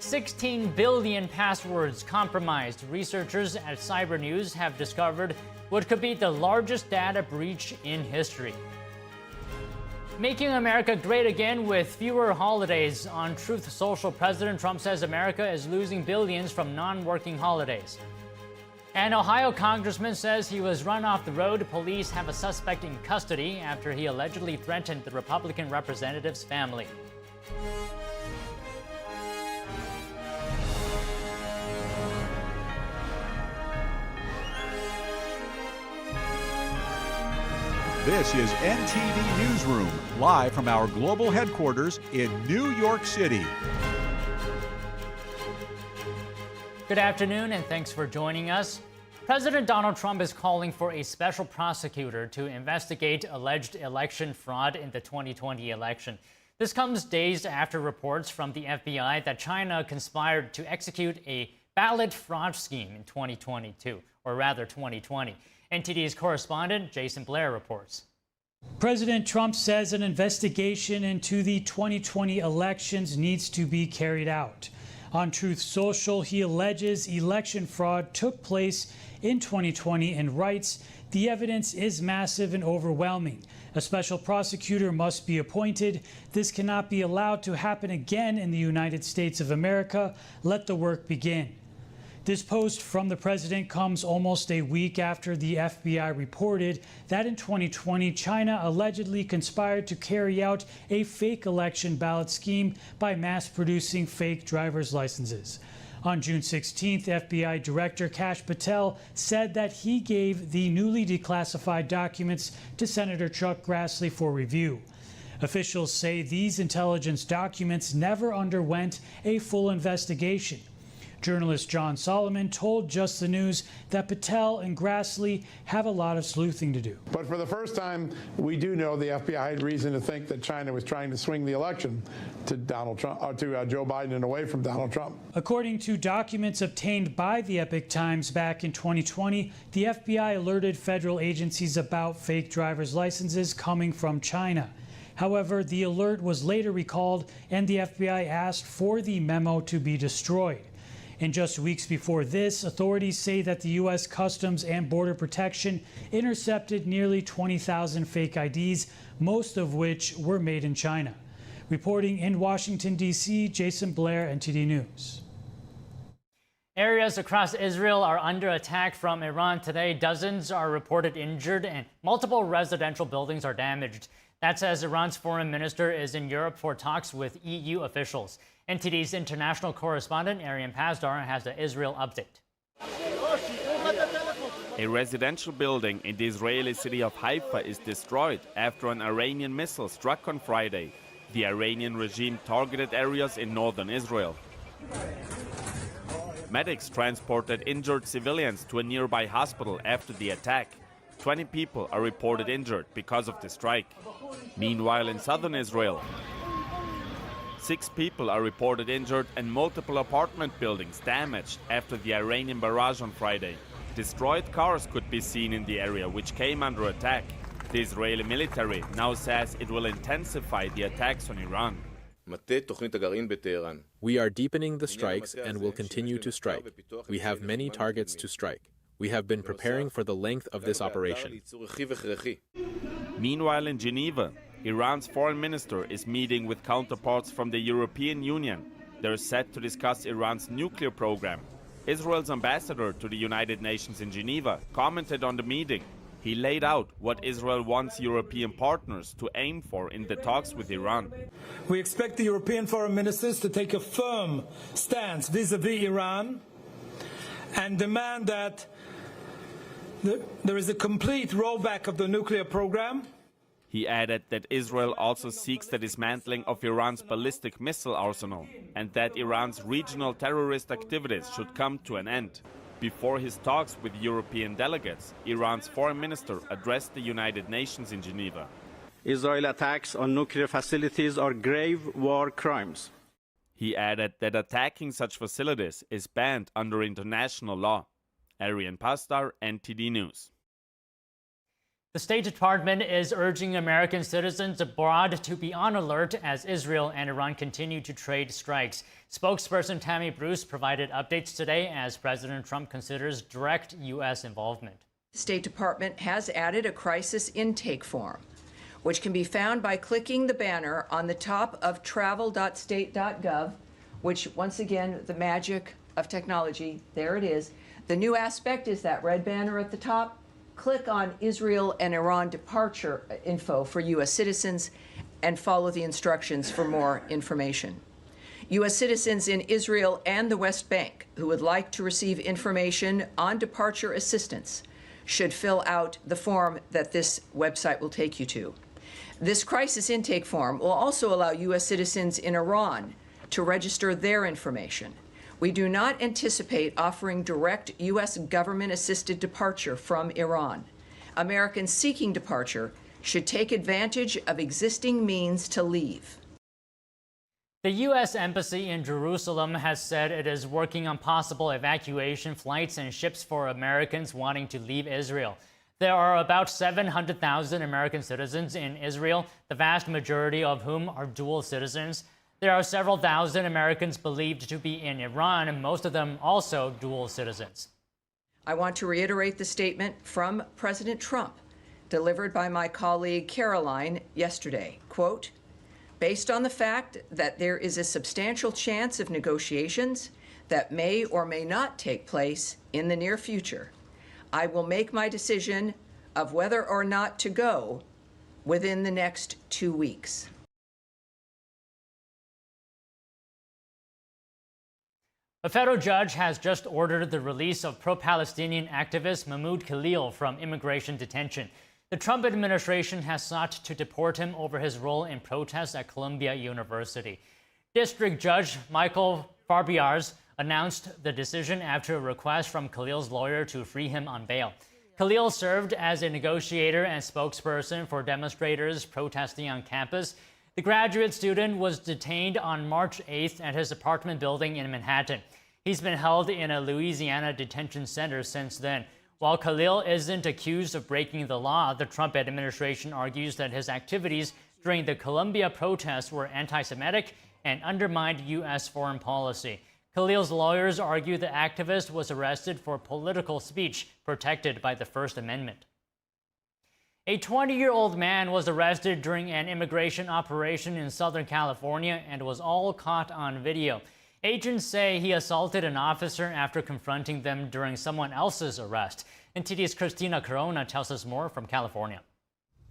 16 billion passwords compromised. Researchers at Cyber News have discovered what could be the largest data breach in history. Making America great again with fewer holidays. On Truth Social, President Trump says America is losing billions from non-working holidays. An Ohio congressman says he was run off the road. Police have a suspect in custody after he allegedly threatened the Republican representative's family. This is NTD Newsroom, live from our global headquarters in New York City. Good afternoon, and thanks for joining us. President Donald Trump is calling for a special prosecutor to investigate alleged election fraud in the 2020 election. This comes days after reports from the FBI that China conspired to execute a ballot fraud scheme in 2022, or rather 2020. NTD's correspondent Jason Blair reports. President Trump says an investigation into the 2020 elections needs to be carried out. On Truth Social, he alleges election fraud took place in 2020 and writes, "The evidence is massive and overwhelming. A special prosecutor must be appointed. This cannot be allowed to happen again in the United States of America. Let the work begin." This post from the president comes almost a week after the FBI reported that in 2020, China allegedly conspired to carry out a fake election ballot scheme by mass-producing fake driver's licenses. On June 16th, FBI Director Kash Patel said that he gave the newly declassified documents to Senator Chuck Grassley for review. Officials say these intelligence documents never underwent a full investigation. Journalist John Solomon told Just the News that Patel and Grassley have a lot of sleuthing to do. But for the first time, we do know the FBI had reason to think that China was trying to swing the election to Donald Trump, or to Joe Biden and away from Donald Trump. According to documents obtained by the Epoch Times back in 2020, the FBI alerted federal agencies about fake driver's licenses coming from China. However, the alert was later recalled and the FBI asked for the memo to be destroyed. And just weeks before this, authorities say that the U.S. Customs and Border Protection intercepted nearly 20,000 fake IDs, most of which were made in China. Reporting in Washington, D.C., Jason Blair, NTD News. Areas across Israel are under attack from Iran today. Dozens are reported injured and multiple residential buildings are damaged. That says Iran's foreign minister is in Europe for talks with EU officials. NTD's international correspondent Arian Pazdar has the Israel update. A residential building in the Israeli city of Haifa is destroyed after an Iranian missile struck on Friday. The Iranian regime targeted areas in northern Israel. Medics transported injured civilians to a nearby hospital after the attack. 20 people are reported injured because of the strike. Meanwhile, in southern Israel, 6 people are reported injured and multiple apartment buildings damaged after the Iranian barrage on Friday. Destroyed cars could be seen in the area, which came under attack. The Israeli military now says it will intensify the attacks on Iran. We are deepening the strikes and will continue to strike. We have many targets to strike. We have been preparing for the length of this operation. Meanwhile, in Geneva, Iran's foreign minister is meeting with counterparts from the European Union. They're set to discuss Iran's nuclear program. Israel's ambassador to the United Nations in Geneva commented on the meeting. He laid out what Israel wants European partners to aim for in the talks with Iran. We expect the European foreign ministers to take a firm stance vis-à-vis Iran and demand that there is a complete rollback of the nuclear program. He added that Israel also seeks the dismantling of Iran's ballistic missile arsenal and that Iran's regional terrorist activities should come to an end. Before his talks with European delegates, Iran's foreign minister addressed the United Nations in Geneva. Israeli attacks on nuclear facilities are grave war crimes. He added that attacking such facilities is banned under international law. Arian Pazdar, NTD News. The State Department is urging American citizens abroad to be on alert as Israel and Iran continue to trade strikes. Spokesperson Tammy Bruce provided updates today as President Trump considers direct U.S. involvement. The State Department has added a crisis intake form, which can be found by clicking the banner on the top of travel.state.gov, which, once again, the magic of technology, there it is. The new aspect is that red banner at the top. Click on Israel and Iran departure info for U.S. citizens and follow the instructions for more information. U.S. citizens in Israel and the West Bank who would like to receive information on departure assistance should fill out the form that this website will take you to. This crisis intake form will also allow U.S. citizens in Iran to register their information. We do not anticipate offering direct U.S. government-assisted departure from Iran. Americans seeking departure should take advantage of existing means to leave. The U.S. Embassy in Jerusalem has said it is working on possible evacuation flights and ships for Americans wanting to leave Israel. There are about 700,000 American citizens in Israel, the vast majority of whom are dual citizens. There are several thousand Americans believed to be in Iran, and most of them also dual citizens. I want to reiterate the statement from President Trump, delivered by my colleague Caroline yesterday. Quote, based on the fact that there is a substantial chance of negotiations that may or may not take place in the near future, I will make my decision of whether or not to go within the next 2 weeks. A federal judge has just ordered the release of pro-Palestinian activist Mahmoud Khalil from immigration detention. The Trump administration has sought to deport him over his role in protests at Columbia University. District Judge Michael Farbiarz announced the decision after a request from Khalil's lawyer to free him on bail. Khalil served as a negotiator and spokesperson for demonstrators protesting on campus. The graduate student was detained on March 8th at his apartment building in Manhattan. He's been held in a Louisiana detention center since then. While Khalil isn't accused of breaking the law, the Trump administration argues that his activities during the Columbia protests were anti-Semitic and undermined U.S. foreign policy. Khalil's lawyers argue the activist was arrested for political speech protected by the First Amendment. A 20-year-old man was arrested during an immigration operation in Southern California and was all caught on video. Agents say he assaulted an officer after confronting them during someone else's arrest. NTD's Christina Corona tells us more from California.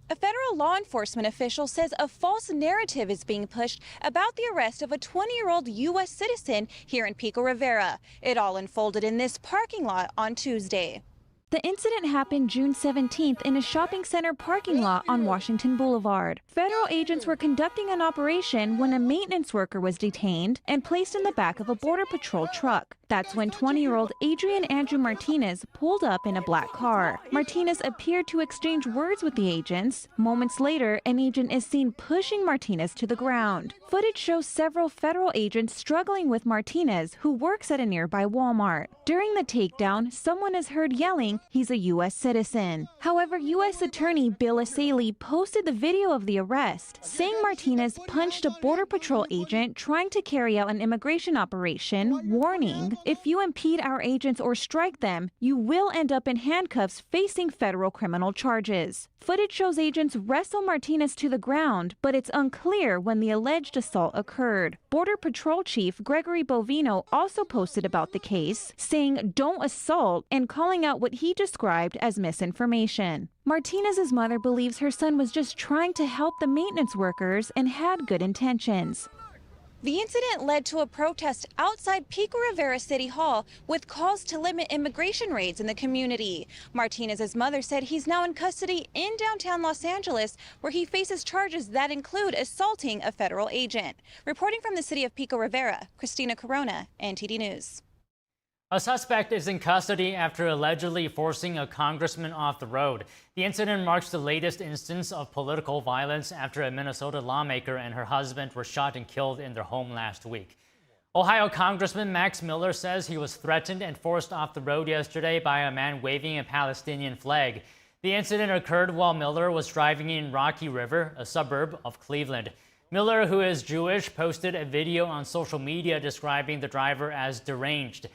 A federal law enforcement official says a false narrative is being pushed about the arrest of a 20-year-old U.S. citizen here in Pico Rivera. It all unfolded in this parking lot on Tuesday. The incident happened June 17th in a shopping center parking lot on Washington Boulevard. Federal agents were conducting an operation when a maintenance worker was detained and placed in the back of a Border Patrol truck. That's when 20-year-old Adrian Andrew Martinez pulled up in a black car. Martinez appeared to exchange words with the agents. Moments later, an agent is seen pushing Martinez to the ground. Footage shows several federal agents struggling with Martinez, who works at a nearby Walmart. During the takedown, someone is heard yelling he's a U.S. citizen. However, U.S. Attorney Bill Asaley posted the video of the arrest, saying Martinez punched a Border Patrol agent trying to carry out an immigration operation, warning, "If you impede our agents or strike them, you will end up in handcuffs facing federal criminal charges." Footage shows agents wrestle Martinez to the ground, but it's unclear when the alleged assault occurred. Border Patrol Chief Gregory Bovino also posted about the case, saying "don't assault" and calling out what he described as misinformation. Martinez's mother believes her son was just trying to help the maintenance workers and had good intentions. The incident led to a protest outside Pico Rivera City Hall with calls to limit immigration raids in the community. Martinez's mother said he's now in custody in downtown Los Angeles, where he faces charges that include assaulting a federal agent. Reporting from the city of Pico Rivera, Christina Corona, NTD News. A suspect is in custody after allegedly forcing a congressman off the road. The incident marks the latest instance of political violence after a Minnesota lawmaker and her husband were shot and killed in their home last week. Ohio Congressman Max Miller says he was threatened and forced off the road yesterday by a man waving a Palestinian flag. The incident occurred while Miller was driving in Rocky River, a suburb of Cleveland. Miller, who is Jewish, posted a video on social media describing the driver as deranged.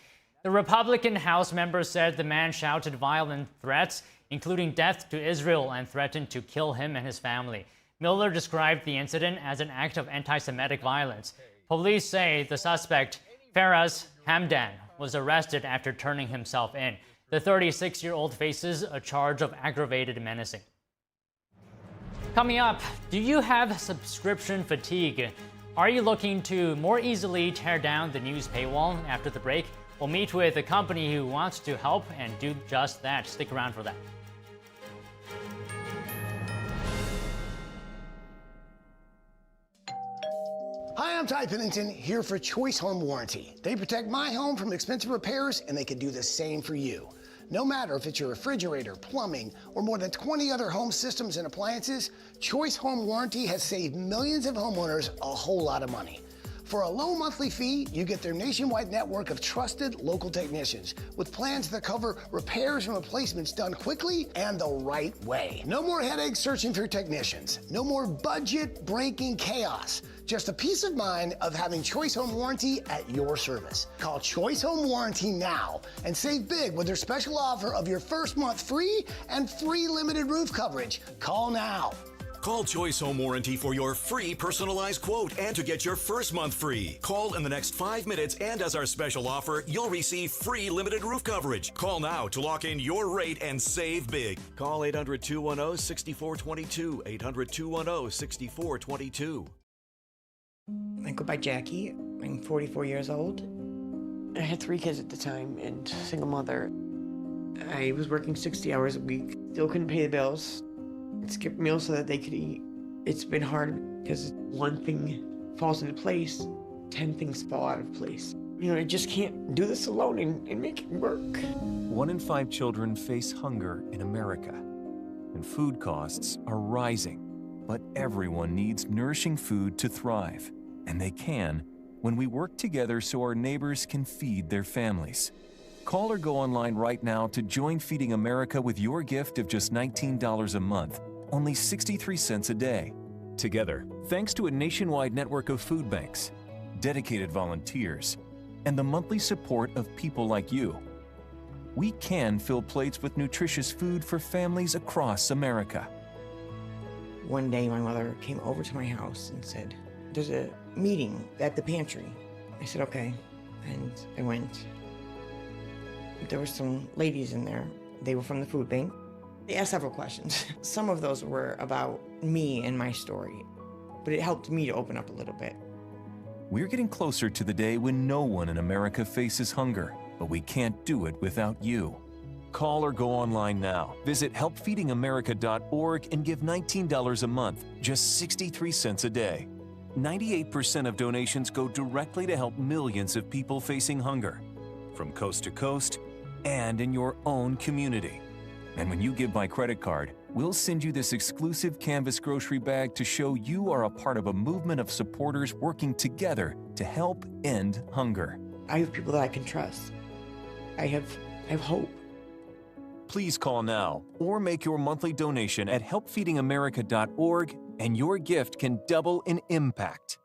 The Republican House member said the man shouted violent threats, including death to Israel, and threatened to kill him and his family. Miller described the incident as an act of anti-Semitic violence. Police say the suspect, Faraz Hamdan, was arrested after turning himself in. The 36-year-old faces a charge of aggravated menacing. Coming up, do you have subscription fatigue? Are you looking to more easily tear down the news paywall? After the break, we'll meet with a company who wants to help and do just that. Stick around for that. Hi, I'm Ty Pennington, here for Choice Home Warranty. They protect my home from expensive repairs, and they can do the same for you. No matter if it's your refrigerator, plumbing, or more than 20 other home systems and appliances, Choice Home Warranty has saved millions of homeowners a whole lot of money. For a low monthly fee, you get their nationwide network of trusted local technicians with plans that cover repairs and replacements done quickly and the right way. No more headaches searching for technicians. No more budget-breaking chaos. Just a peace of mind of having Choice Home Warranty at your service. Call Choice Home Warranty now and save big with their special offer of your first month free and free limited roof coverage. Call now. Call Choice Home Warranty for your free personalized quote and to get your first month free. Call in the next 5 minutes, and as our special offer, you'll receive free limited roof coverage. Call now to lock in your rate and save big. Call 800-210-6422. 800-210-6422. I go by Jackie. I'm 44 years old. I had 3 kids at the time and single mother. I was working 60 hours a week. Still couldn't pay the bills. Skip meals so that they could eat. It's been hard because one thing falls into place, 10 things fall out of place. You know, I just can't do this alone and make it work. 1 in 5 children face hunger in America, and food costs are rising. But everyone needs nourishing food to thrive, and they can when we work together so our neighbors can feed their families. Call or go online right now to join Feeding America with your gift of just $19 a month, only 63 cents a day. Together, thanks to a nationwide network of food banks, dedicated volunteers, and the monthly support of people like you, we can fill plates with nutritious food for families across America. One day my mother came over to my house and said, "There's a meeting at the pantry." I said, "Okay." And I went. There were some ladies in there. They were from the food bank. They asked several questions. Some of those were about me and my story, but it helped me to open up a little bit. We're getting closer to the day when no one in America faces hunger, but we can't do it without you. Call or go online now. Visit helpfeedingamerica.org and give $19 a month, just 63 cents a day. 98% of donations go directly to help millions of people facing hunger, from coast to coast and in your own community. And when you give by credit card, we'll send you this exclusive canvas grocery bag to show you are a part of a movement of supporters working together to help end hunger. I have people that I can trust. I have hope. Please call now or make your monthly donation at helpfeedingamerica.org, and your gift can double in impact.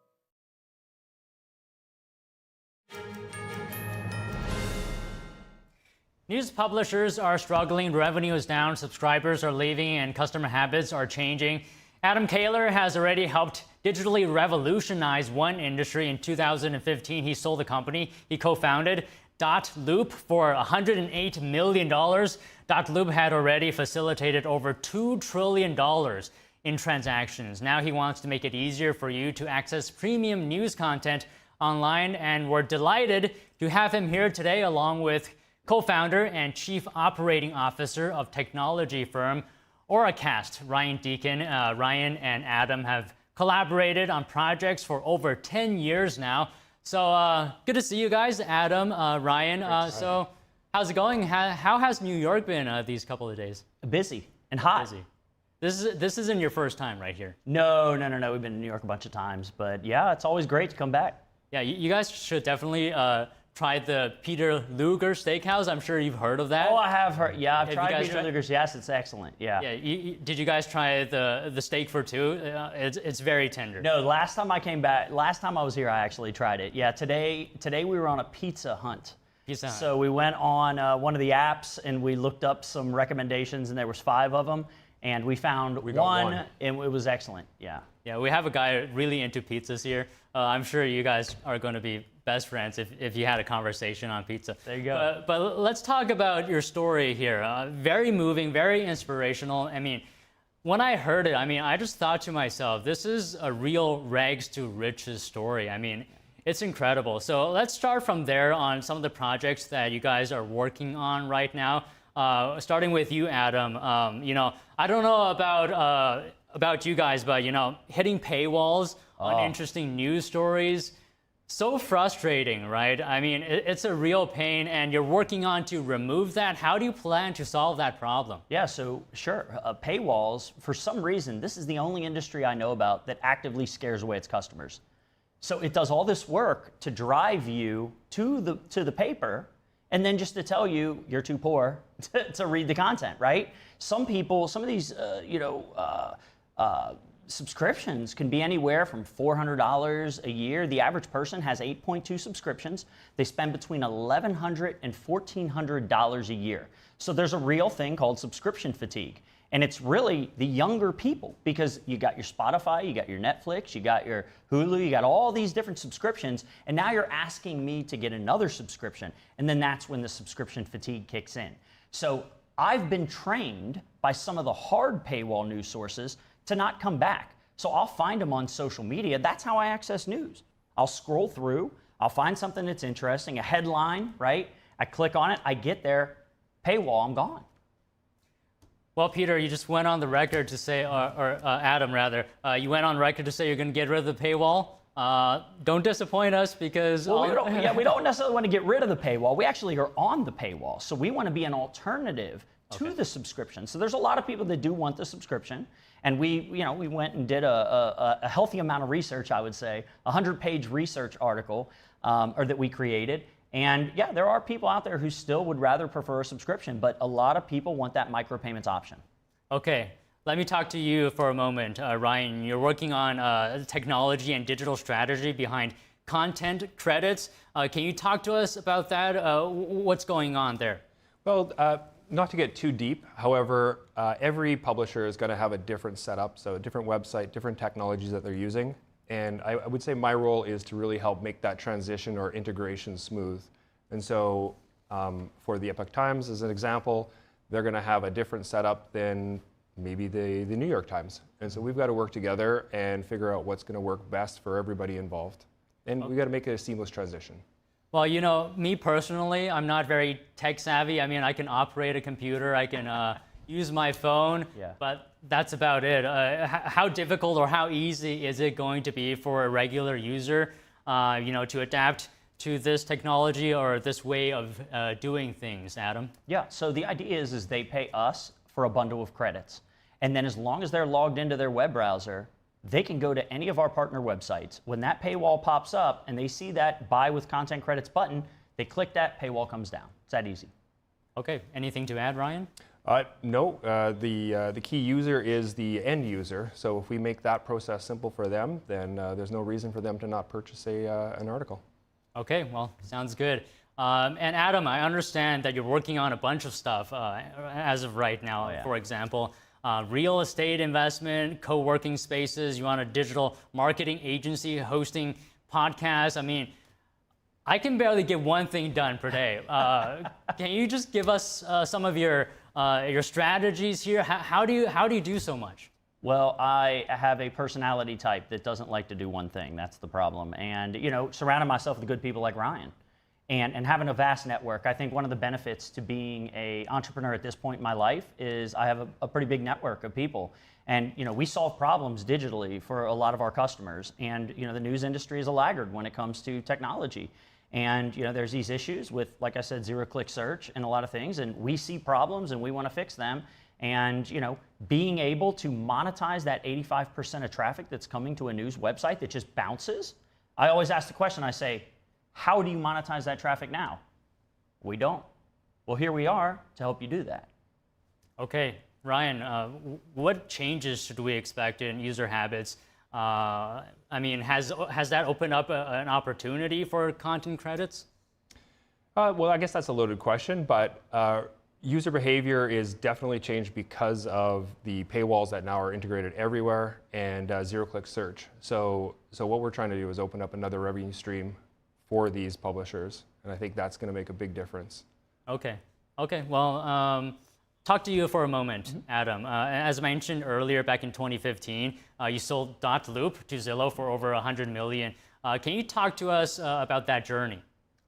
News publishers are struggling, revenue is down, subscribers are leaving, and customer habits are changing. Adam Kaler has already helped digitally revolutionize one industry. In 2015, he sold the company he co-founded, Dotloop, for $108 million. Dotloop had already facilitated over $2 trillion in transactions. Now he wants to make it easier for you to access premium news content online, and we're delighted to have him here today along with co-founder and chief operating officer of technology firm Oracast, Ryan Deacon. Ryan and Adam have collaborated on projects for over 10 years now. So good to see you guys, Adam, Ryan. So how's it going? How has New York been these couple of days? Busy and hot. Busy. This isn't your first time right here. No. We've been in New York a bunch of times, but yeah, it's always great to come back. Yeah, you guys should definitely try the Peter Luger Steakhouse. I'm sure you've heard of that. Oh, I have heard. Yeah, I've tried Peter Luger's. Yes, it's excellent. Yeah. Yeah. Did you guys try the steak for two? It's very tender. No, last time I was here, I actually tried it. Yeah. Today we were on a pizza hunt. So we went on one of the apps and we looked up some recommendations, and there was 5 of them, and we found one, and it was excellent. Yeah. Yeah, we have a guy really into pizzas here. I'm sure you guys are going to be best friends if you had a conversation on pizza. There you go. But let's talk about your story here. Very moving, very inspirational. I mean, when I heard it, I just thought to myself, this is a real rags to riches story. I mean, it's incredible. So let's start from there on some of the projects that you guys are working on right now. Starting with you, Adam. I don't know about you guys, but hitting paywalls on interesting news stories, so frustrating, right? I mean, it's a real pain, and you're working on to remove that. How do you plan to solve that problem? Yeah, so sure, paywalls, for some reason, this is the only industry I know about that actively scares away its customers. So it does all this work to drive you to the paper, and then just to tell you you're too poor to read the content, right? Some of these, subscriptions can be anywhere from $400 a year. The average person has 8.2 subscriptions. They spend between $1,100 and $1,400 a year. So there's a real thing called subscription fatigue. And it's really the younger people, because you got your Spotify, you got your Netflix, you got your Hulu, you got all these different subscriptions, and now you're asking me to get another subscription. And then that's when the subscription fatigue kicks in. So I've been trained by some of the hard paywall news sources to not come back. So I'll find them on social media. That's how I access news. I'll scroll through, I'll find something that's interesting, a headline, right? I click on it, I get there, paywall, I'm gone. Well, Peter, you just went on the record to say, or Adam rather, you went on record to say you're going to get rid of the paywall. Don't disappoint us, because... Well, we don't necessarily want to get rid of the paywall. We actually are on the paywall. So we want to be an alternative to the subscription. So there's a lot of people that do want the subscription. And we went and did a healthy amount of research, I would say, a 100-page research article that we created. And yeah, there are people out there who still would rather prefer a subscription, but a lot of people want that micropayments option. Okay, let me talk to you for a moment, Ryan. You're working on technology and digital strategy behind content credits. Can you talk to us about that? What's going on there? Well, Not to get too deep, however, every publisher is going to have a different setup, so a different website, different technologies that they're using. And I would say my role is to really help make that transition or integration smooth. And so for the Epoch Times, as an example, they're going to have a different setup than maybe the New York Times. And so we've got to work together and figure out what's going to work best for everybody involved. And we've got to make it a seamless transition. Well, you know, me personally, I'm not very tech savvy. I mean, I can operate a computer, I can use my phone, but that's about it. How difficult or how easy is it going to be for a regular user, you know, to adapt to this technology or this way of doing things, Adam? Yeah, so the idea is they pay us for a bundle of credits. And then as long as they're logged into their web browser, they can go to any of our partner websites. When that paywall pops up and they see that Buy with Content Credits button, they click that, paywall comes down. It's that easy. Okay, anything to add, Ryan? No, the key user is the end user. So if we make that process simple for them, then there's no reason for them to not purchase an article. Okay, well, sounds good. And Adam, I understand that you're working on a bunch of stuff as of right now. For example, real estate investment, co-working spaces, you want a digital marketing agency hosting podcasts. I mean, I can barely get one thing done per day. Can you just give us some of your strategies here? How do you do so much? Well, I have a personality type that doesn't like to do one thing. That's the problem. And, you know, surrounding myself with good people like Ryan and having a vast network. I think one of the benefits to being an entrepreneur at this point in my life is I have a pretty big network of people. And, you know, we solve problems digitally for a lot of our customers. And, you know, the news industry is a laggard when it comes to technology. And, you know, there's these issues with, like I said, zero-click search and a lot of things. And we see problems and we want to fix them. And, you know, being able to monetize that 85% of traffic that's coming to a news website that just bounces. I always ask the question, I say, how do you monetize that traffic now? We don't. Well, here we are to help you do that. Okay, Ryan, what changes should we expect in user habits? I mean, has that opened up an opportunity for content credits? Well, I guess that's a loaded question, but user behavior is definitely changed because of the paywalls that now are integrated everywhere and zero-click search. So what we're trying to do is open up another revenue stream for these publishers, and I think that's going to make a big difference. Okay. Well, talk to you for a moment, Adam. As I mentioned earlier, back in 2015, you sold .loop to Zillow for over $100 million. Can you talk to us about that journey?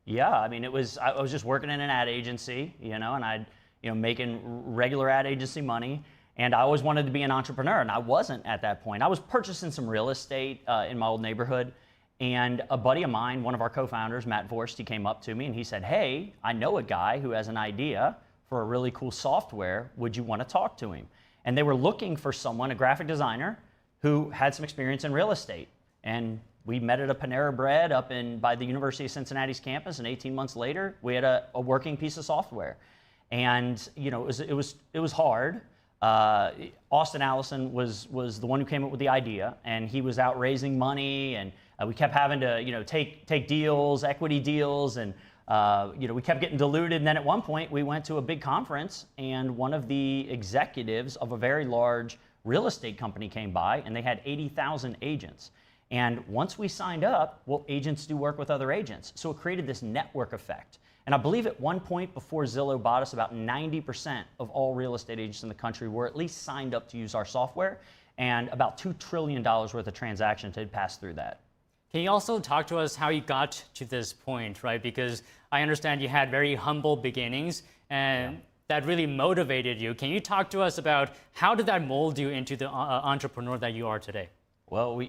Yeah, I mean, I was just working in an ad agency, you know, and I'd, you know, making regular ad agency money, and I always wanted to be an entrepreneur, and I wasn't at that point. I was purchasing some real estate in my old neighborhood, and a buddy of mine, one of our co-founders, Matt Vorst, he came up to me and he said, hey, I know a guy who has an idea for a really cool software. Would you want to talk to him? And they were looking for someone, a graphic designer, who had some experience in real estate. And we met at a Panera Bread up by the University of Cincinnati's campus, and 18 months later, we had a working piece of software. And, you know, it was hard. Austin Allison was the one who came up with the idea, and he was out raising money, and we kept having to, you know, take deals, equity deals, and you know, we kept getting diluted. And then at one point, we went to a big conference, and one of the executives of a very large real estate company came by, and they had 80,000 agents. And once we signed up, well, agents do work with other agents, so it created this network effect. And I believe at one point before Zillow bought us, about 90% of all real estate agents in the country were at least signed up to use our software, and about $2 trillion worth of transactions had passed through that. Can you also talk to us how you got to this point, right? Because I understand you had very humble beginnings, and that really motivated you. Can you talk to us about how did that mold you into the entrepreneur that you are today? Well,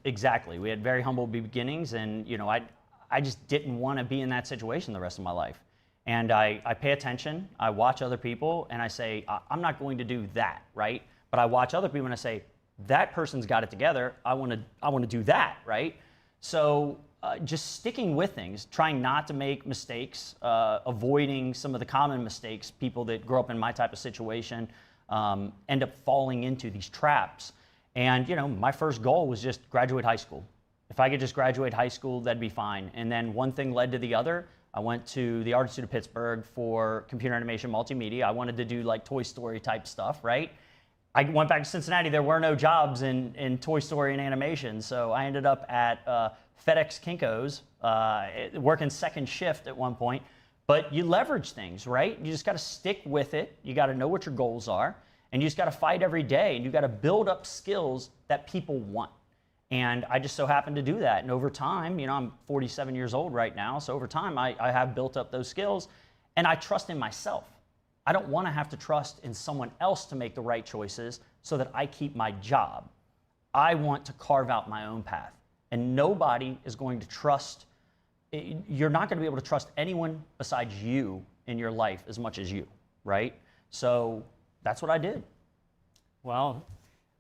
exactly. We had very humble beginnings, and, you know, I just didn't want to be in that situation the rest of my life. And I pay attention, I watch other people, and I say, I'm not going to do that, right? But I watch other people and I say, that person's got it together, I want to do that, right? So just sticking with things, trying not to make mistakes, avoiding some of the common mistakes people that grow up in my type of situation end up falling into these traps. And, you know, my first goal was just graduate high school. If I could just graduate high school, that'd be fine. And then one thing led to the other. I went to the Art Institute of Pittsburgh for computer animation multimedia. I wanted to do like Toy Story type stuff, right? I went back to Cincinnati. There were no jobs in Toy Story and animation, so I ended up at FedEx Kinko's, working second shift at one point. But you leverage things, right? You just got to stick with it. You got to know what your goals are, and you just got to fight every day, and you got to build up skills that people want. And I just so happened to do that. And over time, you know, I'm 47 years old right now, so over time I have built up those skills, and I trust in myself. I don't want to have to trust in someone else to make the right choices so that I keep my job. I want to carve out my own path. And nobody is going to trust, you're not going to be able to trust anyone besides you in your life as much as you, right? So that's what I did. Well,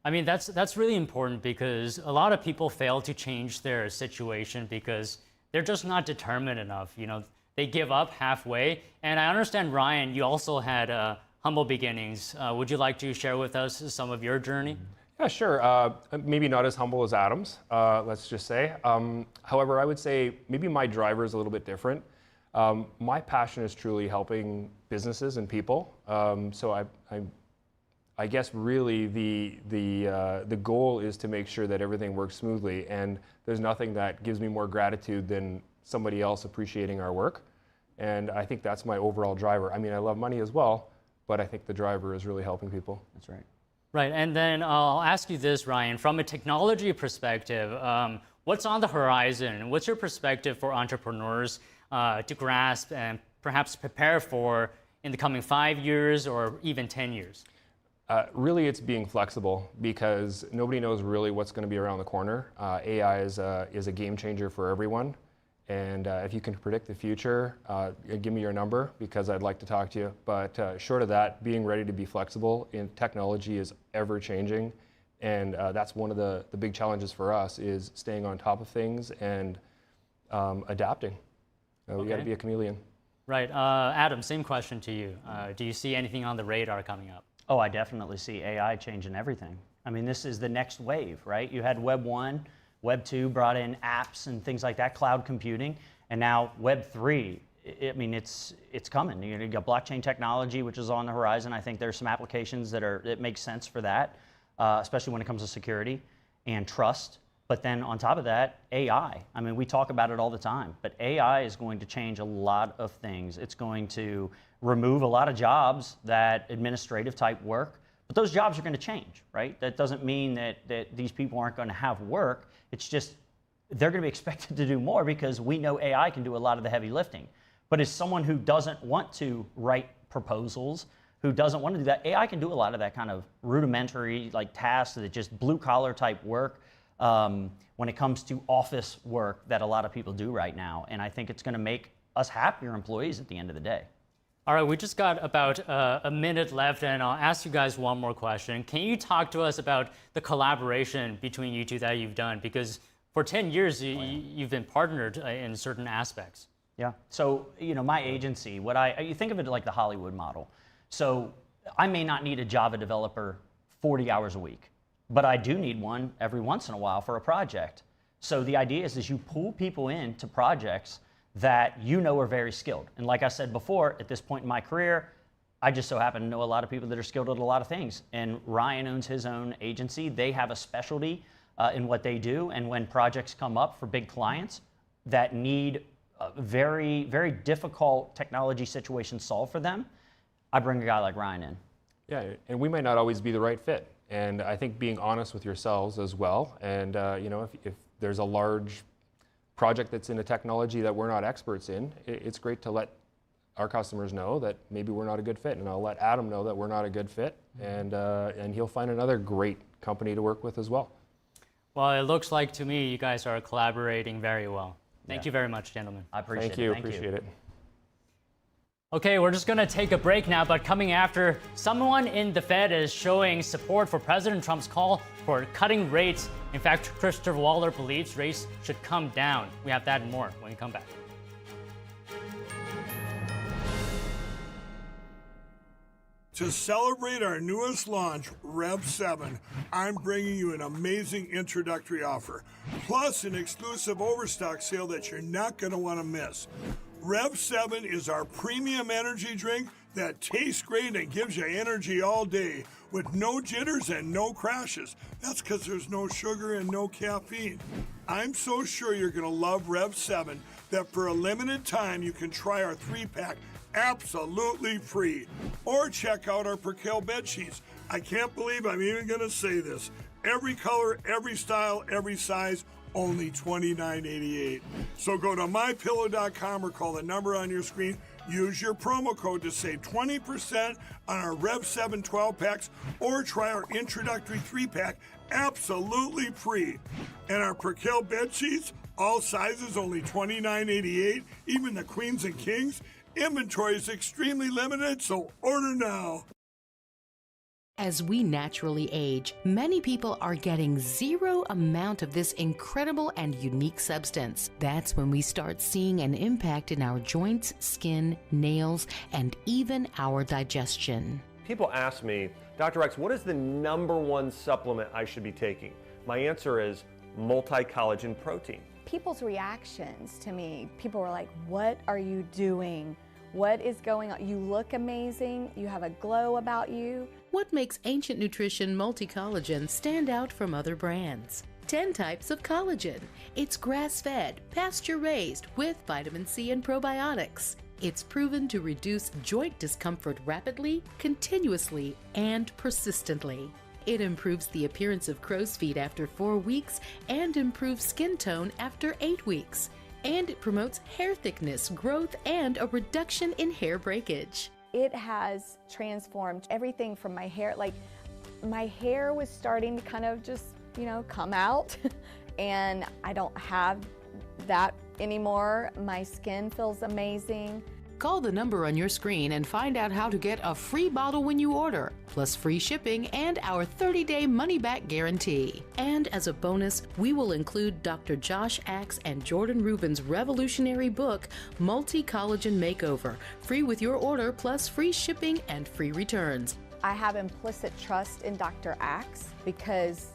I mean, that's really important because a lot of people fail to change their situation because they're just not determined enough. You know, they give up halfway. And I understand, Ryan, you also had humble beginnings. Would you like to share with us some of your journey? Yeah, sure. Maybe not as humble as Adam's, let's just say. However, I would say maybe my driver is a little bit different. My passion is truly helping businesses and people. So I guess really the goal is to make sure that everything works smoothly, and there's nothing that gives me more gratitude than somebody else appreciating our work. And I think that's my overall driver. I mean, I love money as well, but I think the driver is really helping people. That's right. Right, and then I'll ask you this, Ryan, from a technology perspective, what's on the horizon? What's your perspective for entrepreneurs to grasp and perhaps prepare for in the coming 5 years or even 10 years? Really, it's being flexible because nobody knows really what's going to be around the corner. AI is a game changer for everyone. And if you can predict the future, give me your number because I'd like to talk to you. But short of that, being ready to be flexible in technology is ever changing. And that's one of the big challenges for us is staying on top of things and adapting. We got to be a chameleon. Right. Adam, same question to you. Do you see anything on the radar coming up? Oh, I definitely see AI changing everything. I mean, this is the next wave, right? You had Web 1, Web 2 brought in apps and things like that, cloud computing, and now Web 3, I mean, it's coming. You got blockchain technology, which is on the horizon. I think there's some applications that make sense for that, especially when it comes to security and trust. But then on top of that, AI. I mean, we talk about it all the time, but AI is going to change a lot of things. It's going to remove a lot of jobs, that administrative type work, but those jobs are going to change, right? That doesn't mean that these people aren't going to have work. It's just they're going to be expected to do more because we know AI can do a lot of the heavy lifting. But as someone who doesn't want to write proposals, who doesn't want to do that, AI can do a lot of that kind of rudimentary like tasks, that just blue collar type work when it comes to office work that a lot of people do right now. And I think it's going to make us happier employees at the end of the day. All right, we just got about a minute left, and I'll ask you guys one more question. Can you talk to us about the collaboration between you two that you've done? Because for 10 years, you've been partnered in certain aspects. Yeah. So, you know, my agency, you think of it like the Hollywood model. So I may not need a Java developer 40 hours a week, but I do need one every once in a while for a project. So the idea is you pull people into projects that you know are very skilled. And like I said before, at this point in my career, I just so happen to know a lot of people that are skilled at a lot of things. And Ryan owns his own agency. They have a specialty in what they do. And when projects come up for big clients that need very, very difficult technology situations solved for them, I bring a guy like Ryan in. Yeah, and we might not always be the right fit. And I think being honest with yourselves as well. And you know, if there's a large project that's in a technology that we're not experts in, it's great to let our customers know that maybe we're not a good fit, and I'll let Adam know that we're not a good fit, and he'll find another great company to work with as well. Well, it looks like to me you guys are collaborating very well. Thank you very much, gentlemen. I appreciate it. Thank you. Appreciate it. Okay, we're just going to take a break now, but coming after, someone in the Fed is showing support for President Trump's call for cutting rates. In fact, Christopher Waller believes rates should come down. We have that and more when we come back. To celebrate our newest launch, Rev 7, I'm bringing you an amazing introductory offer, plus an exclusive overstock sale that you're not going to want to miss. Rev 7 is our premium energy drink that tastes great and gives you energy all day with no jitters and no crashes. That's because there's no sugar and no caffeine. I'm so sure you're going to love Rev 7 that for a limited time you can try our 3-pack absolutely free. Or check out our Percale bed sheets. I can't believe I'm even going to say this. Every color, every style, every size, only $29.88. So go to mypillow.com or call the number on your screen. Use your promo code to save 20% on our Rev 7 12-packs or try our introductory 3-pack absolutely free. And our Percale bed sheets, all sizes only $29.88, even the queens and kings. Inventory is extremely limited, so order now. As we naturally age, many people are getting zero amount of this incredible and unique substance. That's when we start seeing an impact in our joints, skin, nails, and even our digestion. People ask me, Dr. X, what is the #1 supplement I should be taking? My answer is multi-collagen protein. People's reactions to me, people were like, what are you doing? What is going on? You look amazing. You have a glow about you. What makes Ancient Nutrition Multi-Collagen stand out from other brands? 10 types of collagen. It's grass-fed, pasture-raised with vitamin C and probiotics. It's proven to reduce joint discomfort rapidly, continuously, and persistently. It improves the appearance of crow's feet after 4 weeks and improves skin tone after 8 weeks. And it promotes hair thickness, growth, and a reduction in hair breakage. It has transformed everything from my hair. Like, my hair was starting to kind of just, come out, and I don't have that anymore. My skin feels amazing. Call the number on your screen and find out how to get a free bottle when you order, plus free shipping and our 30-day money-back guarantee. And as a bonus, we will include Dr. Josh Axe and Jordan Rubin's revolutionary book, Multi-Collagen Makeover, free with your order, plus free shipping and free returns. I have implicit trust in Dr. Axe because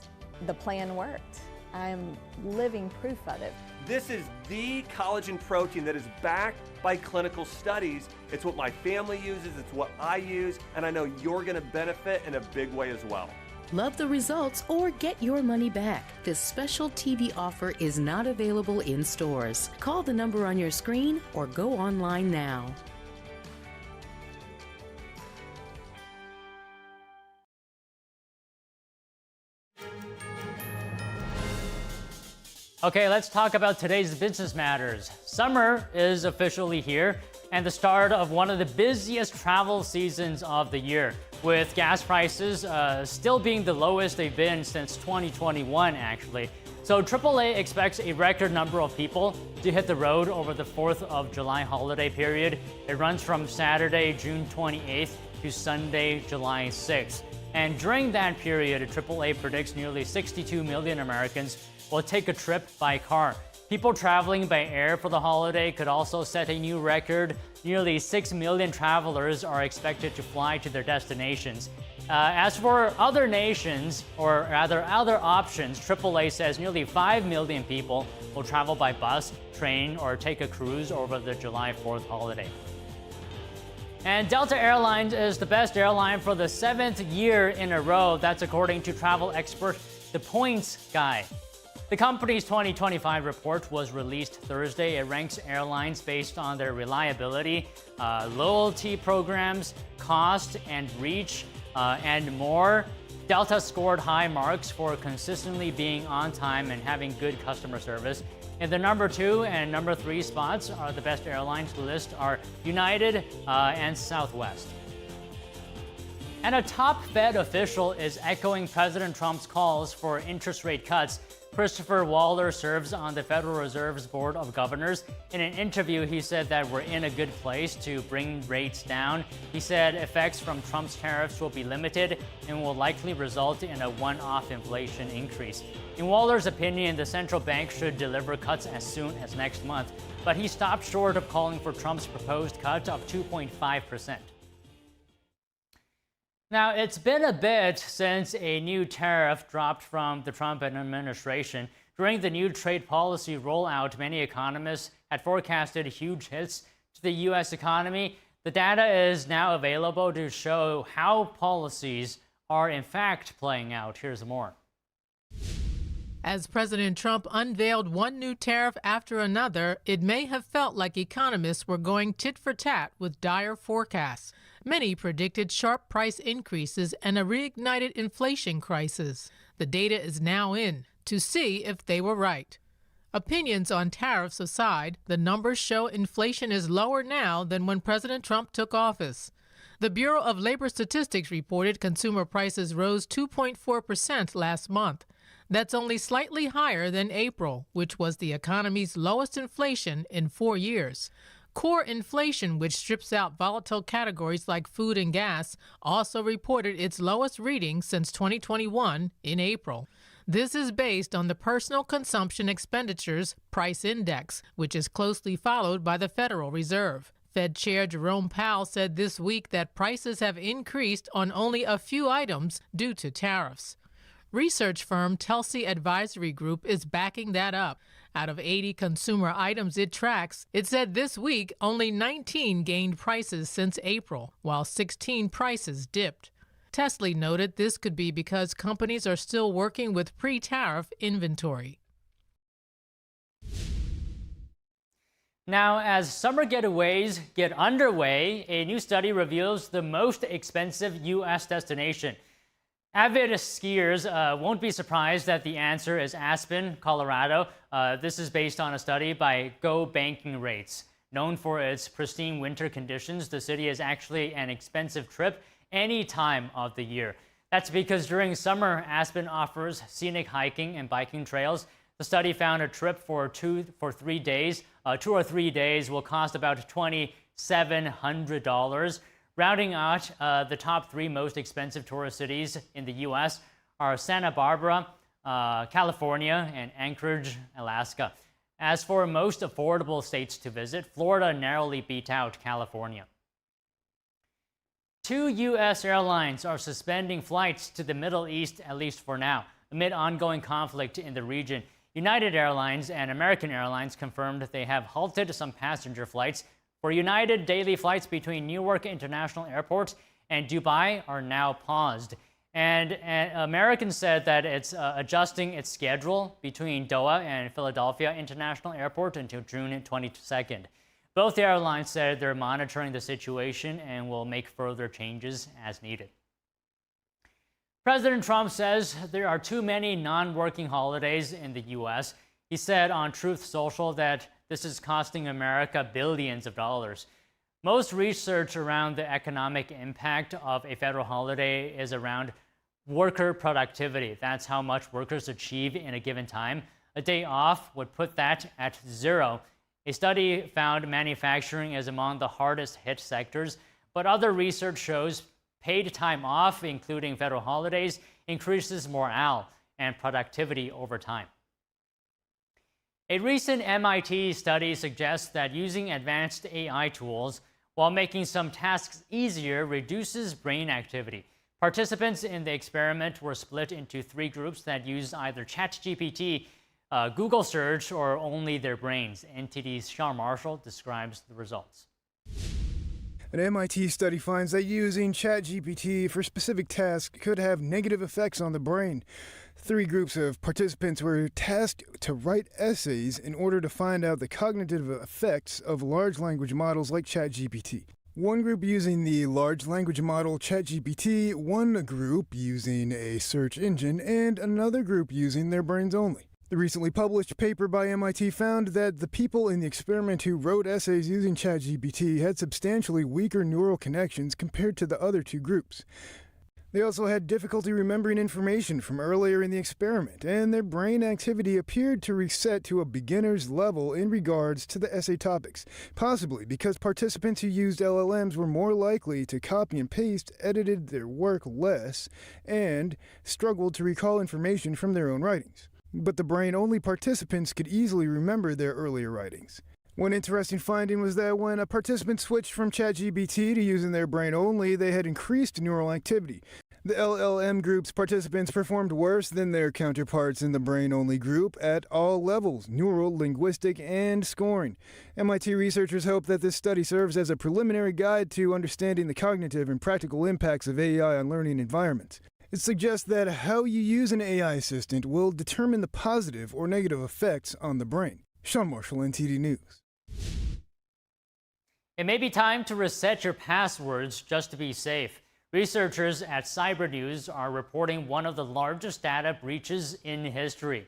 the plan worked. I'm living proof of it. This is the collagen protein that is backed by clinical studies. It's what my family uses, it's what I use, and I know you're going to benefit in a big way as well. Love the results or get your money back. This special TV offer is not available in stores. Call the number on your screen or go online now. Okay, let's talk about today's business matters. Summer is officially here and the start of one of the busiest travel seasons of the year, with gas prices still being the lowest they've been since 2021, actually. So AAA expects a record number of people to hit the road over the 4th of July holiday period. It runs from Saturday, June 28th to Sunday, July 6th. And during that period, AAA predicts nearly 62 million Americans will take a trip by car. People traveling by air for the holiday could also set a new record. Nearly 6 million travelers are expected to fly to their destinations. As for other nations, or rather other options, AAA says nearly 5 million people will travel by bus, train, or take a cruise over the July 4th holiday. And Delta Airlines is the best airline for the 7th year in a row. That's according to travel expert The Points Guy. The company's 2025 report was released Thursday. It ranks airlines based on their reliability, loyalty programs, cost and reach, and more. Delta scored high marks for consistently being on time and having good customer service. In the number 2 and number 3 spots are the best airlines list are United and Southwest. And a top Fed official is echoing President Trump's calls for interest rate cuts. Christopher Waller serves on the Federal Reserve's Board of Governors. In an interview, he said that we're in a good place to bring rates down. He said effects from Trump's tariffs will be limited and will likely result in a one-off inflation increase. In Waller's opinion, the central bank should deliver cuts as soon as next month, but he stopped short of calling for Trump's proposed cut of 2.5%. Now, it's been a bit since a new tariff dropped from the Trump administration. During the new trade policy rollout, many economists had forecasted huge hits to the U.S. economy. The data is now available to show how policies are in fact playing out. Here's more. As President Trump unveiled one new tariff after another, it may have felt like economists were going tit for tat with dire forecasts. Many predicted sharp price increases and a reignited inflation crisis. The data is now in to see if they were right. Opinions on tariffs aside, the numbers show inflation is lower now than when President Trump took office. The Bureau of Labor Statistics reported consumer prices rose 2.4% last month. That's only slightly higher than April, which was the economy's lowest inflation in 4 years. Core inflation, which strips out volatile categories like food and gas, also reported its lowest reading since 2021 in April. This is based on the Personal Consumption Expenditures Price Index, which is closely followed by the Federal Reserve. Fed Chair Jerome Powell said this week that prices have increased on only a few items due to tariffs. Research firm Telsey Advisory Group is backing that up. Out of 80 consumer items it tracks, it said this week only 19 gained prices since April, while 16 prices dipped. Telsey noted this could be because companies are still working with pre-tariff inventory. Now, as summer getaways get underway, a new study reveals the most expensive U.S. destination. Avid skiers won't be surprised that the answer is Aspen, Colorado. This is based on a study by Go Banking Rates. Known for its pristine winter conditions, the city is actually an expensive trip any time of the year. That's because during summer, Aspen offers scenic hiking and biking trails. The study found a trip for 2 or 3 days will cost about $2,700. Rounding out the top 3 most expensive tourist cities in the U.S. are Santa Barbara, California, and Anchorage, Alaska. As for most affordable states to visit, Florida narrowly beat out California. 2 U.S. airlines are suspending flights to the Middle East, at least for now, amid ongoing conflict in the region. United Airlines and American Airlines confirmed they have halted some passenger flights. For United, daily flights between Newark International Airport and Dubai are now paused. And American said that it's adjusting its schedule between Doha and Philadelphia International Airport until June 22nd. Both airlines said they're monitoring the situation and will make further changes as needed. President Trump says there are too many non-working holidays in the U.S. He said on Truth Social that this is costing America billions of dollars. Most research around the economic impact of a federal holiday is around worker productivity. That's how much workers achieve in a given time. A day off would put that at 0. A study found manufacturing is among the hardest hit sectors, but other research shows paid time off, including federal holidays, increases morale and productivity over time. A recent MIT study suggests that using advanced AI tools while making some tasks easier reduces brain activity. Participants in the experiment were split into 3 groups that used either ChatGPT, Google search, or only their brains. NTD's Sean Marshall describes the results. An MIT study finds that using ChatGPT for specific tasks could have negative effects on the brain. 3 groups of participants were tasked to write essays in order to find out the cognitive effects of large language models like ChatGPT. One group using the large language model ChatGPT, one group using a search engine, and another group using their brains only. The recently published paper by MIT found that the people in the experiment who wrote essays using ChatGPT had substantially weaker neural connections compared to the other 2 groups. They also had difficulty remembering information from earlier in the experiment, and their brain activity appeared to reset to a beginner's level in regards to the essay topics, possibly because participants who used LLMs were more likely to copy and paste, edited their work less, and struggled to recall information from their own writings. But the brain-only participants could easily remember their earlier writings. One interesting finding was that when a participant switched from ChatGPT to using their brain only, they had increased neural activity. The LLM group's participants performed worse than their counterparts in the brain-only group at all levels, neural, linguistic, and scoring. MIT researchers hope that this study serves as a preliminary guide to understanding the cognitive and practical impacts of AI on learning environments. It suggests that how you use an AI assistant will determine the positive or negative effects on the brain. Sean Marshall, NTD News. It may be time to reset your passwords just to be safe. Researchers at Cyber News are reporting one of the largest data breaches in history.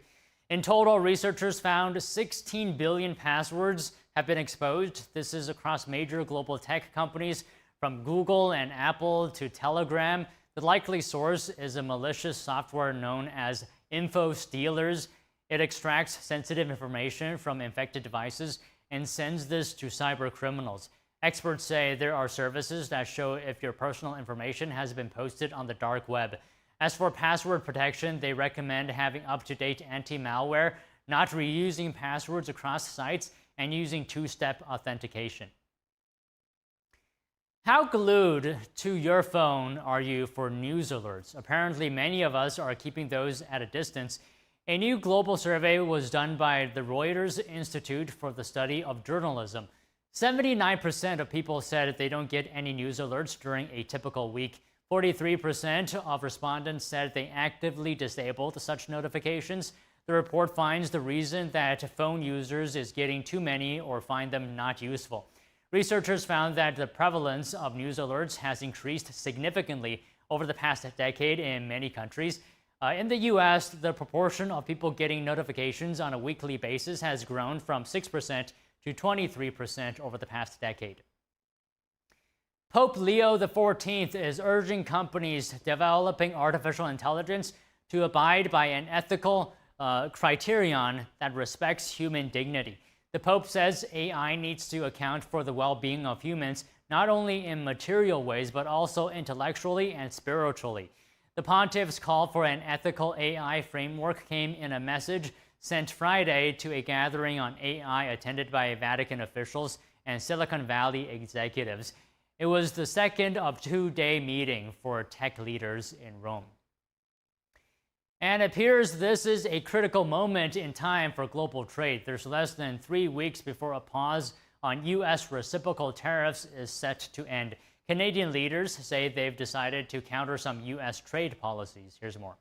In total, researchers found 16 billion passwords have been exposed. This is across major global tech companies, from Google and Apple to Telegram. The likely source is a malicious software known as InfoStealers. It extracts sensitive information from infected devices and sends this to cyber criminals. Experts say there are services that show if your personal information has been posted on the dark web. As for password protection, they recommend having up-to-date anti-malware, not reusing passwords across sites, and using two-step authentication. How glued to your phone are you for news alerts? Apparently, many of us are keeping those at a distance. A new global survey was done by the Reuters Institute for the Study of Journalism. 79% of people said they don't get any news alerts during a typical week. 43% of respondents said they actively disabled such notifications. The report finds the reason that phone users is getting too many or find them not useful. Researchers found that the prevalence of news alerts has increased significantly over the past decade in many countries. In the U.S., the proportion of people getting notifications on a weekly basis has grown from 6% to 23% over the past decade. Pope Leo XIV is urging companies developing artificial intelligence to abide by an ethical criterion that respects human dignity. The Pope says AI needs to account for the well-being of humans, not only in material ways, but also intellectually and spiritually. The pontiff's call for an ethical AI framework came in a message sent Friday to a gathering on AI attended by Vatican officials and Silicon Valley executives. It was the second of two-day meeting for tech leaders in Rome. And it appears this is a critical moment in time for global trade. There's less than 3 weeks before a pause on U.S. reciprocal tariffs is set to end. Canadian leaders say they've decided to counter some U.S. trade policies. Here's more.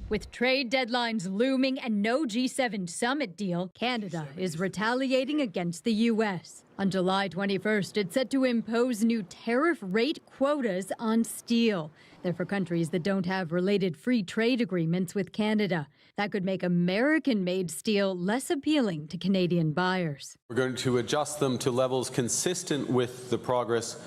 With trade deadlines looming and no G7 summit deal, Canada is retaliating against the U.S. On July 21st, it's set to impose new tariff rate quotas on steel. They're for countries that don't have related free trade agreements with Canada. That could make American-made steel less appealing to Canadian buyers. We're going to adjust them to levels consistent with the progress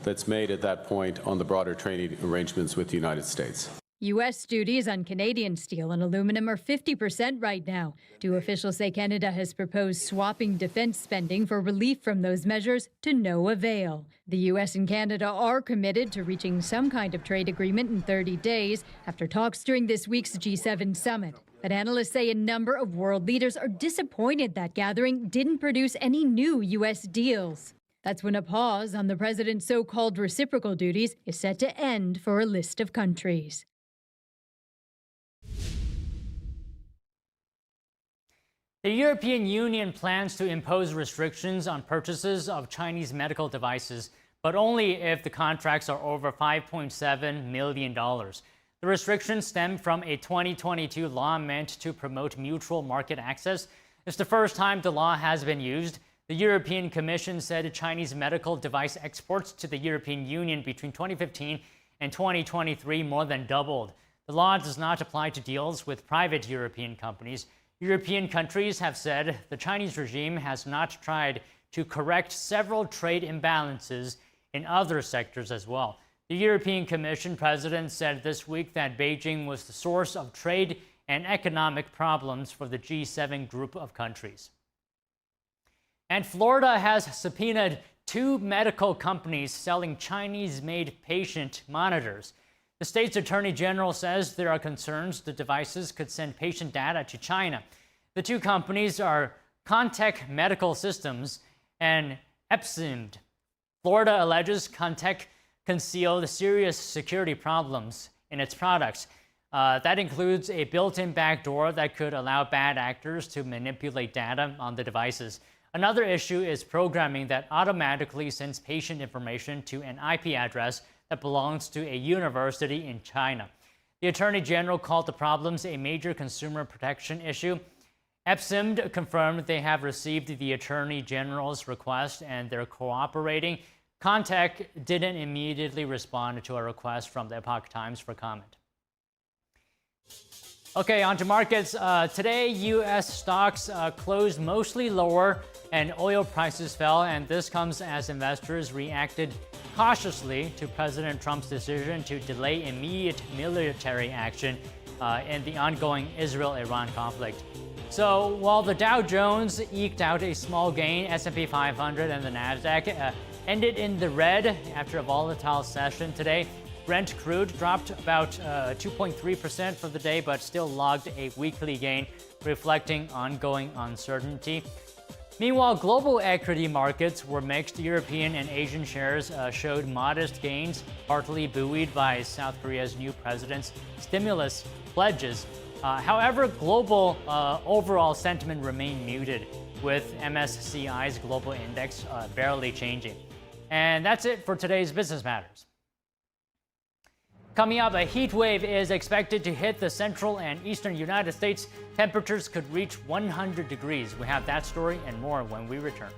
that's made at that point on the broader trading arrangements with the United States. U.S. duties on Canadian steel and aluminum are 50% right now. Two officials say Canada has proposed swapping defense spending for relief from those measures to no avail. The U.S. and Canada are committed to reaching some kind of trade agreement in 30 days after talks during this week's G7 summit. But analysts say a number of world leaders are disappointed that gathering didn't produce any new U.S. deals. That's when a pause on the president's so-called reciprocal duties is set to end for a list of countries. The European Union plans to impose restrictions on purchases of Chinese medical devices, but only if the contracts are over $5.7 million. The restrictions stem from a 2022 law meant to promote mutual market access. It's the first time the law has been used. The European Commission said Chinese medical device exports to the European Union between 2015 and 2023 more than doubled. The law does not apply to deals with private European companies. European countries have said the Chinese regime has not tried to correct several trade imbalances in other sectors as well. The European Commission president said this week that Beijing was the source of trade and economic problems for the G7 group of countries. And Florida has subpoenaed 2 medical companies selling Chinese-made patient monitors. The state's attorney general says there are concerns the devices could send patient data to China. The 2 companies are Contech Medical Systems and Epsimed. Florida alleges Contech concealed serious security problems in its products. That includes a built-in backdoor that could allow bad actors to manipulate data on the devices. Another issue is programming that automatically sends patient information to an IP address that belongs to a university in China. The Attorney General called the problems a major consumer protection issue. Epsim confirmed they have received the Attorney General's request and they're cooperating. Contech didn't immediately respond to a request from the Epoch Times for comment. Okay, on to markets. Today, U.S. stocks closed mostly lower and oil prices fell, and this comes as investors reacted cautiously to President Trump's decision to delay immediate military action in the ongoing Israel-Iran conflict. So while the Dow Jones eked out a small gain, S&P 500 and the Nasdaq ended in the red after a volatile session today. Brent crude dropped about 2.3% for the day, but still logged a weekly gain, reflecting ongoing uncertainty. Meanwhile, global equity markets were mixed. European and Asian shares showed modest gains, partly buoyed by South Korea's new president's stimulus pledges. However, global overall sentiment remained muted, with MSCI's global index barely changing. And that's it for today's Business Matters. Coming up, a heat wave is expected to hit the central and eastern United States. Temperatures could reach 100 degrees. We have that story and more when we return.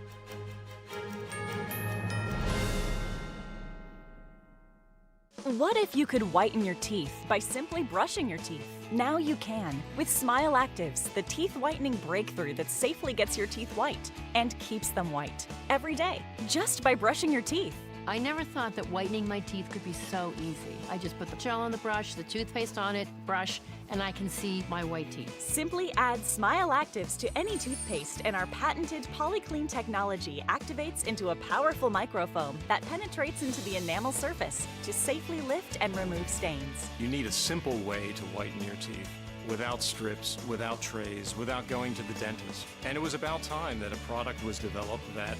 What if you could whiten your teeth by simply brushing your teeth? Now you can with Smile Actives, the teeth whitening breakthrough that safely gets your teeth white and keeps them white every day, just by brushing your teeth. I never thought that whitening my teeth could be so easy. I just put the gel on the brush, the toothpaste on it, brush, and I can see my white teeth. Simply add Smile Actives to any toothpaste and our patented PolyClean technology activates into a powerful microfoam that penetrates into the enamel surface to safely lift and remove stains. You need a simple way to whiten your teeth. Without strips, without trays, without going to the dentist. And it was about time that a product was developed that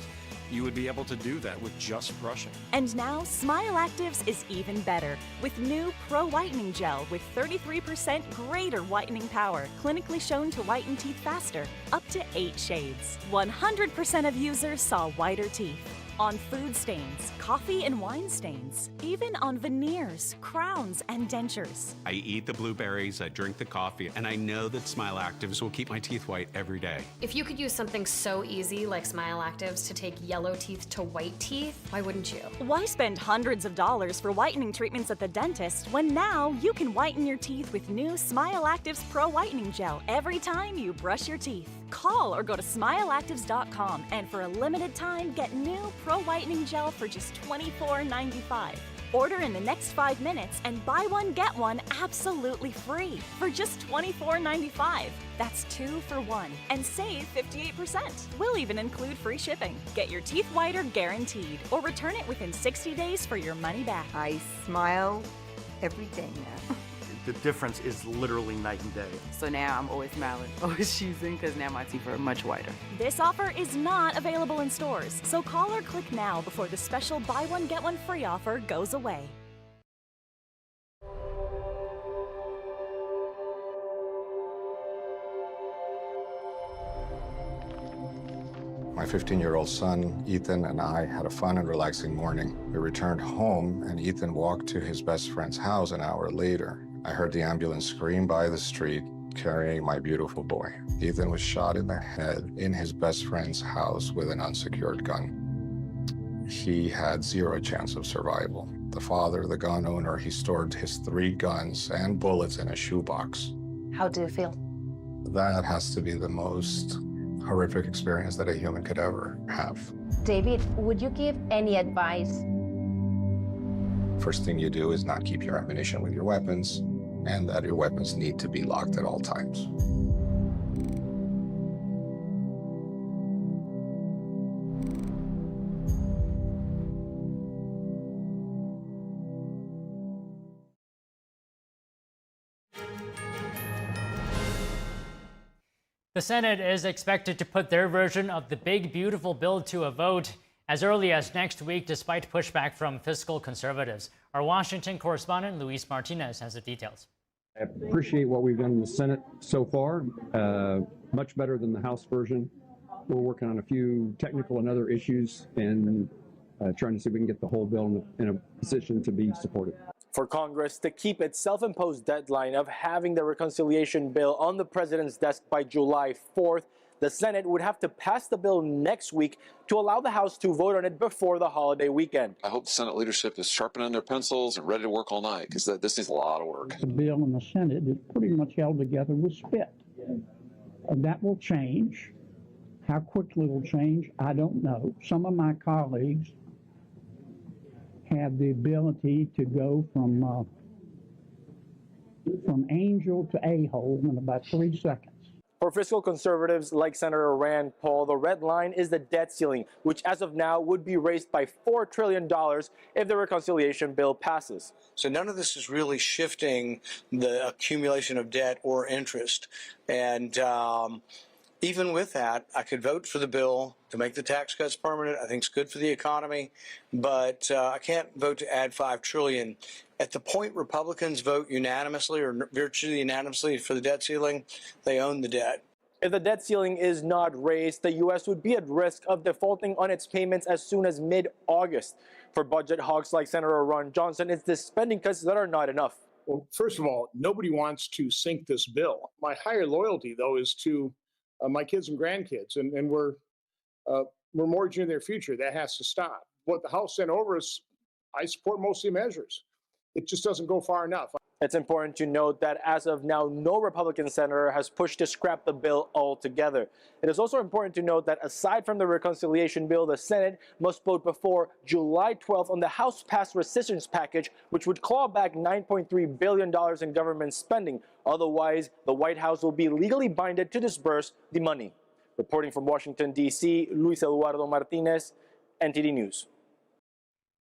you would be able to do that with just brushing. And now, Smile Actives is even better with new Pro Whitening Gel with 33% greater whitening power, clinically shown to whiten teeth faster, up to 8 shades. 100% of users saw whiter teeth. On food stains, coffee and wine stains, even on veneers, crowns, and dentures. I eat the blueberries, I drink the coffee, and I know that Smile Actives will keep my teeth white every day. If you could use something so easy like Smile Actives to take yellow teeth to white teeth, why wouldn't you? Why spend hundreds of dollars for whitening treatments at the dentist when now you can whiten your teeth with new Smile Actives Pro Whitening Gel every time you brush your teeth? Call or go to smileactives.com and for a limited time get new Pro Whitening Gel for just $24.95. Order in the next 5 minutes and buy one get one absolutely free for just $24.95. That's 2 for 1 and save 58%. We'll even include free shipping. Get your teeth whiter guaranteed or return it within 60 days for your money back. I smile every day now. The difference is literally night and day. So now I'm always smiling, always choosing, because now my teeth are much whiter. This offer is not available in stores, so call or click now before the special buy one get one free offer goes away. My 15-year-old son, Ethan, and I had a fun and relaxing morning. We returned home, and Ethan walked to his best friend's house an hour later. I heard the ambulance scream by the street, carrying my beautiful boy. Ethan was shot in the head in his best friend's house with an unsecured gun. He had 0 chance of survival. The father, the gun owner, he stored his 3 guns and bullets in a shoebox. How do you feel? That has to be the most horrific experience that a human could ever have. David, would you give any advice? First thing you do is not keep your ammunition with your weapons, and that your weapons need to be locked at all times. The Senate is expected to put their version of the big, beautiful bill to a vote as early as next week, despite pushback from fiscal conservatives. Our Washington correspondent, Luis Martinez, has the details. I appreciate what we've done in the Senate so far, much better than the House version. We're working on a few technical and other issues and trying to see if we can get the whole bill in a position to be supported. For Congress to keep its self-imposed deadline of having the reconciliation bill on the president's desk by July 4th, the Senate would have to pass the bill next week to allow the House to vote on it before the holiday weekend. I hope the Senate leadership is sharpening their pencils and ready to work all night, because this needs a lot of work. The bill in the Senate is pretty much held together with spit. That will change. How quickly it will change, I don't know. Some of my colleagues have the ability to go from angel to a-hole in about 3 seconds. For fiscal conservatives like Senator Rand Paul, the red line is the debt ceiling, which as of now would be raised by $4 trillion if the reconciliation bill passes. So none of this is really shifting the accumulation of debt or interest. And even with that, I could vote for the bill to make the tax cuts permanent. I think it's good for the economy, but I can't vote to add $5 trillion. At the point Republicans vote unanimously or virtually unanimously for the debt ceiling, they own the debt. If the debt ceiling is not raised, the U.S. would be at risk of defaulting on its payments as soon as mid-August. For budget hawks like Senator Ron Johnson, it's the spending cuts that are not enough. Well, first of all, nobody wants to sink this bill. My higher loyalty, though, is to my kids and grandkids, and we're mortgaging their future. That has to stop. What the House sent over is, I support most of the measures. It just doesn't go far enough. It's important to note that as of now, no Republican senator has pushed to scrap the bill altogether. It is also important to note that aside from the reconciliation bill, the Senate must vote before July 12th on the House-passed rescissions package, which would claw back $9.3 billion in government spending. Otherwise, the White House will be legally binded to disburse the money. Reporting from Washington, D.C., Luis Eduardo Martinez, NTD News.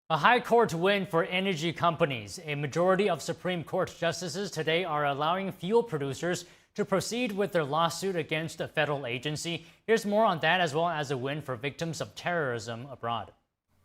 A high court win for energy companies. A majority of Supreme Court justices today are allowing fuel producers to proceed with their lawsuit against a federal agency. Here's more on that, as well as a win for victims of terrorism abroad.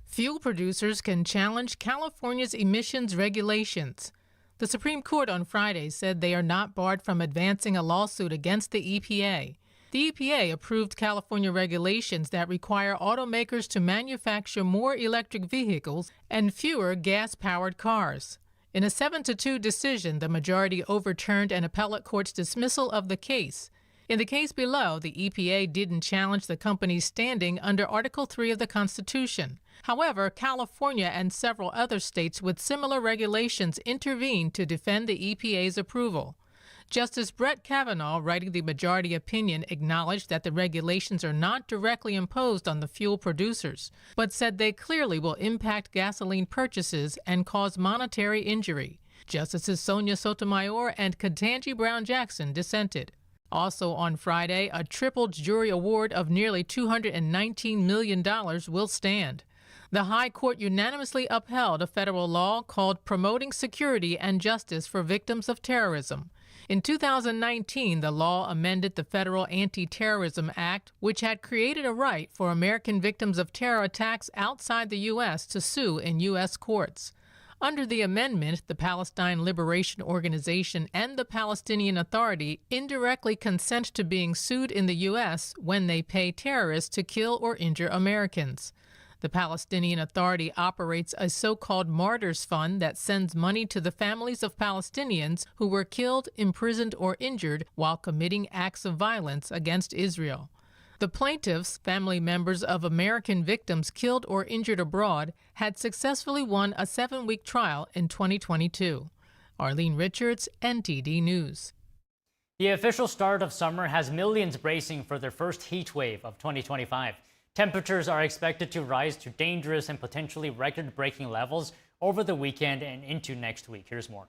Fuel producers can challenge California's emissions regulations. The Supreme Court on Friday said they are not barred from advancing a lawsuit against the EPA. The EPA approved California regulations that require automakers to manufacture more electric vehicles and fewer gas-powered cars. In a 7-2 decision, the majority overturned an appellate court's dismissal of the case. In the case below, the EPA didn't challenge the company's standing under Article 3 of the Constitution. However, California and several other states with similar regulations intervened to defend the EPA's approval. Justice Brett Kavanaugh, writing the majority opinion, acknowledged that the regulations are not directly imposed on the fuel producers, but said they clearly will impact gasoline purchases and cause monetary injury. Justices Sonia Sotomayor and Ketanji Brown Jackson dissented. Also on Friday, a tripled jury award of nearly $219 million will stand. The High Court unanimously upheld a federal law called Promoting Security and Justice for Victims of Terrorism. In 2019, the law amended the Federal Anti-Terrorism Act, which had created a right for American victims of terror attacks outside the U.S. to sue in U.S. courts. Under the amendment, the Palestine Liberation Organization and the Palestinian Authority indirectly consent to being sued in the U.S. when they pay terrorists to kill or injure Americans. The Palestinian Authority operates a so-called Martyrs Fund that sends money to the families of Palestinians who were killed, imprisoned, or injured while committing acts of violence against Israel. The plaintiffs, family members of American victims killed or injured abroad, had successfully won a 7-week trial in 2022. Arlene Richards, NTD News. The official start of summer has millions bracing for their first heat wave of 2025. Temperatures are expected to rise to dangerous and potentially record-breaking levels over the weekend and into next week. Here's more.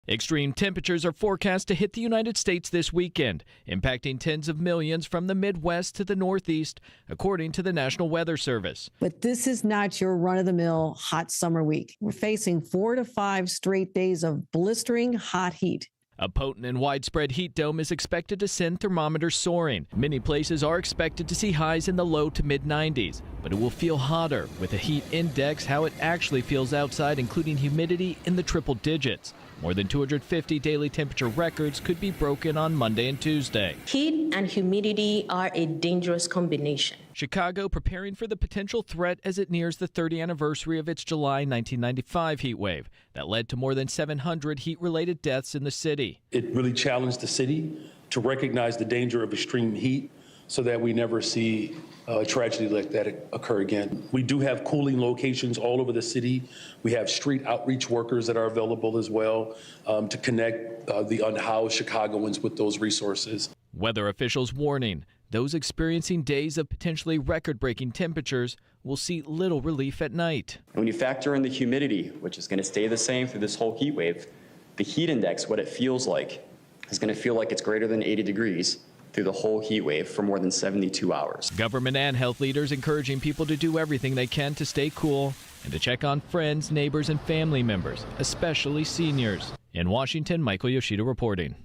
Extreme temperatures are forecast to hit the United States this weekend, impacting tens of millions from the Midwest to the Northeast, according to the National Weather Service. But this is not your run-of-the-mill hot summer week. We're facing 4 to 5 straight days of blistering hot heat. A potent and widespread heat dome is expected to send thermometers soaring. Many places are expected to see highs in the low to mid-90s, but it will feel hotter with a heat index how it actually feels outside, including humidity in the triple digits. More than 250 daily temperature records could be broken on Monday and Tuesday. Heat and humidity are a dangerous combination. Chicago preparing for the potential threat as it nears the 30th anniversary of its July 1995 heat wave that led to more than 700 heat-related deaths in the city. It really challenged the city to recognize the danger of extreme heat so that we never see a tragedy like that occur again. We do have cooling locations all over the city. We have street outreach workers that are available as well to connect the unhoused Chicagoans with those resources. Weather officials warning those experiencing days of potentially record-breaking temperatures will see little relief at night. And when you factor in the humidity, which is going to stay the same through this whole heat wave, the heat index, what it feels like, is going to feel like it's greater than 80 degrees through the whole heat wave for more than 72 hours. Government and health leaders encouraging people to do everything they can to stay cool and to check on friends, neighbors, and family members, especially seniors. In Washington, Michael Yoshida reporting.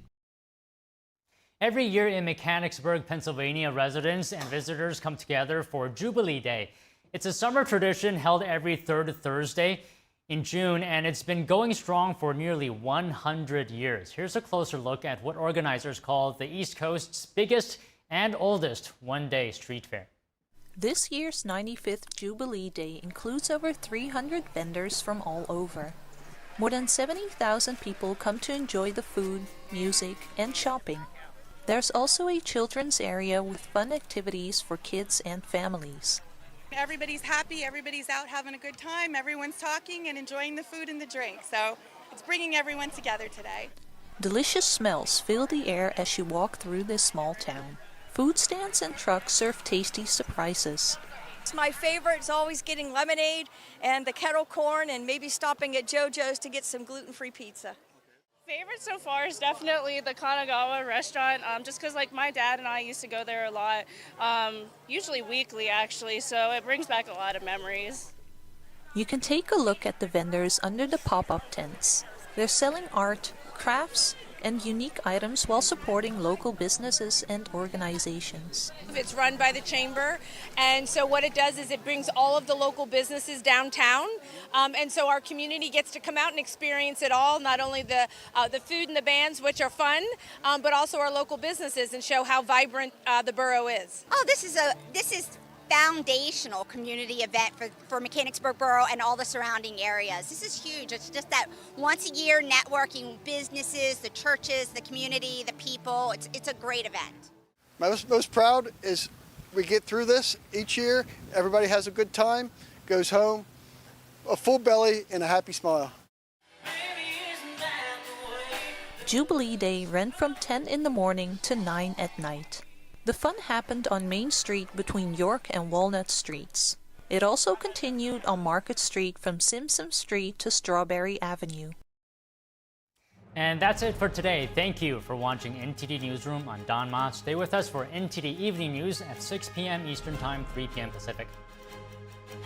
Every year in Mechanicsburg, Pennsylvania, residents and visitors come together for Jubilee Day. It's a summer tradition held every third Thursday in June, and it's been going strong for nearly 100 years. Here's a closer look at what organizers call the East Coast's biggest and oldest one-day street fair. This year's 95th Jubilee Day includes over 300 vendors from all over. More than 70,000 people come to enjoy the food, music, and shopping. There's also a children's area with fun activities for kids and families. Everybody's happy, everybody's out having a good time, everyone's talking and enjoying the food and the drink, so it's bringing everyone together today. Delicious smells fill the air as you walk through this small town. Food stands and trucks serve tasty surprises. It's my favorite. It's always getting lemonade and the kettle corn and maybe stopping at JoJo's to get some gluten-free pizza. Favorite so far is definitely the Kanagawa restaurant, just because like my dad and I used to go there a lot, usually weekly actually, so it brings back a lot of memories. You can take a look at the vendors under the pop-up tents. They're selling art, crafts, and unique items while supporting local businesses and organizations. It's run by the chamber, and so what it does is it brings all of the local businesses downtown, and so our community gets to come out and experience it all, not only the food and the bands, which are fun, but also our local businesses and show how vibrant the borough is. Oh, this is foundational community event for Mechanicsburg Borough and all the surrounding areas. This is huge. It's just that once a year networking businesses, the churches, the community, the people. It's a great event. My most proud is we get through this each year. Everybody has a good time, goes home, a full belly and a happy smile. Jubilee Day ran from 10 in the morning to 9 at night. The fun happened on Main Street between York and Walnut Streets. It also continued on Market Street from Simpson Street to Strawberry Avenue. And that's it for today. Thank you for watching NTD Newsroom on Don Ma. Stay with us for NTD Evening News at 6 p.m. Eastern Time, 3 p.m. Pacific.